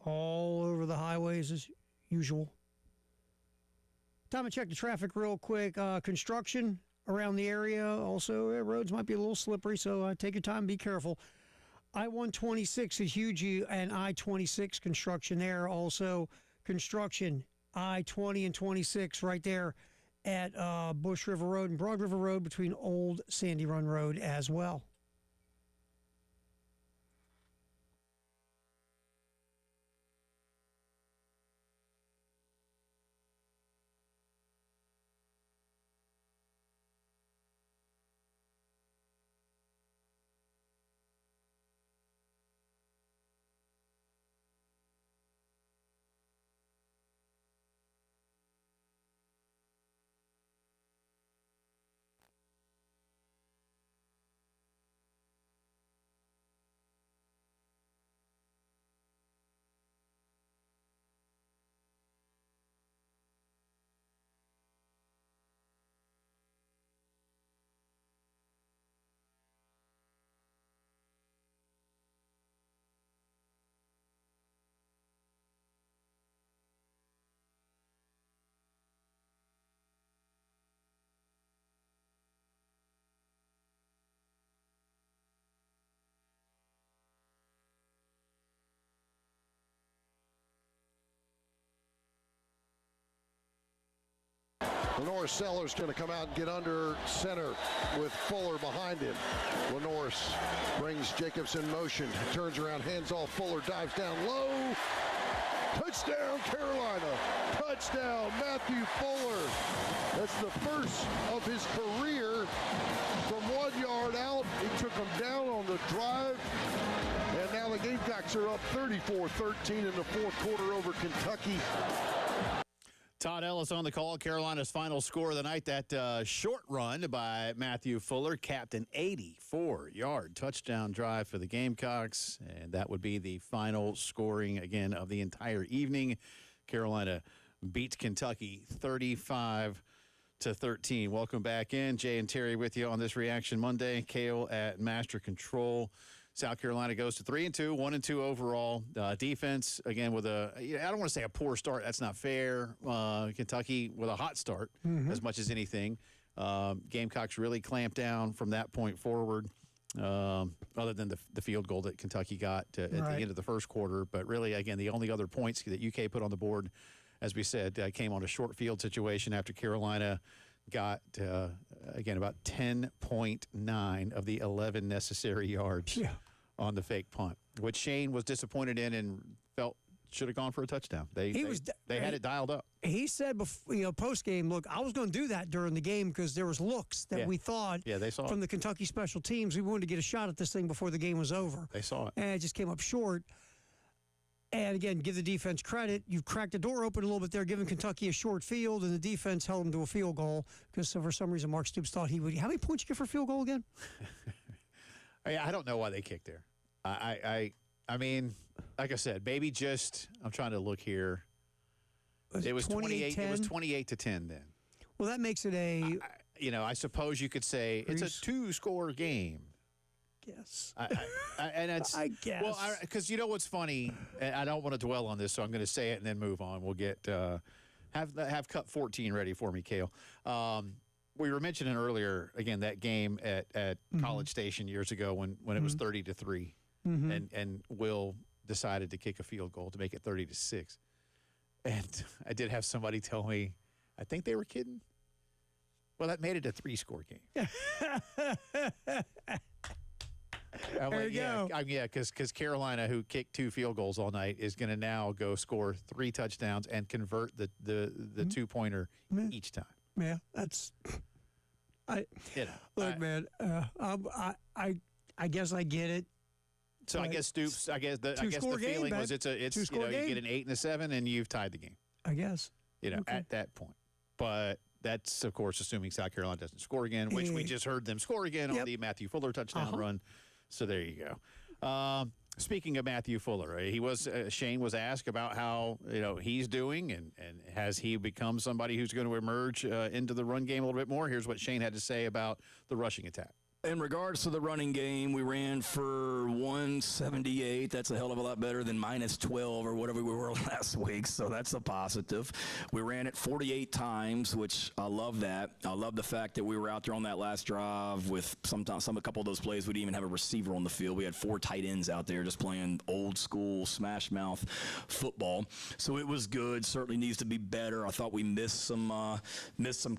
all over the highways as usual. Time to check the traffic real quick. Construction around the area. Also, roads might be a little slippery, so take your time. Be careful. I-126 is huge, and I-26 construction there. Also, construction I-20 and 26 right there at Bush River Road and Broad River Road between Old Sandy Run Road as well. Lenore's Seller's going to come out and get under center with Fuller behind him. Lenore's brings Jacobs in motion, turns around, hands off Fuller, dives down low. Touchdown, Carolina. Touchdown, Matthew Fuller. That's the first of his career from 1 yard out. He took him down on the drive. And now the Gamecocks are up 34-13 in the fourth quarter over Kentucky. Todd Ellis on the call. Carolina's final score of the night. That short run by Matthew Fuller capped an 84-yard touchdown drive for the Gamecocks, and that would be the final scoring, again, of the entire evening. Carolina beats Kentucky 35-13. Welcome back in. Jay and Terry with you on this Reaction Monday. Kale at Master Control. South Carolina goes to 3-2, 1-2 overall. Defense, again, with I don't want to say a poor start. That's not fair. Kentucky with a hot start as much as anything. Gamecocks really clamped down from that point forward, other than the field goal that Kentucky got at the end of the first quarter. But really, again, the only other points that UK put on the board, as we said, came on a short field situation after Carolina got, again, about 10.9 of the 11 necessary yards on the fake punt, which Shane was disappointed in and felt should have gone for a touchdown. They had it dialed up. He said, before, post-game, look, I was going to do that during the game because there was looks that we thought they saw from the Kentucky special teams. We wanted to get a shot at this thing before the game was over. They saw it. And it just came up short. And, again, give the defense credit. You've cracked the door open a little bit there, giving Kentucky a short field, and the defense held them to a field goal because for some reason Mark Stoops thought he would. How many points you get for a field goal again? I don't know why they kicked there. I mean, like I said, maybe just – I'm trying to look here. It was 28. It was 28-10 then. Well, that makes it a – I suppose you could say it's a two-score game. Yes. I guess. Well, because you know what's funny, and I don't want to dwell on this, so I'm going to say it and then move on. We'll get have cut 14 ready for me, Kale. We were mentioning earlier again that game at College Station years ago when it was 30-3, and Will decided to kick a field goal to make it 30-6, and I did have somebody tell me, I think they were kidding. Well, that made it a 3-score game. There you go. Because Carolina, who kicked 2 field goals all night, is going to now go score 3 touchdowns and convert the 2-pointer each time. Yeah, that's. Look, man. I guess I get it. So I guess Stoops. I guess the feeling was it's you get an 8 and a 7 and you've tied the game. I guess. At that point, but. That's, of course, assuming South Carolina doesn't score again, which we just heard them score again on the Matthew Fuller touchdown run. So there you go. Speaking of Matthew Fuller, Shane was asked about how he's doing and has he become somebody who's going to emerge into the run game a little bit more. Here's what Shane had to say about the rushing attack. In regards to the running game, we ran for 178. That's a hell of a lot better than -12 or whatever we were last week, so that's a positive. We ran it 48 times, which I love that. I love the fact that we were out there on that last drive with a couple of those plays. We didn't even have a receiver on the field. We had 4 tight ends out there just playing old school smash mouth football. So it was good. Certainly needs to be better. I thought we missed some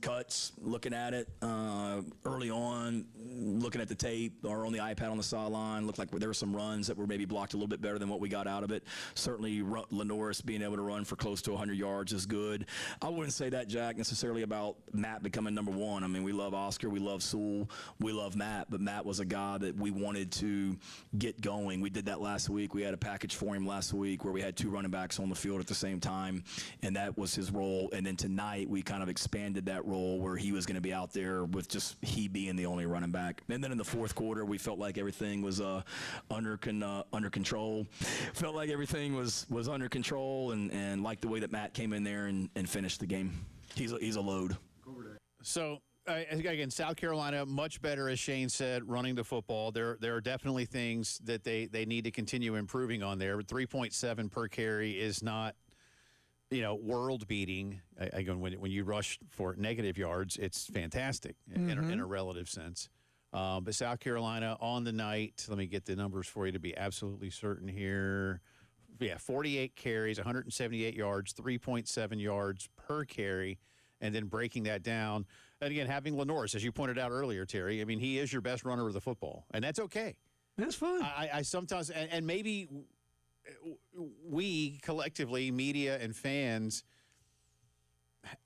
cuts looking at it early on. Looking at the tape or on the iPad on the sideline, looked like there were some runs that were maybe blocked a little bit better than what we got out of it. Certainly, Lenoris being able to run for close to 100 yards is good. I wouldn't say that, Jack, necessarily about Matt becoming number 1. I mean, we love Oscar, we love Sewell, we love Matt, but Matt was a guy that we wanted to get going. We did that last week. We had a package for him last week where we had 2 running backs on the field at the same time, and that was his role. And then tonight, we kind of expanded that role where he was going to be out there with just he being the only running back. And then in the fourth quarter, we felt like everything was under control. Felt like everything was under control, and liked the way that Matt came in there and finished the game. He's a load. So, again, South Carolina, much better, as Shane said, running the football. There are definitely things that they need to continue improving on there. 3.7 per carry is not, world beating. Again, when you rush for negative yards, it's fantastic in a relative sense. But South Carolina on the night, let me get the numbers for you to be absolutely certain here. Yeah, 48 carries, 178 yards, 3.7 yards per carry, and then breaking that down. And again, having Lenoris, as you pointed out earlier, Terry, I mean, he is your best runner of the football, and that's okay. That's fine. I sometimes, and maybe we collectively, media and fans,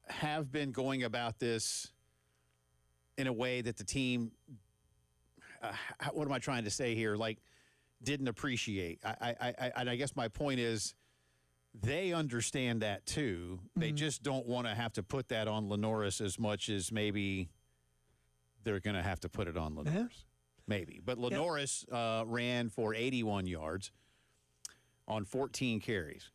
have been going about this in a way that the team, what am I trying to say here? Like, didn't appreciate. And I guess my point is, they understand that too. They just don't want to have to put that on Lenoris as much as maybe they're going to have to put it on Lenoris. Yeah. Maybe. But Lenoris ran for 81 yards on 14 carries.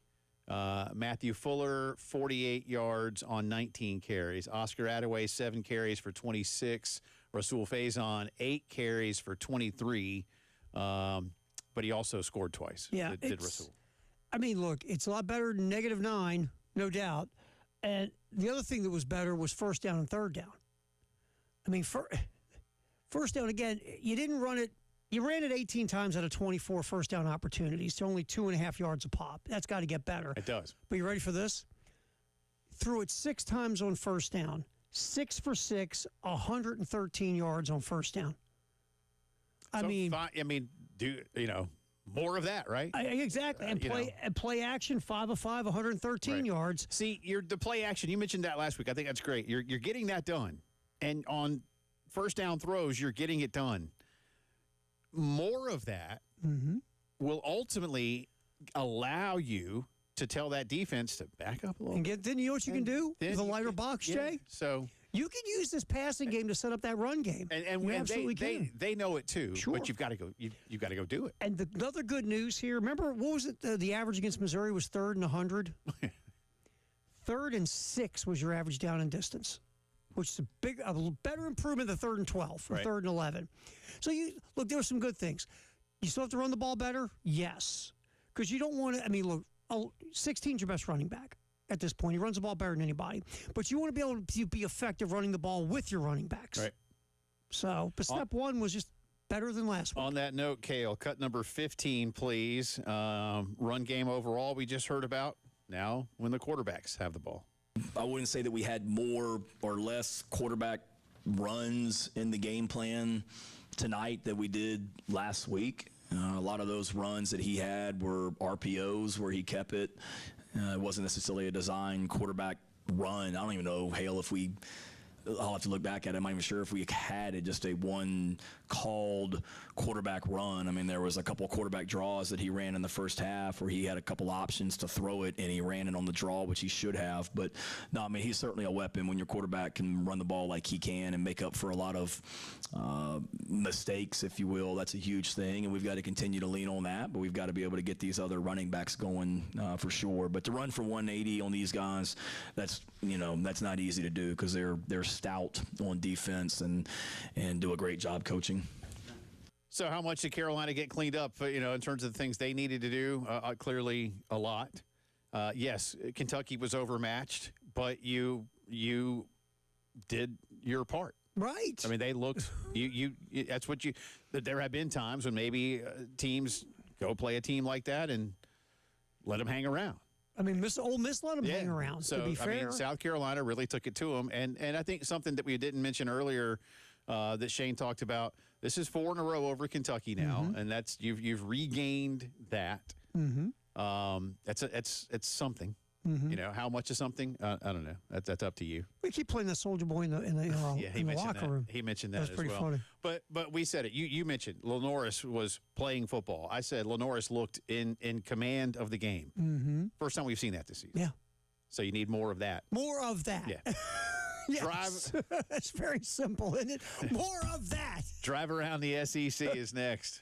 Matthew Fuller, 48 yards on 19 carries. Oscar Attaway, 7 carries for 26. Rasul Faison, 8 carries for 23. But he also scored twice. Yeah, did Rasul. I mean, look, it's a lot better than -9, no doubt. And the other thing that was better was first down and third down. I mean, first down, again, you didn't run it. You ran it 18 times out of 24 first down opportunities to only 2.5 yards a pop. That's got to get better. It does. But you ready for this? Threw it 6 times on first down. 6 for 6, 113 yards on first down. I mean, more of that, right? Exactly. And play action, 5 of 5, 113 yards. See, the play action, you mentioned that last week. I think that's great. You're getting that done. And on first down throws, you're getting it done. More of that will ultimately allow you to tell that defense to back up a little. And then you know what you can do with a lighter box, Jay? So you can use this passing game to set up that run game. And you absolutely can. They know it too. Sure. But you've got to go. You've got to go do it. And the other good news here. Remember, what was it? The average against Missouri was 3rd and 100. 3rd and 6 was your average down and distance, which is a better improvement than 3rd and 12 or 3rd and 11. So look, there were some good things. You still have to run the ball better, yes, because you don't want to. I mean, look, 16's your best running back at this point. He runs the ball better than anybody. But you want to be able to be effective running the ball with your running backs. Right. So, but step 1 was just better than last week. On that note, Cale, cut number 15, please. Run game overall we just heard about. Now when the quarterbacks have the ball. I wouldn't say that we had more or less quarterback runs in the game plan tonight that we did last week. A lot of those runs that he had were RPOs where he kept it. It wasn't necessarily a design quarterback run. I don't even know, Hale, if I'll have to look back at it. I'm not even sure if we had just a one called quarterback run. I mean, there was a couple of quarterback draws that he ran in the first half where he had a couple options to throw it, and he ran it on the draw, which he should have. But, no, I mean, he's certainly a weapon when your quarterback can run the ball like he can and make up for a lot of mistakes, if you will. That's a huge thing, and we've got to continue to lean on that, but we've got to be able to get these other running backs going for sure. But to run for 180 on these guys, that's not easy to do because they're stout on defense and do a great job coaching. So how much did Carolina get cleaned up, in terms of the things they needed to do? Clearly a lot. Yes, Kentucky was overmatched, but you did your part. Right. I mean, they looked. That's what you. There have been times when maybe teams go play a team like that and let them hang around. I mean, Ole Miss let them hang around. So to be fair, I mean, South Carolina really took it to them, and I think something that we didn't mention earlier that Shane talked about. This is 4 in a row over Kentucky now, and that's you've regained that. It's something. How much is something? I don't know. That's up to you. we keep playing the Soldier Boy in the locker room. He mentioned that That's as pretty well. funny. But we said it. You mentioned Lenoris was playing football. I said Lenoris looked in command of the game. First time we've seen that this season. Yeah. So you need more of that. More of that. Yeah. Yes. That's very simple, isn't it? More of that. Drive around the SEC is next.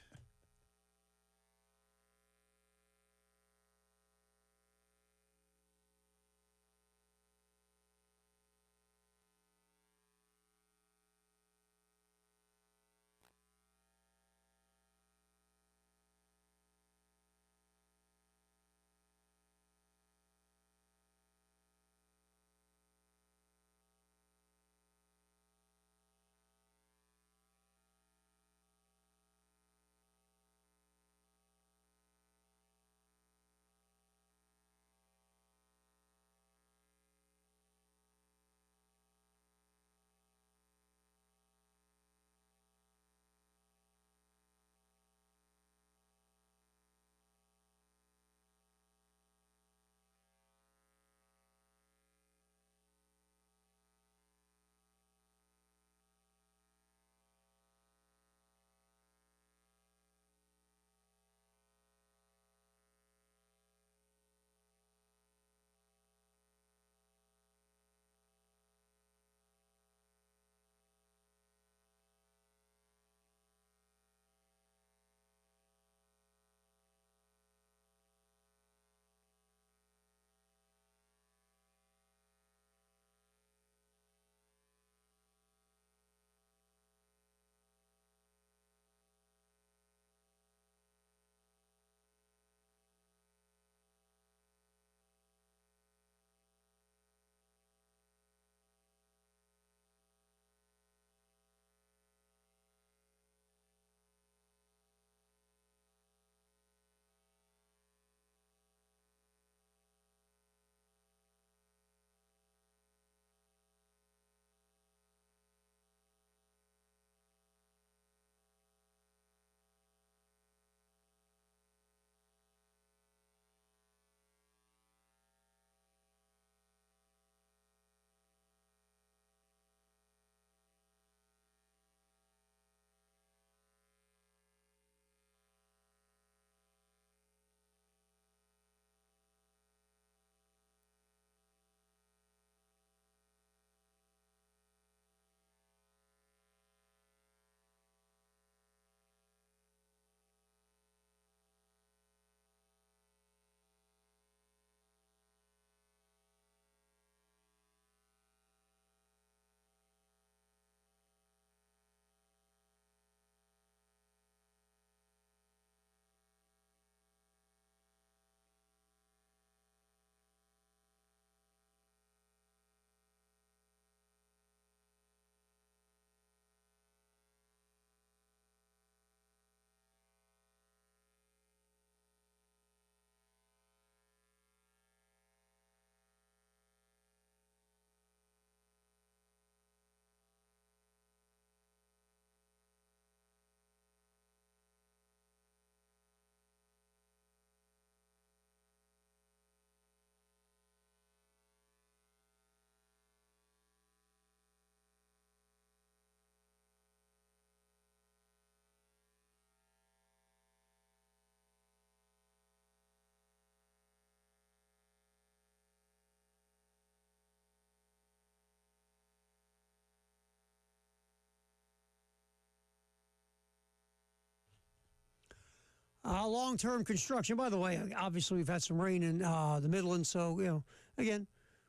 Long-term construction. By the way, obviously we've had some rain in the Midlands, so again,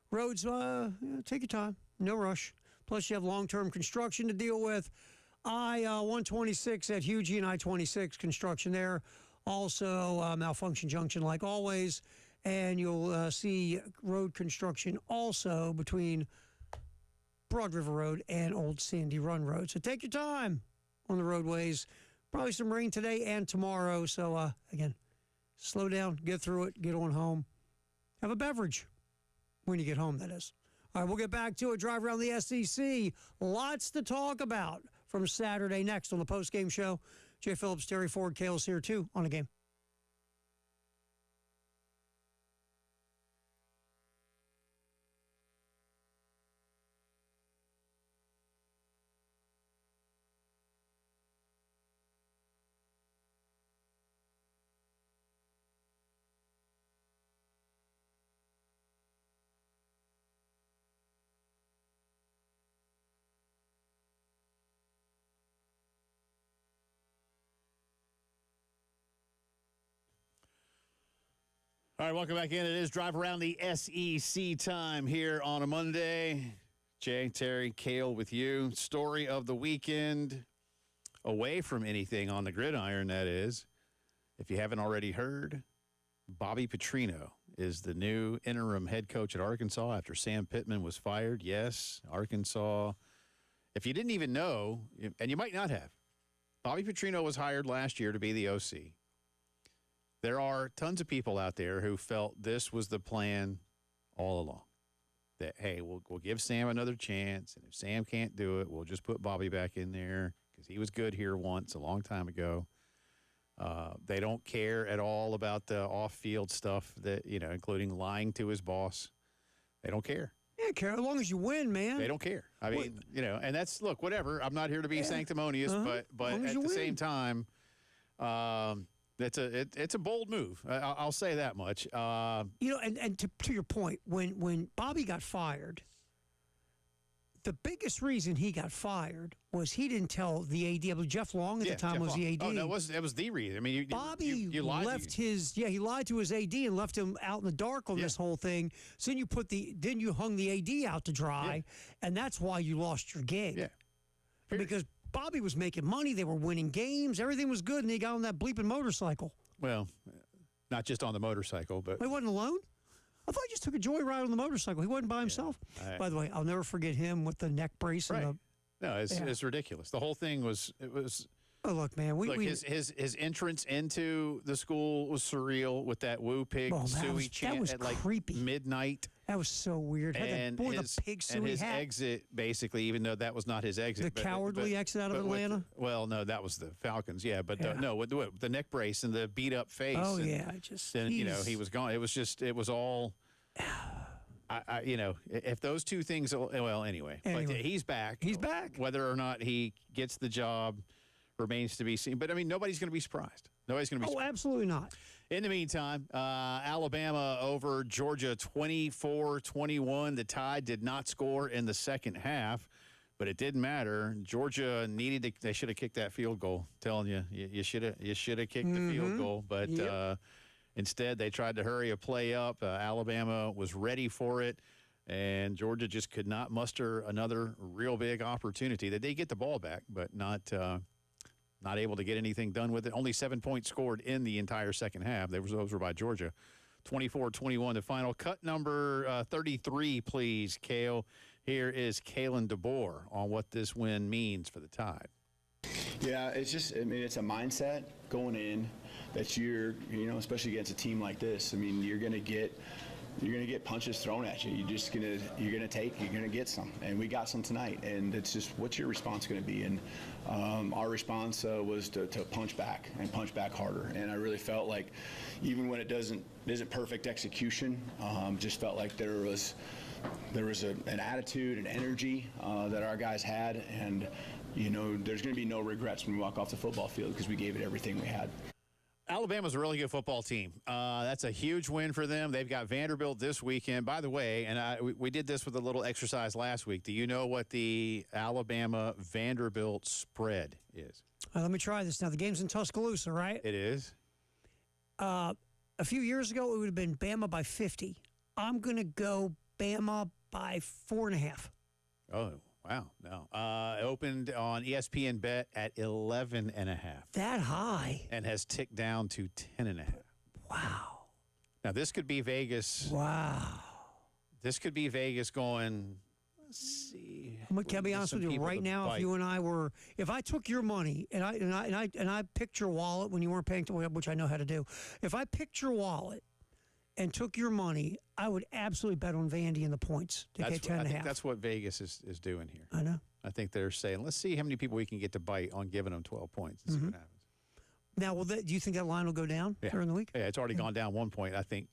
roads. Take your time, no rush. Plus, you have long-term construction to deal with. I-126 at Hugie and I-26 construction there. Also, Malfunction Junction, like always. And you'll see road construction also between Broad River Road and Old Sandy Run Road. So take your time on the roadways. Probably some rain today and tomorrow. So, again, slow down, get through it, get on home. Have a beverage when you get home, that is. All right, we'll get back to it. Drive around the SEC. Lots to talk about from Saturday next on the Postgame Show. Jay Phillips, Terry Ford, Kale's here, too, on the game. All right, welcome back in. It is Drive Around the SEC time here on a Monday. Jay, Terry, Kale with you. Story of the weekend, away from anything on the gridiron, that is. If you haven't already heard, Bobby Petrino is the new interim head coach at Arkansas after Sam Pittman was fired. Yes, Arkansas. If you didn't even know, and you might not have, Bobby Petrino was hired last year to be the OC. There are tons of people out there who felt this was the plan all along. That, hey, we'll give Sam another chance, and if Sam can't do it, we'll just put Bobby back in there because he was good here once a long time ago. They don't care at all about the off-field stuff that, including lying to his boss. They don't care. Yeah, care as long as you win, man. They don't care. I mean, and that's, look, whatever. I'm not here to be sanctimonious, but at the same time, it's a bold move. I'll say that much. And to your point, when Bobby got fired, the biggest reason he got fired was he didn't tell the AD. I believe Jeff Long at the time was the AD. Oh, that was the reason. I mean, Bobby you lied left he lied to his AD and left him out in the dark on this whole thing. So then you hung the AD out to dry, and that's why you lost your gig. Yeah, because Bobby was making money. They were winning games. Everything was good, and he got on that bleeping motorcycle. Well, not just on the motorcycle, but he wasn't alone. I thought he just took a joyride on the motorcycle. He wasn't by himself. By the way, I'll never forget him with the neck brace. Right. And it's ridiculous. The whole thing was. Oh, look, man. His entrance into the school was surreal with that Woo Pig Suey chant at creepy. Midnight. That was so weird. And the pig suey his hat. exit, basically, even though that was not his exit. The cowardly exit out of Atlanta? No, that was the Falcons, with the neck brace and the beat-up face. Oh, and, he was gone. It was all... if those two things, anyway. But he's back. He's back. Whether or not he gets the job remains to be seen. But, nobody's going to be surprised. Nobody's going to be surprised. Oh, absolutely not. In the meantime, Alabama over Georgia 24-21. The Tide did not score in the second half, but it didn't matter. Georgia they should have kicked that field goal. I'm telling you, you should have kicked the field goal, but instead they tried to hurry a play up. Alabama was ready for it, and Georgia just could not muster another real big opportunity. They did get the ball back, but not able to get anything done with it. Only 7 points scored in the entire second half. Those were by Georgia. 24-21 the final. Cut number 33, please, Kale. Here is Kalen DeBoer on what this win means for the Tide. Yeah, it's a mindset going in that you're, especially against a team like this. I mean, you're going to get punches thrown at you. You're gonna get some, and we got some tonight. And it's just, what's your response going to be? And our response was to punch back and punch back harder. And I really felt like, even when it isn't perfect execution, just felt like there was an attitude and energy that our guys had, and there's going to be no regrets when we walk off the football field because we gave it everything we had. Alabama's a really good football team. That's a huge win for them. They've got Vanderbilt this weekend. By the way, and we did this with a little exercise last week. Do you know what the Alabama-Vanderbilt spread is? Let me try this now. The game's in Tuscaloosa, right? It is. A few years ago, it would have been Bama by 50. I'm going to go Bama by 4.5. Oh, Wow. No. Opened on ESPN Bet at 11.5. That high? And has ticked down to 10.5. Wow. Now, this could be Vegas. Wow. This could be Vegas going, let's see. Can I be honest with you right now? If you and I were, if I took your money and I picked your wallet when you weren't paying, which I know how to do. If I picked your wallet and took your money, I would absolutely bet on Vandy in the points to get 10.5. I think that's what Vegas is doing here. I know. I think they're saying, let's see how many people we can get to bite on giving them 12 points and see what happens. Now, do you think that line will go down during the week? Yeah, it's already gone down 1 point. I think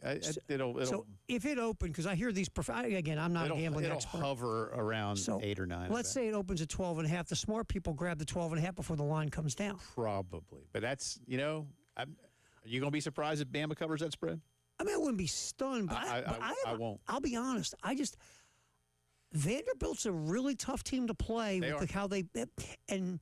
it'll. So if it opened, because I hear these, again, I'm not a gambling expert. It'll hover around 8 or 9. Let's say it opens at 12.5. The smart people grab the 12.5 before the line comes down. Probably, but that's are you going to be surprised if Bama covers that spread? I mean, I wouldn't be stunned, but I won't. I'll be honest. Vanderbilt's a really tough team to play with how they and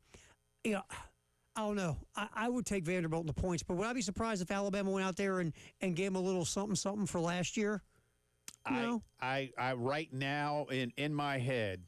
I don't know. I would take Vanderbilt in the points, but would I be surprised if Alabama went out there and gave them a little something for last year? I right now in my head,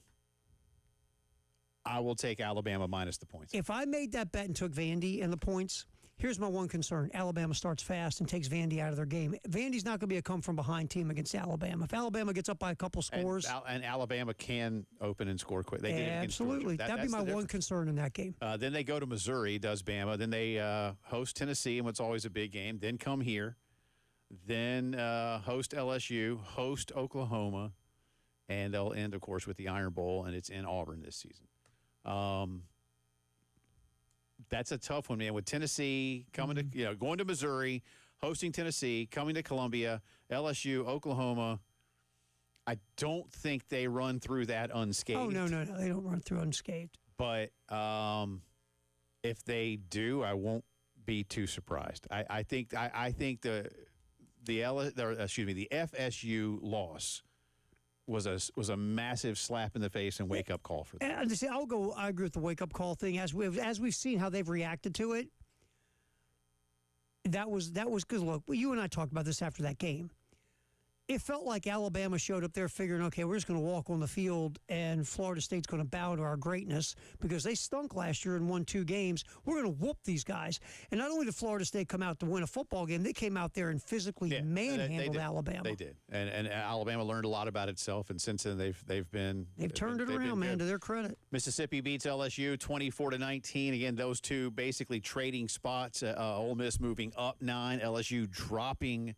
I will take Alabama minus the points. If I made that bet and took Vandy and the points, here's my one concern. Alabama starts fast and takes Vandy out of their game. Vandy's not going to be a come-from-behind team against Alabama. If Alabama gets up by a couple scores. And Alabama can open and score quick. They did it against Georgia. Absolutely. That'd be my one concern in that game. Then they go to Missouri, does Bama. Then they host Tennessee, and what's always a big game. Then come here. Then host LSU, host Oklahoma. And they'll end, of course, with the Iron Bowl, and it's in Auburn this season. That's a tough one, man. With Tennessee coming to, going to Missouri, hosting Tennessee, coming to Columbia, LSU, Oklahoma. I don't think they run through that unscathed. Oh, no. They don't run through unscathed. But if they do, I won't be too surprised. I think the FSU loss was a massive slap in the face and wake up call for them. And I agree with the wake up call thing. As we've seen how they've reacted to it, that was because look, you and I talked about this after that game. It felt like Alabama showed up there figuring, okay, we're just going to walk on the field and Florida State's going to bow to our greatness because they stunk last year and won 2 games. We're going to whoop these guys. And not only did Florida State come out to win a football game, they came out there and physically manhandled Alabama. They did. And Alabama learned a lot about itself, and since then they've turned it around, man, to their credit. Mississippi beats LSU 24-19. Again, those two basically trading spots. Ole Miss moving up 9, LSU dropping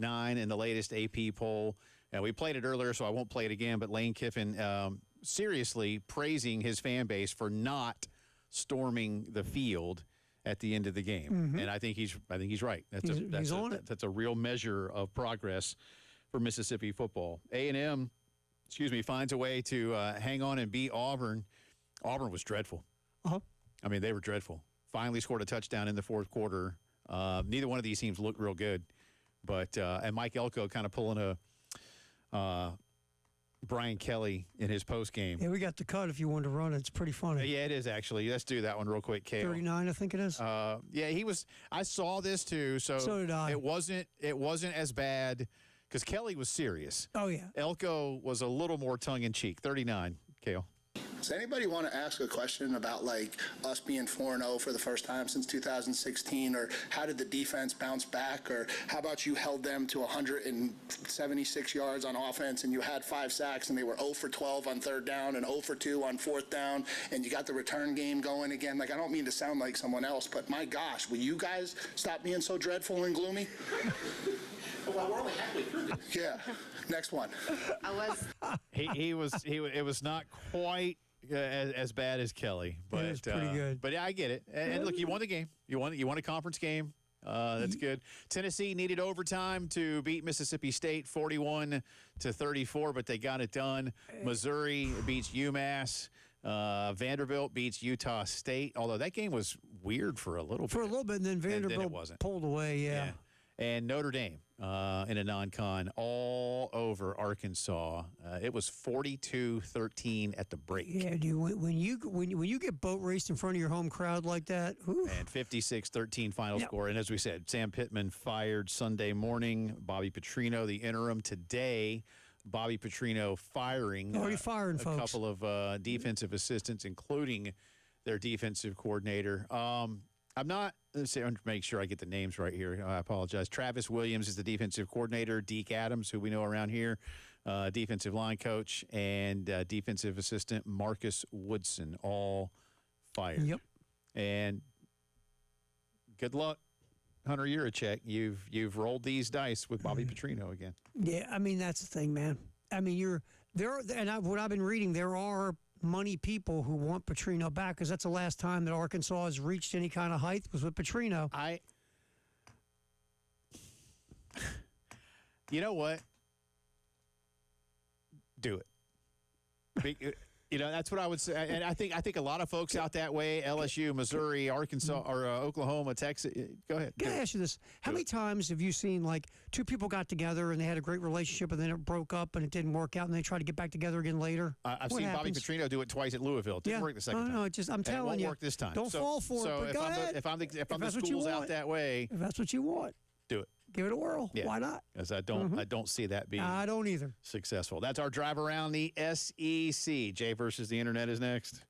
9 in the latest AP poll. And we played it earlier, so I won't play it again, but Lane Kiffin seriously praising his fan base for not storming the field at the end of the game. And I think he's right. That's a real measure of progress for Mississippi football. A&M, finds a way to hang on and beat Auburn. Auburn was dreadful. I mean, they were dreadful. Finally scored a touchdown in the fourth quarter. Neither one of these teams looked real good. But and Mike Elko kind of pulling a Brian Kelly in his post game. Yeah, we got the cut if you want to run it. It's pretty funny. Yeah, it is actually. Let's do that one real quick, Kale. 39, I think it is. Yeah, he was. I saw this too. So did I. It wasn't as bad because Kelly was serious. Oh yeah. Elko was a little more tongue in cheek. 39, Kale. Does anybody want to ask a question about us being 4-0 for the first time since 2016, or how did the defense bounce back, or how about you held them to 176 yards on offense and you had 5 sacks and they were 0 for 12 on 3rd down and 0 for 2 on 4th down and you got the return game going again? I don't mean to sound like someone else, but my gosh, will you guys stop being so dreadful and gloomy? Well, we're only halfway through. Yeah. Next one. It was not quite as bad as Kelly, but it was pretty good. But yeah, I get it. And look, you won the game. You won a conference game. That's good. Tennessee needed overtime to beat Mississippi State 41-34, but they got it done. Missouri beats UMass. Vanderbilt beats Utah State. Although that game was weird for a little bit. And then Vanderbilt pulled away. Yeah. And Notre Dame in a non-con all over Arkansas. It was 42-13 at the break. Yeah, dude. When you get boat raced in front of your home crowd like that, whew. And 56-13 final score. And as we said, Sam Pittman fired Sunday morning. Bobby Petrino, the interim, today Bobby Petrino firing Already firing a folks. couple of defensive assistants, including their defensive coordinator. I'm not, let's see, I'm to make sure I get the names right here. I apologize. Travis Williams is the defensive coordinator. Deke Adams, who we know around here, defensive line coach, and defensive assistant Marcus Woodson, all fired. Yep. And good luck, Hunter Yurachek. You've rolled these dice with Bobby Petrino again. Yeah, I mean, that's the thing, man. I mean, what I've been reading, there are money people who want Petrino back because that's the last time that Arkansas has reached any kind of height was with Petrino. You know what? Do it. That's what I would say. And I think a lot of folks out that way, LSU, Missouri, Arkansas, or Oklahoma, Texas. Go ahead. Can I ask you this? How many times have you seen, like, two people got together and they had a great relationship and then it broke up and it didn't work out and they tried to get back together again later? I've seen Bobby Petrino do it twice at Louisville. It didn't work the second time. No, I'm telling you. It won't work this time. Don't fall for it, but go ahead. If I'm the schools out that way. If that's what you want. Do it. Give it a whirl. Yeah. Why not? Because I don't see that being I don't either. successful. That's our drive around the SEC. Jay versus the Internet is next.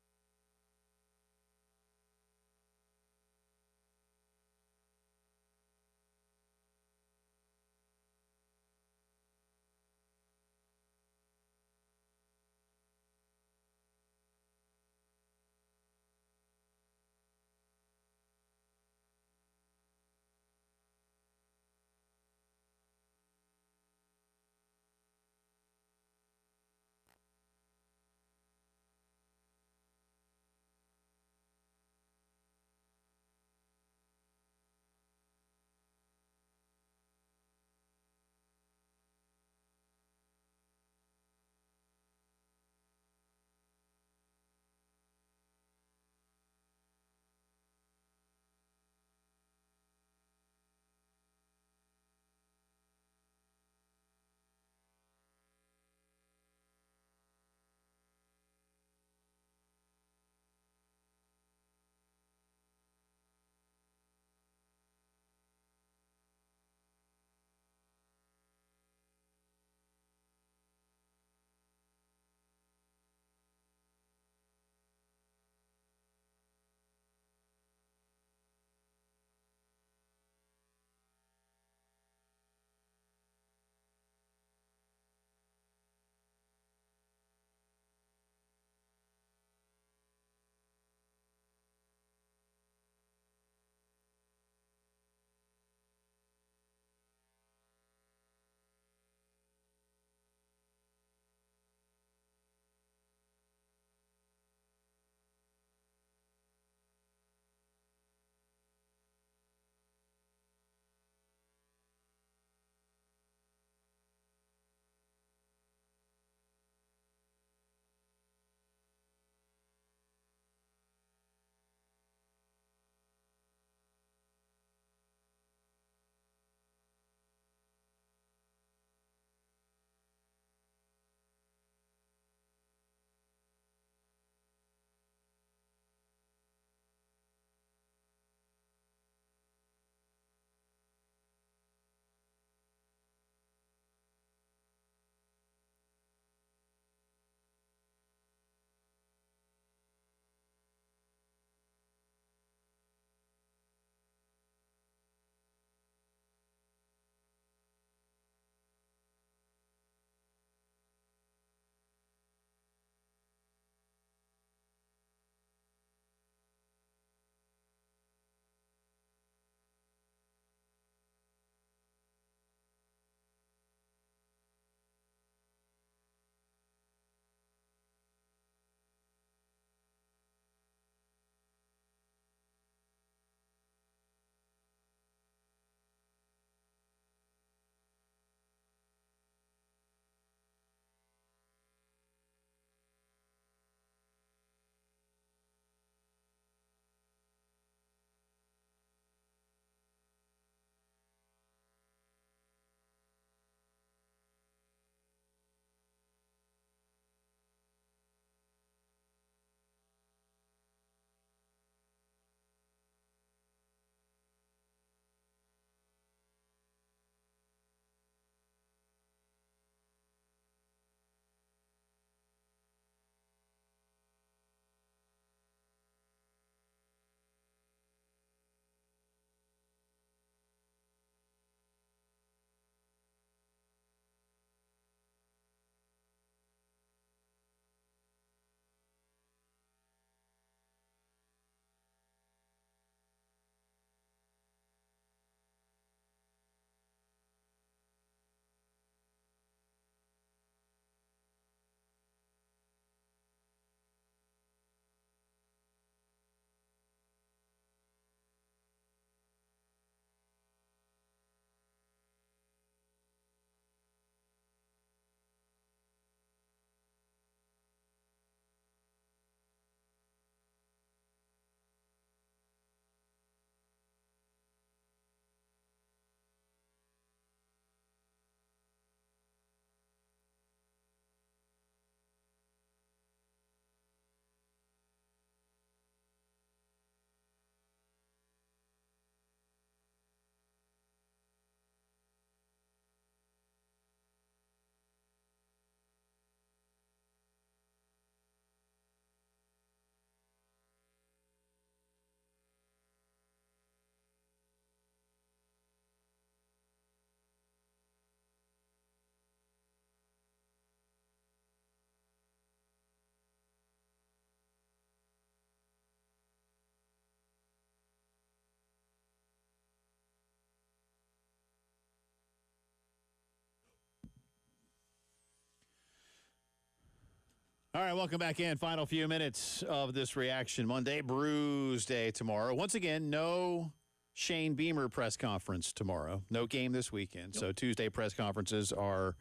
All right, welcome back in. Final few minutes of this Reaction Monday. Bruise Day tomorrow. Once again, no Shane Beamer press conference tomorrow. No game this weekend. So Tuesday press conferences are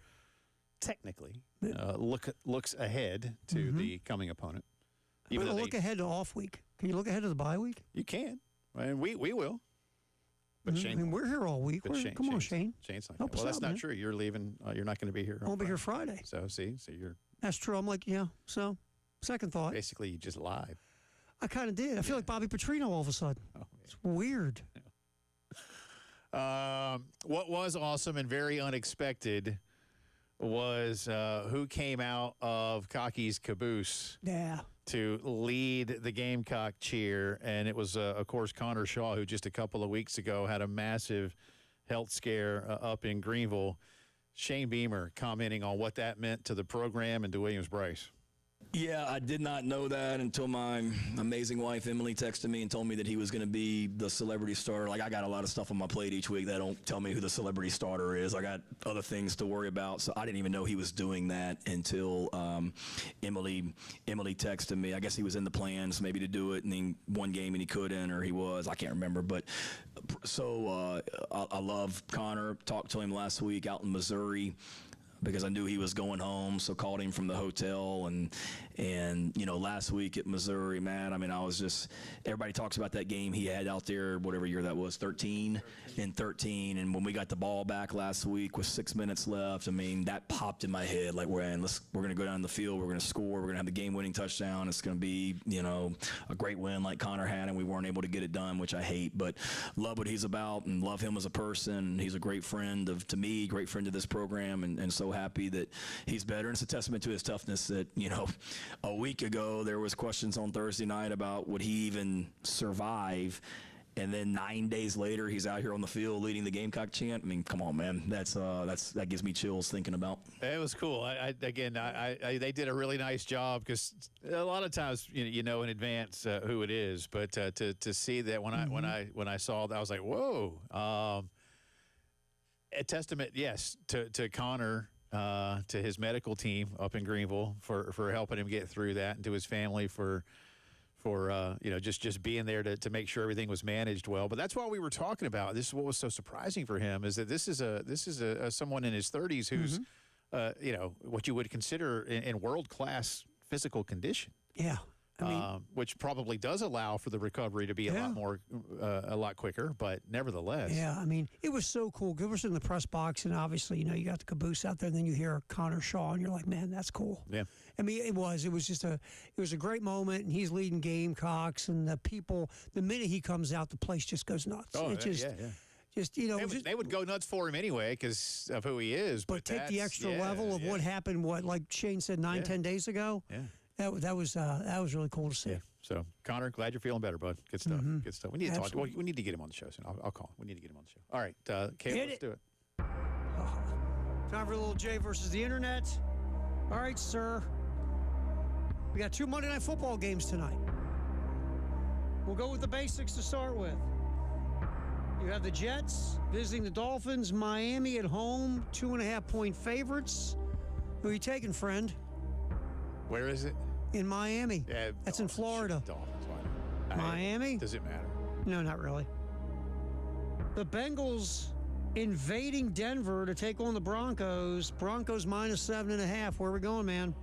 technically looks ahead to the coming opponent. Even though look ahead to off week. Can you look ahead to the bye week? You can. And we will. But Shane, I mean, we're here all week. Come on, Shane. Shane's not. Help us Well, that's out, not man. true. You're leaving. You're not going to be here. I'll be here Friday. So you're That's true. I'm like, yeah. So, second thought. basically you just lied. I kind of did. I feel like Bobby Petrino all of a sudden. Oh, It's weird. What was awesome and very unexpected was who came out of Cocky's caboose Yeah. to lead the Gamecock cheer, and it was, of course, Connor Shaw, who just a couple of weeks ago had a massive health scare up in Greenville. Shane Beamer commenting on what that meant to the program and to Williams-Brice. Yeah, I did not know that until my amazing wife, Emily, texted me and told me that he was going to be the celebrity starter. Like, I got a lot of stuff on my plate each week that don't tell me who the celebrity starter is. I got other things to worry about, so I didn't even know he was doing that until Emily texted me. I guess he was in the plans maybe to do it, and then one game and he couldn't, or he was. I can't remember. But so I love Connor. Talked to him last week out in Missouri, because I knew he was going home, so called him from the hotel. And you know, last week at Missouri, man, I mean, I was just, everybody talks about that game he had out there, whatever year that was, 13. And when we got the ball back last week with 6 minutes left, I mean, that popped in my head, like, we're going to go down the field, we're going to score, we're going to have the game-winning touchdown. It's going to be, you know, a great win like Connor had, and we weren't able to get it done, which I hate, but love what he's about and love him as a person. He's a great friend to me, great friend to this program, and so happy that he's better. And it's a testament to his toughness that, you know, a week ago there was questions on Thursday night about would he even survive, and then 9 days later he's out here on the field leading the Gamecock chant. I mean, come on, man, that gives me chills thinking about. It was cool. They did a really nice job, because a lot of times you know in advance who it is, but to see that when I saw that, I was like, whoa. A testament, yes, to Connor, to his medical team up in Greenville for helping him get through that, and to his family for you know, just being there to make sure everything was managed well. But that's what we were talking about. This is what was so surprising for him, is that this is someone in his 30s who's you know, what you would consider in world-class physical condition. Yeah. I mean, which probably does allow for the recovery to be a lot quicker, but nevertheless. Yeah, I mean, it was so cool. It was in the press box, and obviously, you know, you got the caboose out there, and then you hear Connor Shaw, and you're like, man, that's cool. Yeah. I mean, it was just it was a great moment, and he's leading Gamecocks, and the people, the minute he comes out, the place just goes nuts. Oh, it just, yeah. Just, you know, they would go nuts for him anyway because of who he is. But take the extra level of what happened, like Shane said, 10 days ago. Yeah. That was really cool to see. Yeah. So, Connor, glad you're feeling better, bud. Good stuff. Good stuff. We need to talk. Well, we need to get him on the show soon. I'll call him. We need to get him on the show. All right, Caleb, let's do it. Time for a little Jay versus the internet. All right, sir. We got 2 Monday Night Football games tonight. We'll go with the basics to start with. You have the Jets visiting the Dolphins. Miami at home, 2.5-point favorites. Who are you taking, friend? Where is it? In Miami. Yeah, that's in Florida. Dolphins. Miami? Does it matter? No, not really. The Bengals invading Denver to take on the Broncos. Broncos minus 7.5. Where are we going, man?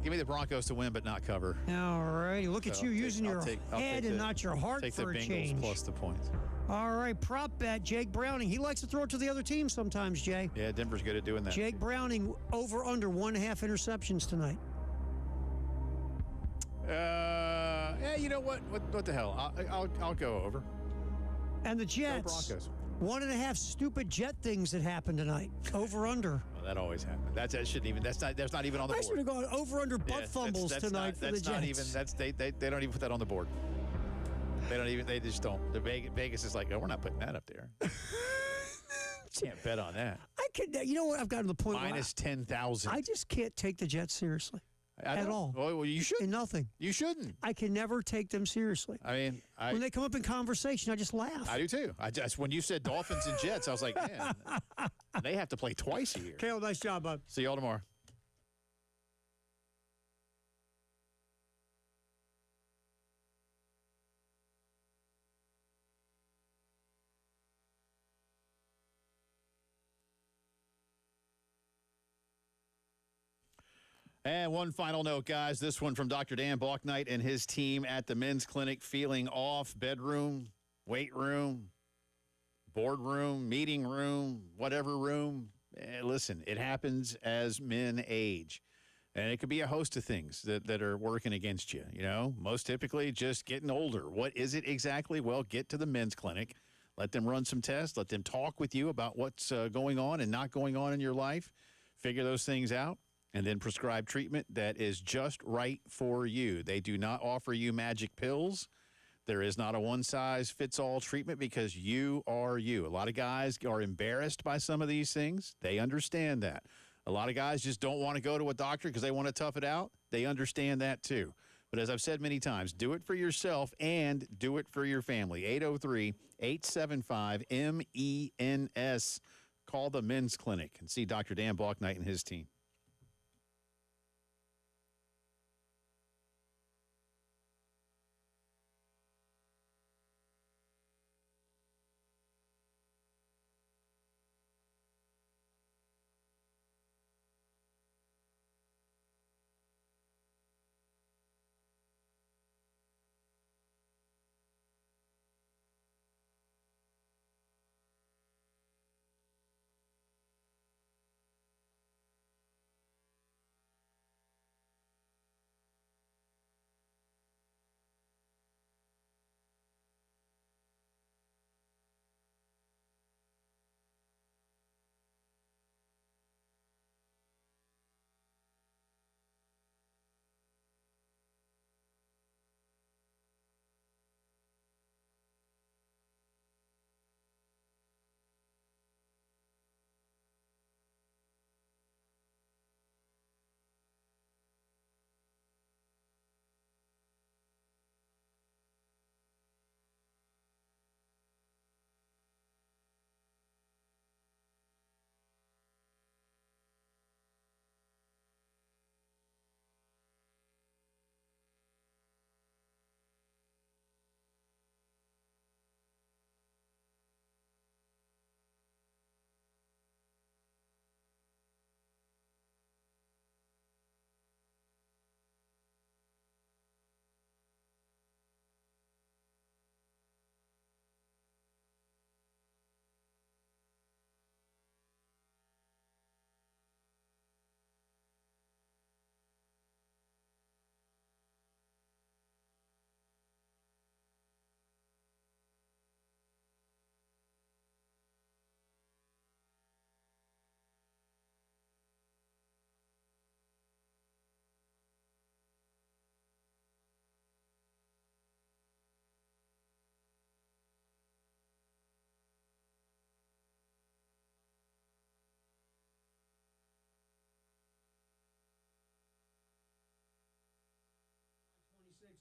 Give me the Broncos to win, but not cover. All right. Look at you using your head and not your heart for a change. Take the Bengals plus the points. All right. Prop bet, Jake Browning. He likes to throw it to the other team sometimes, Jay. Yeah, Denver's good at doing that. Jake Browning over under 1.5 interceptions tonight. Yeah, you know what? What the hell? I'll go over. And the Jets. Go Broncos. 1.5 stupid Jet things that happened tonight. Over under. Well, that always happens. That shouldn't even. That's not even on the board. I should have gone over under butt fumbles tonight for the Jets. Not even. They don't even put that on the board. They don't even. They just don't. The Vegas is like, oh, we're not putting that up there. Can't bet on that. I could. You know what? I've gotten to the point minus 10,000. I just can't take the Jets seriously. At all. Well, you shouldn't. Nothing. You shouldn't. I can never take them seriously. I mean, when they come up in conversation, I just laugh. I do too. When you said Dolphins and Jets, I was like, man, they have to play twice a year. Kale, nice job, bud. See y'all tomorrow. And one final note, guys. This one from Dr. Dan Balknight and his team at the men's clinic. Feeling off, bedroom, weight room, boardroom, meeting room, whatever room. Listen, it happens as men age. And it could be a host of things that are working against you, most typically just getting older. What is it exactly? Well, get to the men's clinic. Let them run some tests. Let them talk with you about what's going on and not going on in your life. Figure those things out. And then prescribe treatment that is just right for you. They do not offer you magic pills. There is not a one-size-fits-all treatment because you are you. A lot of guys are embarrassed by some of these things. They understand that. A lot of guys just don't want to go to a doctor because they want to tough it out. They understand that too. But as I've said many times, do it for yourself and do it for your family. 803-875-MENS. Call the men's clinic and see Dr. Dan Balknight and his team.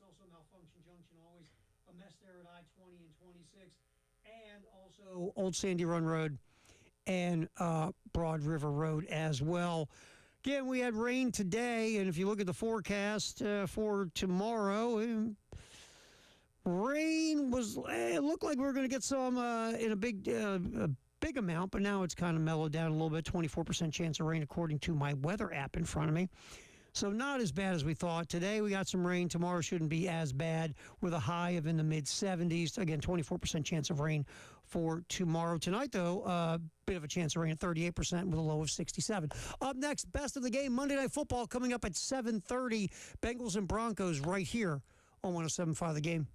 Also Malfunction Junction, always a mess there at I-20 and 26, and also Old Sandy Run Road and Broad River Road as well. Again, we had rain today, and if you look at the forecast for tomorrow, rain was, it looked like we were going to get some in a big amount, but now it's kind of mellowed down a little bit, 24% chance of rain according to my weather app in front of me. So not as bad as we thought. Today we got some rain. Tomorrow shouldn't be as bad with a high of in the mid-70s. Again, 24% chance of rain for tomorrow. Tonight, though, a bit of a chance of rain at 38% with a low of 67. Up next, best of the game, Monday Night Football coming up at 7:30. Bengals and Broncos right here on 107.5 The Game.